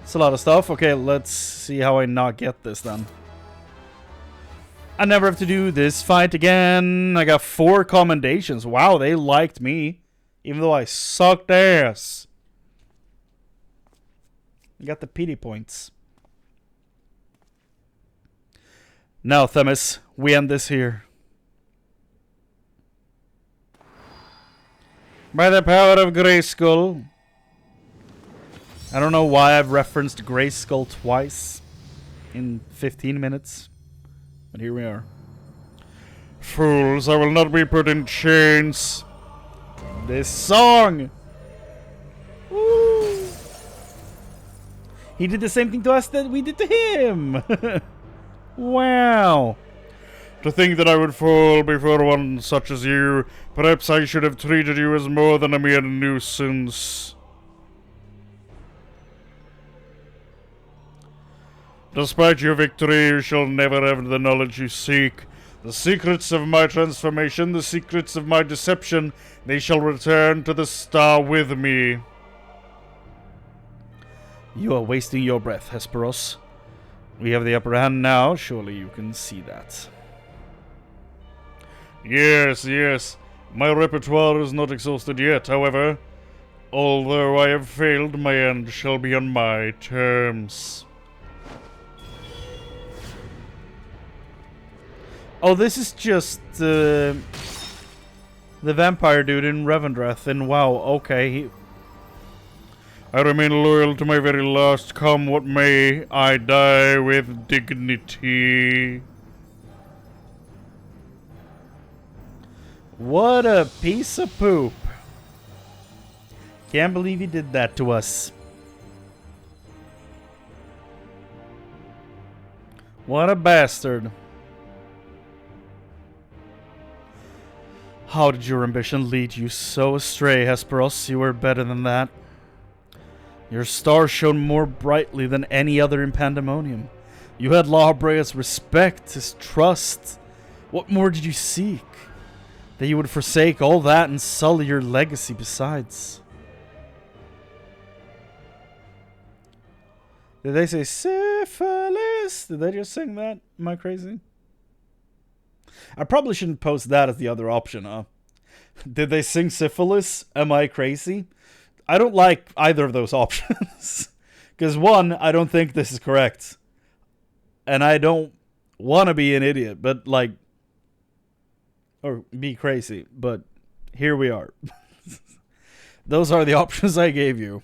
It's a lot of stuff. Okay, let's see how I not get this then. I never have to do this fight again. I got 4 commendations. Wow, they liked me. Even though I sucked ass. I got the pity points. Now, Themis, we end this here. By the power of Grayskull. I don't know why I've referenced Grayskull twice in 15 minutes. But here we are. Fools, I will not be put in chains. This song! Woo! He did the same thing to us that we did to him! Wow! To think that I would fall before one such as you. Perhaps I should have treated you as more than a mere nuisance. Despite your victory, you shall never have the knowledge you seek. The secrets of my transformation, the secrets of my deception, they shall return to the star with me. You are wasting your breath, Hesperos. We have the upper hand now, surely you can see that. Yes, yes. My repertoire is not exhausted yet, however. Although I have failed, my end shall be on my terms. Oh, this is just the vampire dude in Revendreth, and wow, okay. I remain loyal to my very last, come what may. I die with dignity. What a piece of poop. Can't believe he did that to us. What a bastard. How did your ambition lead you so astray, Hesperos? You were better than that. Your star shone more brightly than any other in Pandæmonium. You had La Habrea's respect, his trust. What more did you seek? That you would forsake all that and sully your legacy besides. Did they say syphilis? Did they just sing that? Am I crazy? I probably shouldn't post that as the other option, huh? Did they sing syphilis? Am I crazy? I don't like either of those options. Because one, I don't think this is correct. And I don't want to be an idiot, but like... Or be crazy, but here we are. Those are the options I gave you.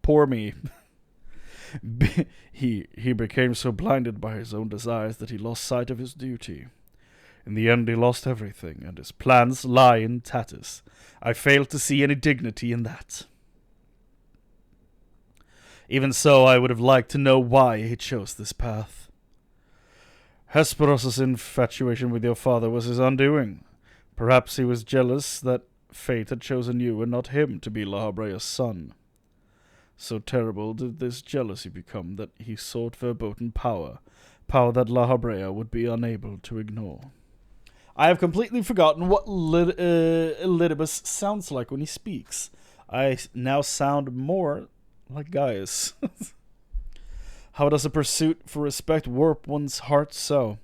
Poor me. He became so blinded by his own desires that he lost sight of his duty. In the end, he lost everything, and his plans lie in tatters. I fail to see any dignity in that. Even so, I would have liked to know why he chose this path. Hesperos' infatuation with your father was his undoing. Perhaps he was jealous that fate had chosen you and not him to be La Habrea's son. So terrible did this jealousy become that he sought verboten power, power that La Habrea would be unable to ignore. I have completely forgotten what Elidibus sounds like when he speaks. I now sound more like Gaius. How does a pursuit for respect warp one's heart so?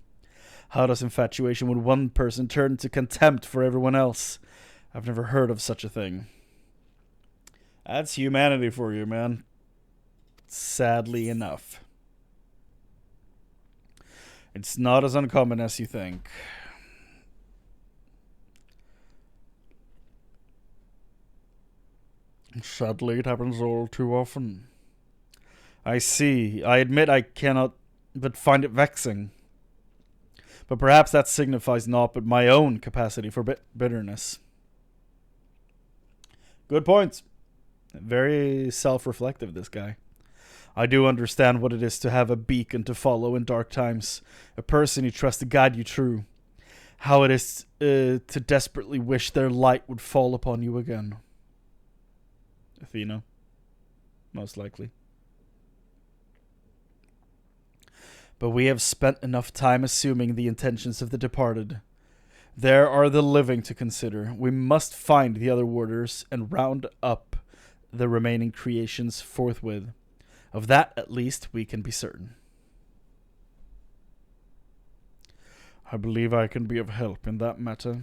How does infatuation with one person turn into contempt for everyone else? I've never heard of such a thing. That's humanity for you, man. Sadly enough. It's not as uncommon as you think. Sadly, it happens all too often. I see. I admit I cannot but find it vexing. But perhaps that signifies naught but my own capacity for bitterness. Good point. Very self-reflective, this guy. I do understand what it is to have a beacon to follow in dark times. A person you trust to guide you through. How it is to desperately wish their light would fall upon you again. Athena. Most likely. But we have spent enough time assuming the intentions of the departed. There are the living to consider. We must find the other warders and round up the remaining creations forthwith. Of that, at least, we can be certain. I believe I can be of help in that matter.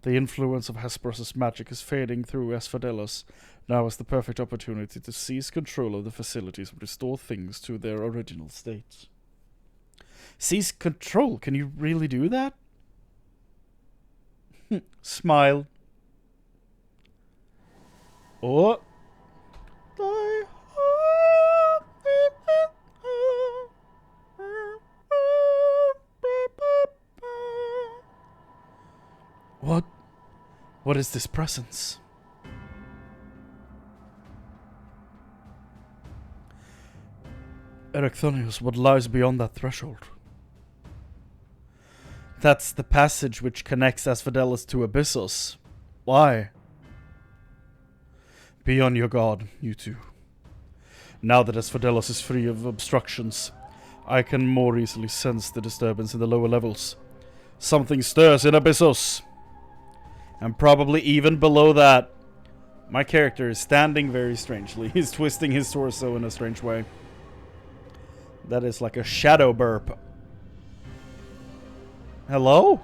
The influence of Hesperus' magic is fading through Asphodelos. Now is the perfect opportunity to seize control of the facilities and restore things to their original state. Seize control? Can you really do that? Smile. Oh. What? What is this presence? Erechthonius, what lies beyond that threshold? That's the passage which connects Asphodelos to Abyssos. Why? Be on your guard, you two. Now that Asphodelos is free of obstructions, I can more easily sense the disturbance in the lower levels. Something stirs in Abyssos. And probably even below that. My character is standing very strangely. He's twisting his torso in a strange way. That is like a shadow burp. Hello?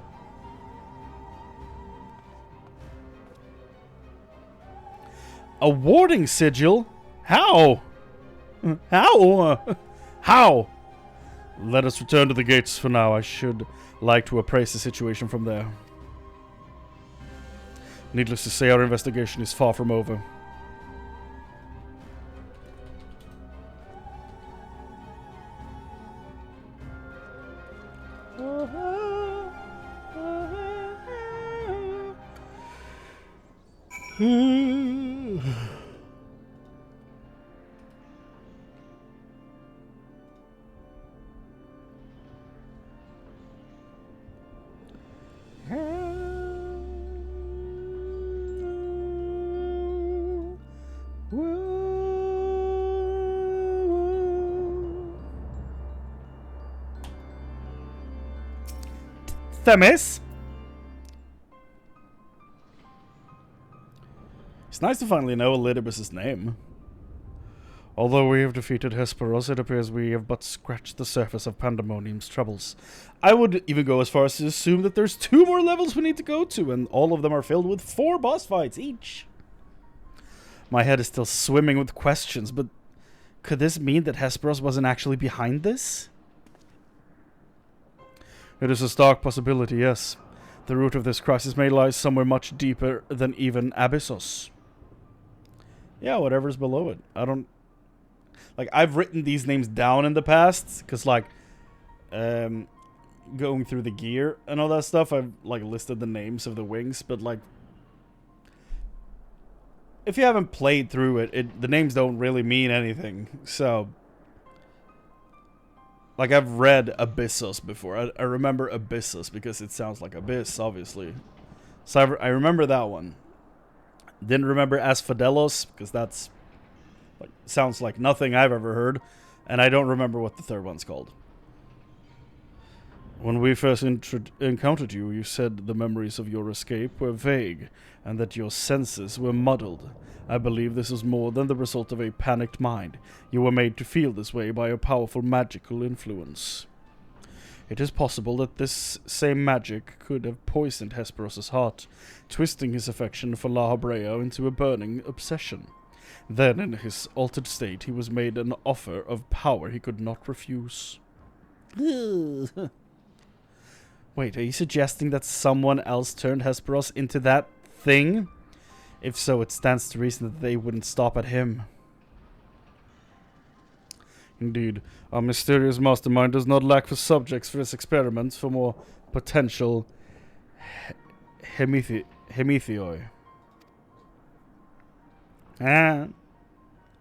A warding sigil? How? How? How? Let us return to the gates for now. I should like to appraise the situation from there. Needless to say, our investigation is far from over. Themis? It's nice to finally know Elidibus' name. Although we have defeated Hesperos, it appears we have but scratched the surface of Pandæmonium's troubles. I would even go as far as to assume that there's 2 more levels we need to go to, and all of them are filled with 4 boss fights each. My head is still swimming with questions, but could this mean that Hesperos wasn't actually behind this? It is a stark possibility, yes. The root of this crisis may lie somewhere much deeper than even Abyssos. Yeah, whatever's below it. I don't... Like, I've written these names down in the past, because, like, going through the gear and all that stuff, I've, like, listed the names of the wings, but, like, if you haven't played through it, the names don't really mean anything, so... Like, I've read Abyssos before. I remember Abyssos because it sounds like Abyss, obviously. So I remember that one. Didn't remember Asphodelos because that's... like, sounds like nothing I've ever heard. And I don't remember what the third one's called. When we first encountered you, you said the memories of your escape were vague and that your senses were muddled. I believe this is more than the result of a panicked mind. You were made to feel this way by a powerful magical influence. It is possible that this same magic could have poisoned Hesperos's heart, twisting his affection for La Habrea into a burning obsession. Then, in his altered state, he was made an offer of power he could not refuse. Wait, are you suggesting that someone else turned Hesperos into that thing? If so, it stands to reason that they wouldn't stop at him. Indeed, our mysterious mastermind does not lack for subjects for his experiments for more potential hemethioi.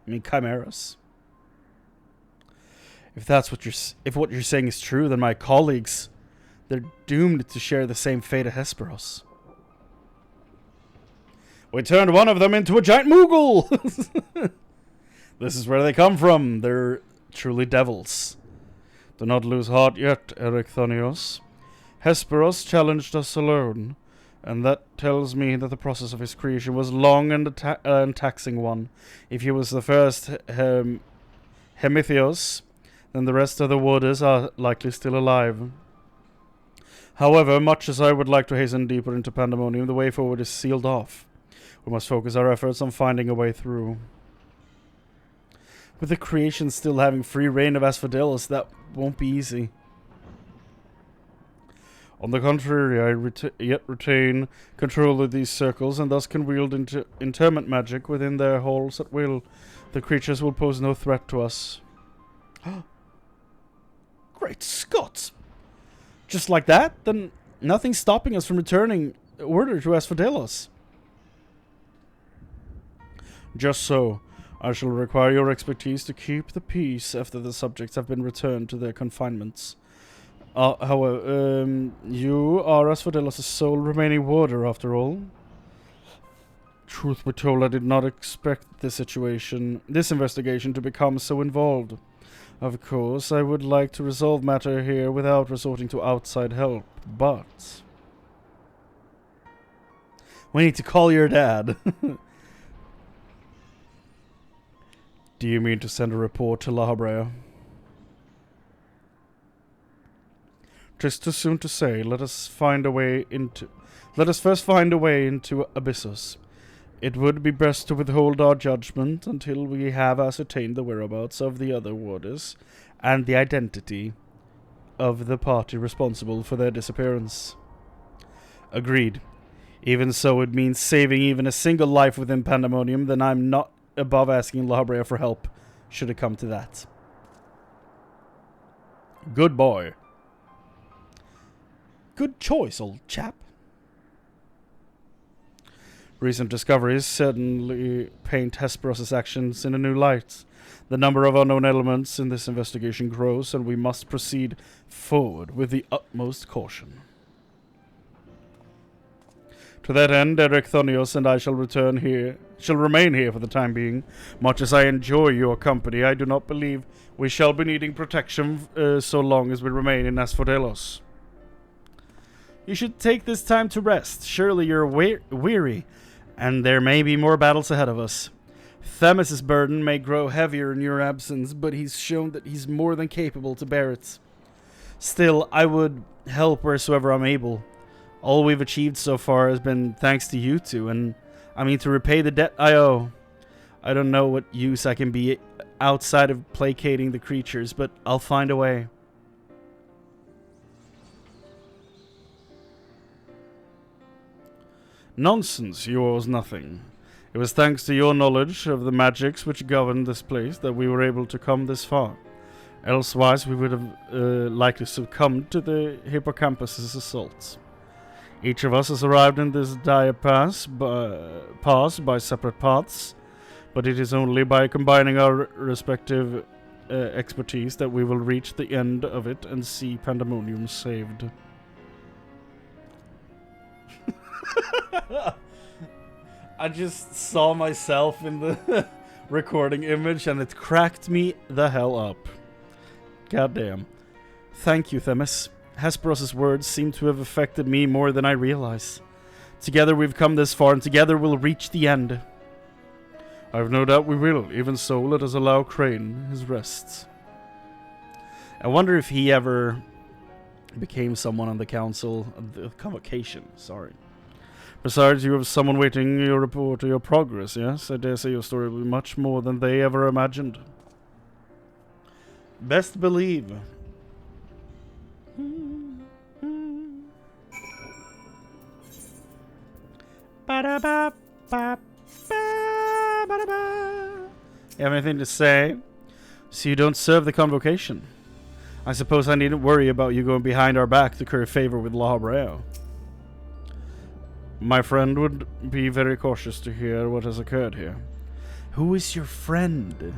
Chimeras. If what you're saying is true, then my colleagues, they're doomed to share the same fate as Hesperos. We turned one of them into a giant Moogle! This is where they come from. They're truly devils. Do not lose heart yet, Erechthonios. Hesperos challenged us alone, and that tells me that the process of his creation was long and taxing one. If he was the first Hemithios, then the rest of the warders are likely still alive. However, much as I would like to hasten deeper into Pandæmonium, the way forward is sealed off. We must focus our efforts on finding a way through. With the creation still having free reign of Asphodelos, that won't be easy. On the contrary, I yet retain control of these circles, and thus can wield interment magic within their halls at will. The creatures will pose no threat to us. Great Scott! Just like that? Then nothing's stopping us from returning order to Asphodelos. Just so. I shall require your expertise to keep the peace after the subjects have been returned to their confinements. However, you are Asphodelos' sole remaining warder, after all. Truth be told, I did not expect this investigation to become so involved. Of course, I would like to resolve matter here without resorting to outside help, but... We need to call your dad. Do you mean to send a report to La Habrea? 'Tis too soon to say. Let us first find a way into Abyssos. It would be best to withhold our judgment until we have ascertained the whereabouts of the other warders and the identity of the party responsible for their disappearance. Agreed. Even so, it means saving even a single life within Pandæmonium, then I'm not above asking La Habrea for help, should it come to that. Good boy. Good choice, old chap. Recent discoveries certainly paint Hesperos' actions in a new light. The number of unknown elements in this investigation grows, and we must proceed forward with the utmost caution. To that end, Erechthonios and I shall remain here for the time being. Much as I enjoy your company, I do not believe we shall be needing protection so long as we remain in Asphodelos. You should take this time to rest. Surely you're weary, and there may be more battles ahead of us. Themis' burden may grow heavier in your absence, but he's shown that he's more than capable to bear it. Still, I would help wheresoever I'm able. All we've achieved so far has been thanks to you two, and I mean to repay the debt I owe. I don't know what use I can be outside of placating the creatures, but I'll find a way. Nonsense, yours nothing. It was thanks to your knowledge of the magics which govern this place that we were able to come this far. Elsewise, we would have likely succumbed to the hippocampus' assaults. Each of us has arrived in this dire pass by separate paths, but it is only by combining our respective expertise that we will reach the end of it and see Pandæmonium saved. I just saw myself in the recording image and it cracked me the hell up. Goddamn. Thank you, Themis. Hesperos' words seem to have affected me more than I realize. Together we've come this far, and together we'll reach the end. I've no doubt we will. Even so, let us allow Chrane his rests. I wonder if he ever became someone on the council, the convocation, sorry. Besides, you have someone waiting your report of your progress, yes? I dare say your story will be much more than they ever imagined. Best believe. You have anything to say? So you don't serve the convocation. I suppose I needn't worry about you going behind our back to curry favor with La Habrea. My friend would be very cautious to hear what has occurred here. Who is your friend?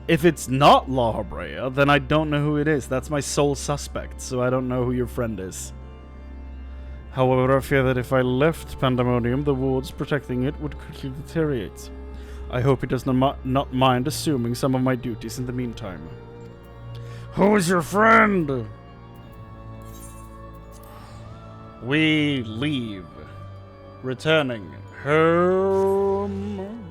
If it's not La Habrea, then I don't know who it is. That's my sole suspect, so I don't know who your friend is. However, I fear that if I left Pandæmonium, the wards protecting it would quickly deteriorate. I hope he does not mind assuming some of my duties in the meantime. Who is your friend? We leave, returning home.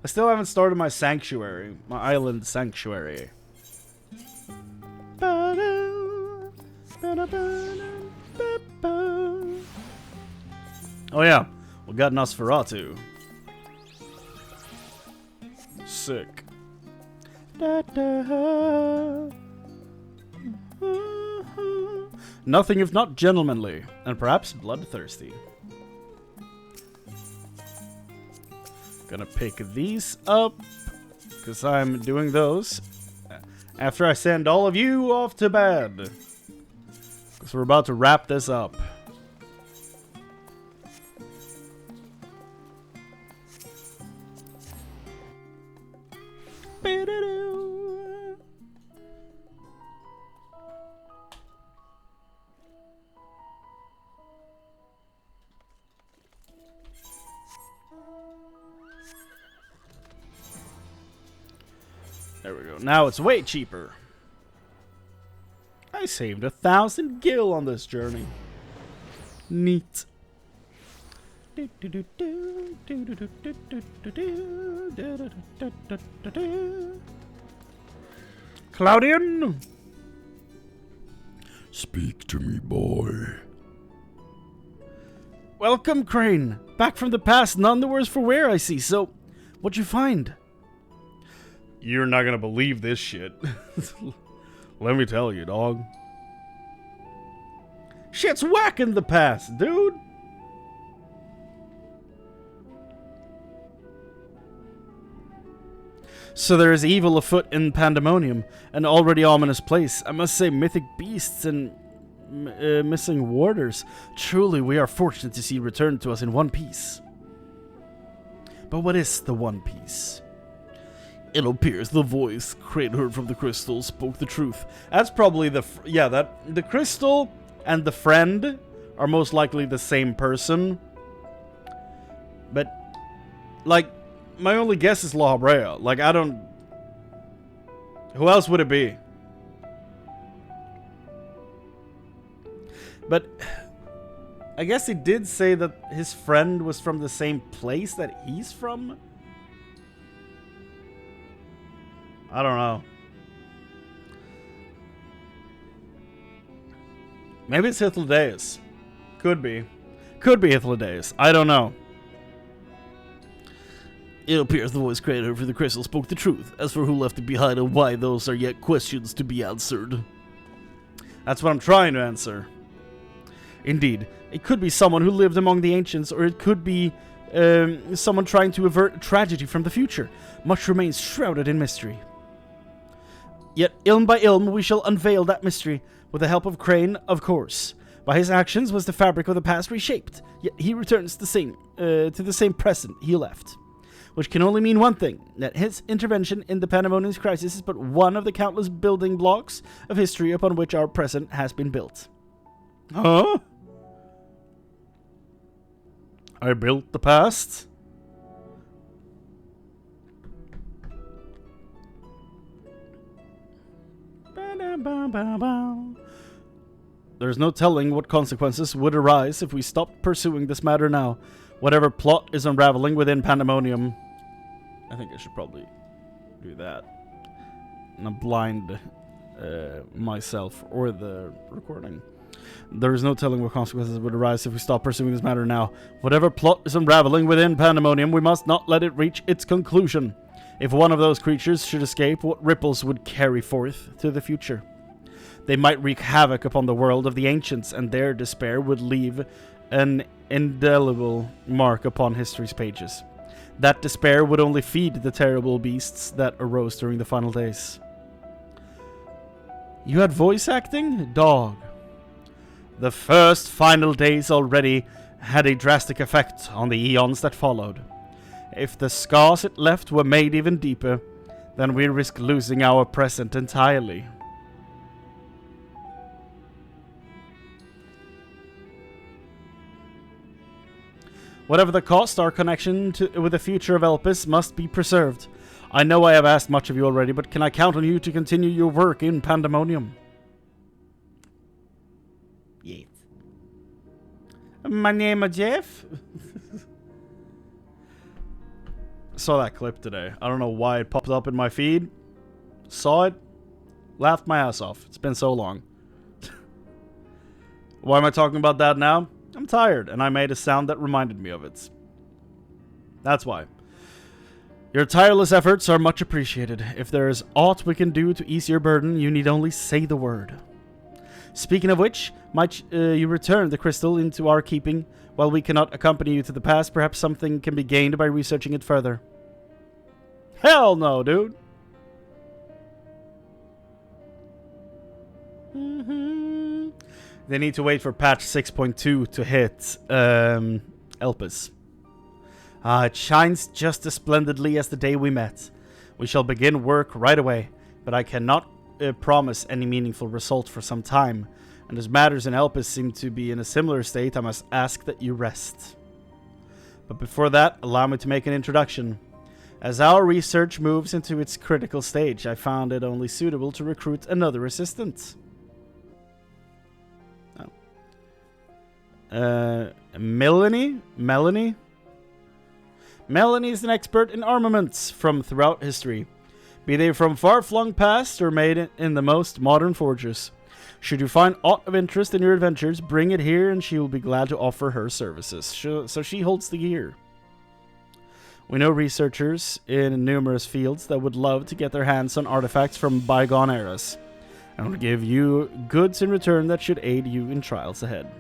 I still haven't started my sanctuary, my island sanctuary. Oh yeah, we got Nosferatu. Sick. Nothing if not gentlemanly, and perhaps bloodthirsty. Gonna pick these up, because I'm doing those after I send all of you off to bed. Because we're about to wrap this up. There we go. Now it's way cheaper. I saved 1,000 gil on this journey. Neat. Claudian? Speak to me, boy. Welcome, Chrane. Back from the past, none the worse for wear, I see. So, what'd you find? You're not gonna believe this shit. Let me tell you, dog. Shit's whack in the past, dude. So there is evil afoot in Pandæmonium, an already ominous place. I must say, mythic beasts and missing warders. Truly, we are fortunate to see returned to us in one piece. But what is the one piece? It appears the voice Chrane heard from the crystal spoke the truth. That's probably the the crystal and the friend are most likely the same person. But like, my only guess is La Habrea. Like, I don't. Who else would it be? But I guess he did say that his friend was from the same place that he's from. I don't know. Maybe it's Hythlodaeus. Could be. Could be Hythlodaeus. I don't know. It appears the voice creator for the crystal spoke the truth. As for who left it behind and why, those are yet questions to be answered. That's what I'm trying to answer. Indeed, it could be someone who lived among the ancients, or it could be someone trying to avert tragedy from the future. Much remains shrouded in mystery. Yet, ilm by ilm, we shall unveil that mystery, with the help of Chrane, of course. By his actions was the fabric of the past reshaped, yet he returns to the same present he left. Which can only mean one thing, that his intervention in the Pandæmonium's crisis is but one of the countless building blocks of history upon which our present has been built. Huh? I built the past? There's no telling what consequences would arise if we stopped pursuing this matter now. Whatever plot is unraveling within Pandæmonium. I think I should probably do that. And blind myself or the recording. There is no telling what consequences would arise if we stop pursuing this matter now. Whatever plot is unraveling within Pandæmonium, we must not let it reach its conclusion. If one of those creatures should escape, what ripples would carry forth to the future? They might wreak havoc upon the world of the ancients, and their despair would leave an indelible mark upon history's pages. That despair would only feed the terrible beasts that arose during the final days. You had voice acting? Dog. The first final days already had a drastic effect on the eons that followed. If the scars it left were made even deeper, then we risk losing our present entirely. Whatever the cost, our connection with the future of Elpis must be preserved. I know I have asked much of you already, but can I count on you to continue your work in Pandæmonium? Yes. My name is Jeff. Saw that clip today. I don't know why it popped up in my feed. Saw it. Laughed my ass off. It's been so long. Why am I talking about that now? I'm tired, and I made a sound that reminded me of it. That's why. Your tireless efforts are much appreciated. If there is aught we can do to ease your burden, you need only say the word. Speaking of which, might you return the crystal into our keeping? While we cannot accompany you to the past, perhaps something can be gained by researching it further. Hell no, dude! They need to wait for patch 6.2 to hit Elpis. It shines just as splendidly as the day we met. We shall begin work right away, but I cannot promise any meaningful result for some time. And as matters in Elpis seem to be in a similar state, I must ask that you rest. But before that, allow me to make an introduction. As our research moves into its critical stage, I found it only suitable to recruit another assistant. Melanie? Melanie is an expert in armaments from throughout history, be they from far-flung past or made in the most modern forges. Should you find aught of interest in your adventures, bring it here and she will be glad to offer her services. So she holds the gear. We know researchers in numerous fields that would love to get their hands on artifacts from bygone eras, and will give you goods in return that should aid you in trials ahead.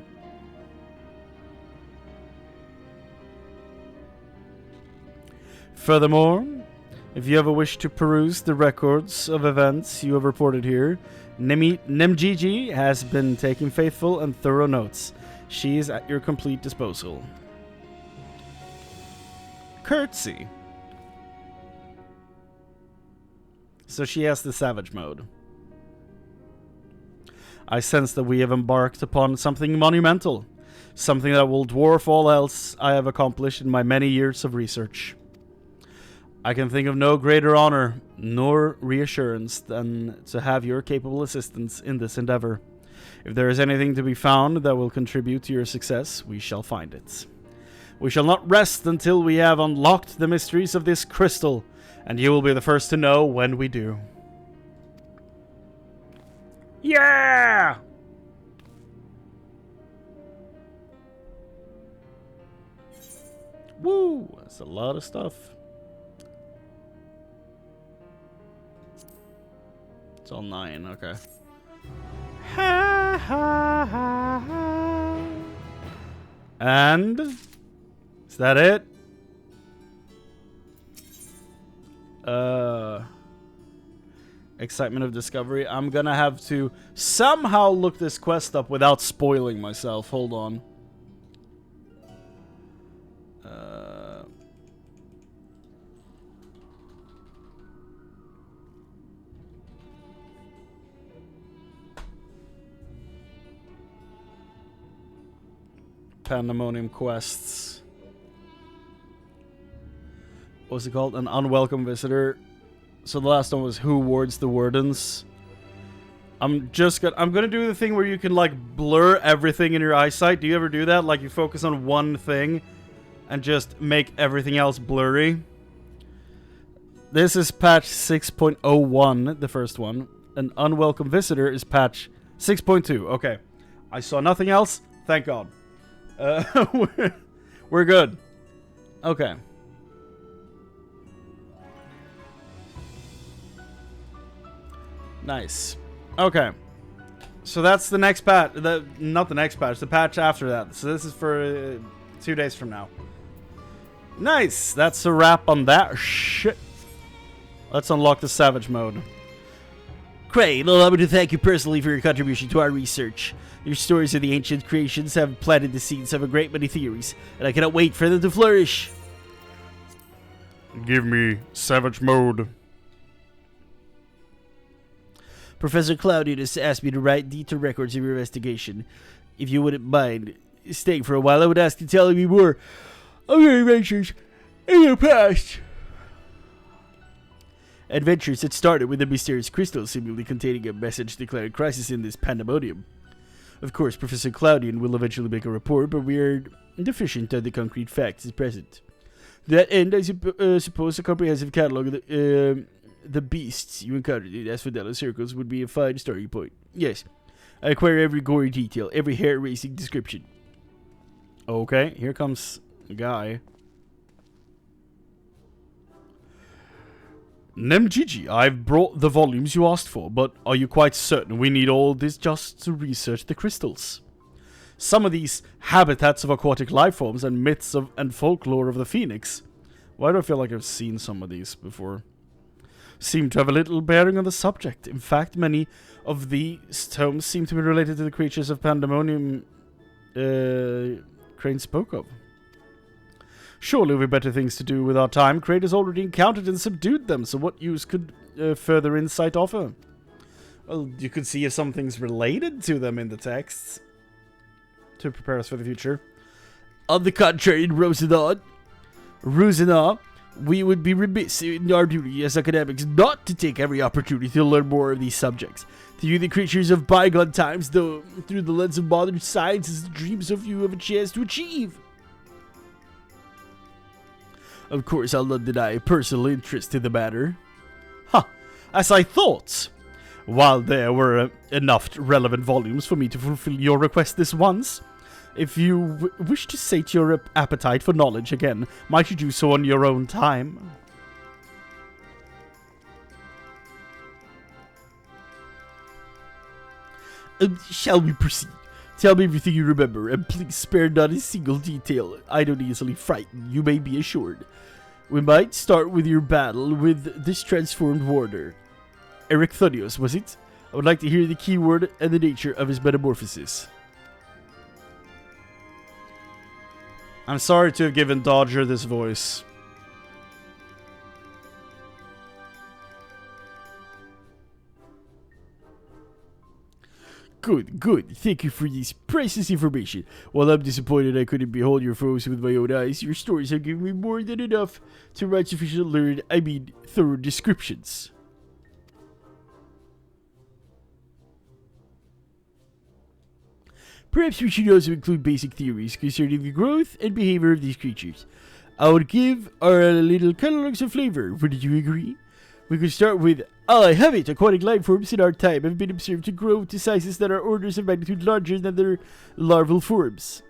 Furthermore, if you ever wish to peruse the records of events you have reported here, Nemgigi has been taking faithful and thorough notes. She is at your complete disposal. Curtsy. So she has the savage mode. I sense that we have embarked upon something monumental. Something that will dwarf all else I have accomplished in my many years of research. I can think of no greater honor nor reassurance than to have your capable assistance in this endeavor. If there is anything to be found that will contribute to your success, we shall find it. We shall not rest until we have unlocked the mysteries of this crystal, and you will be the first to know when we do. Yeah! Woo! That's a lot of stuff. It's all 9, okay. Ha ha ha ha. And is that it? Excitement of discovery. I'm gonna have to somehow look this quest up without spoiling myself. Hold on. Pandæmonium quests. What was it called? An unwelcome visitor. So the last one was who wards the wardens. I'm gonna do the thing where you can like blur everything in your eyesight. Do you ever do that? Like you focus on one thing and just make everything else blurry. This is patch 6.01, the first one. An unwelcome visitor is patch 6.2. Okay. I saw nothing else. Thank God. We're good. Okay. Nice. Okay. So that's the next patch. Not the next patch. The patch after that. So this is for 2 days from now. Nice. That's a wrap on that shit. Let's unlock the Savage mode. Chrane, allow me to thank you personally for your contribution to our research. Your stories of the ancient creations have planted the seeds of a great many theories, and I cannot wait for them to flourish. Give me Savage mode. Professor Claudius asked me to write detailed records of your investigation. If you wouldn't mind staying for a while, I would ask you to tell me more of your adventures in the past. Adventures that started with a mysterious crystal seemingly containing a message declaring crisis in this Pandæmonium. Of course, Professor Claudian will eventually make a report, but we are deficient on the concrete facts at present. To that end, I suppose a comprehensive catalog of the beasts you encountered in Asphodelos circles would be a fine starting point. Yes, I acquire every gory detail, every hair-raising description. Okay, here comes a guy. Nemgigi, I've brought the volumes you asked for, but are you quite certain we need all this just to research the crystals? Some of these habitats of aquatic life forms and myths and folklore of the phoenix. Why do I feel like I've seen some of these before? Seem to have a little bearing on the subject. In fact, many of these tomes seem to be related to the creatures of Pandæmonium Chrane spoke of. Surely we've better things to do with our time. Chrane has already encountered and subdued them, so what use could further insight offer? Well, you could see if something's related to them in the texts to prepare us for the future. On the contrary, Rosenau, we would be remiss in our duty as academics not to take every opportunity to learn more of these subjects. To view the creatures of bygone times, though, through the lens of modern science, is the dream so few have a chance to achieve. Of course, I'll not deny a personal interest in the matter. As I thought. While there were enough relevant volumes for me to fulfill your request this once, if you wish to sate your appetite for knowledge again, might you do so on your own time? Shall we proceed? Tell me everything you remember, and please spare not a single detail. I don't easily frighten, you may be assured. We might start with your battle with this transformed warder. Asphodelos, was it? I would like to hear the keyword and the nature of his metamorphosis. I'm sorry to have given Dodger this voice. Good. Thank you for this priceless information. While I'm disappointed I couldn't behold your foes with my own eyes, your stories have given me more than enough to write thorough descriptions. Perhaps we should also include basic theories concerning the growth and behavior of these creatures. I would give our little catalogs a flavor. Wouldn't you agree? We could start with, I have it! Aquatic life forms in our time have been observed to grow to sizes that are orders of magnitude larger than their larval forms.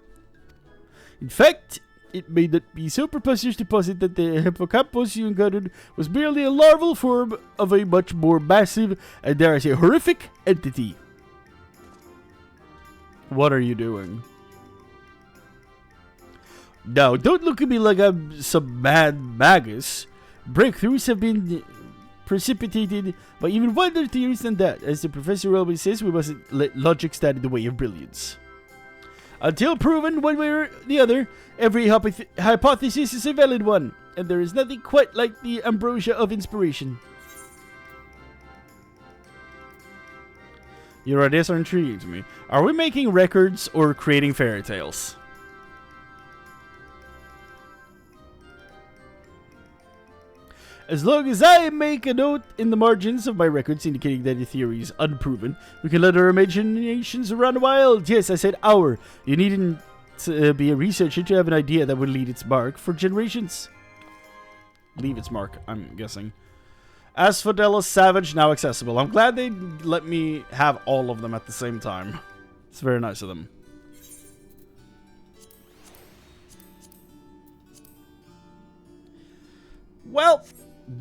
In fact, it may not be so preposterous to posit that the hippocampus you encountered was merely a larval form of a much more massive and, dare I say, horrific entity. What are you doing? Now, don't look at me like I'm some mad magus. Breakthroughs have been precipitated by even wilder theories than that. As the professor always says, we mustn't let logic stand in the way of brilliance. Until proven one way or the other, every hypothesis is a valid one, and there is nothing quite like the ambrosia of inspiration. Your ideas are intriguing to me. Are we making records or creating fairy tales? As long as I make a note in the margins of my records indicating that the theory is unproven, we can let our imaginations run wild. Yes, I said our. You needn't be a researcher to have an idea that would leave its mark for generations. Leave its mark, I'm guessing. Asphodelos Savage now accessible. I'm glad they let me have all of them at the same time. It's very nice of them. Well,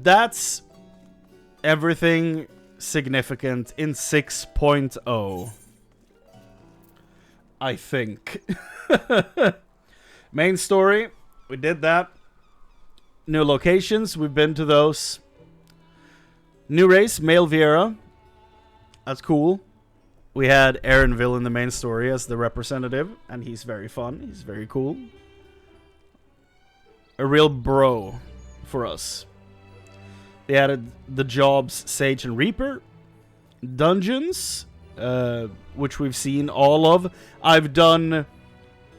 that's everything significant in 6.0. I think. Main story, we did that. New locations, we've been to those. New race, male Vieira. That's cool. We had Aaronville in the main story as the representative, and he's very fun. He's very cool. A real bro for us. They added the jobs Sage and Reaper. Dungeons, which we've seen all of. I've done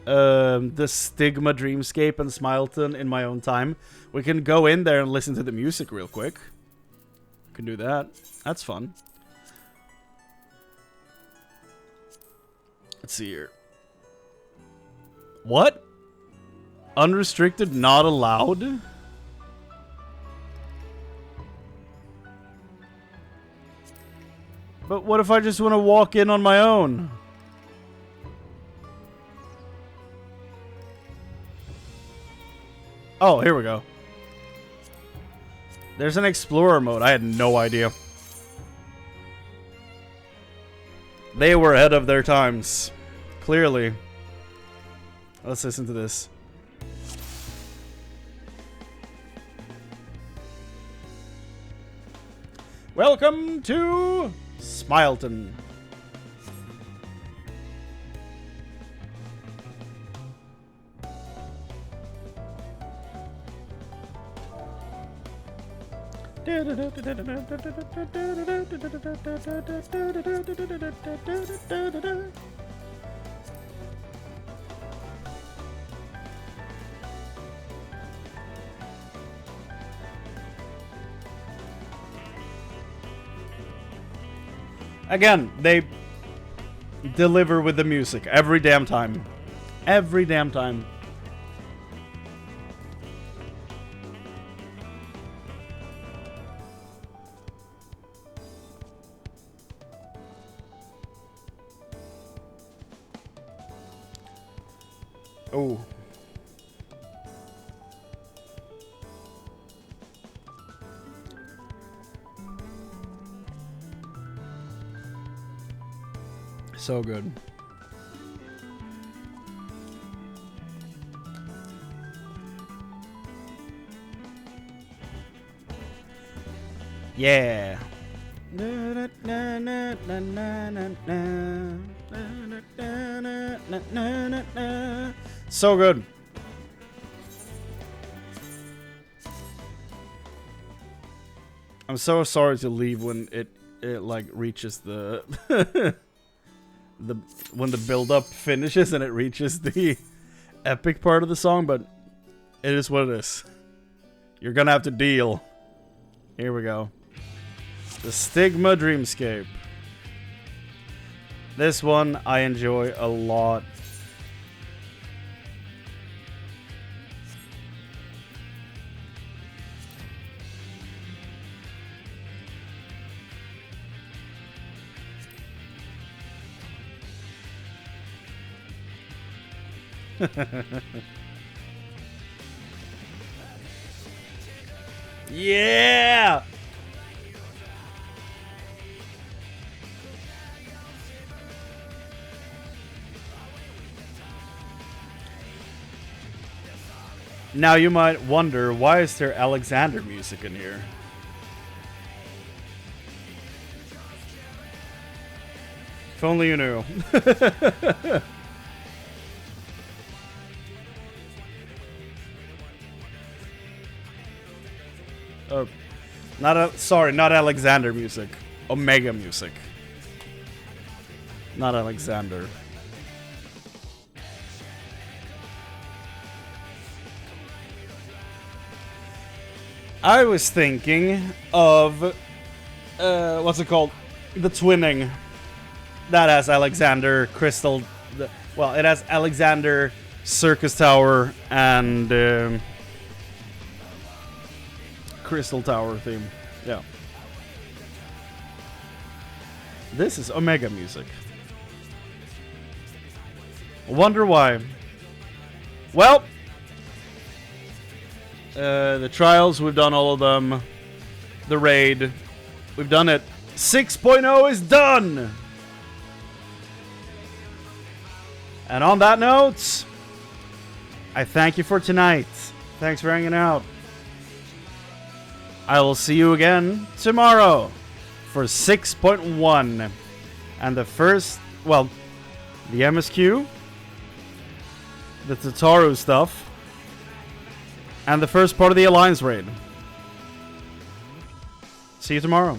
the Stigma Dreamscape and Smileton in my own time. We can go in there and listen to the music real quick. Can do that. That's fun. Let's see here. What? Unrestricted, not allowed? But what if I just want to walk in on my own? Oh, here we go. There's an explorer mode. I had no idea. They were ahead of their times. Clearly. Let's listen to this. Welcome to Smileton. Again, they deliver with the music every damn time. Every damn time. Oh. So good. Yeah. So good. I'm so sorry to leave when it like reaches the when the build up finishes and it reaches the epic part of the song, but it is what it is. You're gonna have to deal. Here we go. The Stigma Dreamscape. This one I enjoy a lot. Yeah! Now you might wonder, why is there Alexander music in here? If only you knew. Oh, not Alexander music. Omega music. Not Alexander. I was thinking of what's it called? The twinning. That has Alexander Crystal. Well, it has Alexander Circus Tower and Crystal Tower theme. Yeah. This is Omega music. Wonder why. Well, the trials, we've done all of them. The raid, we've done it. 6.0 is done! And on that note, I thank you for tonight. Thanks for hanging out. I will see you again tomorrow for 6.1. And the first, well, the MSQ, the Tataru stuff, and the first part of the Alliance raid. See you tomorrow.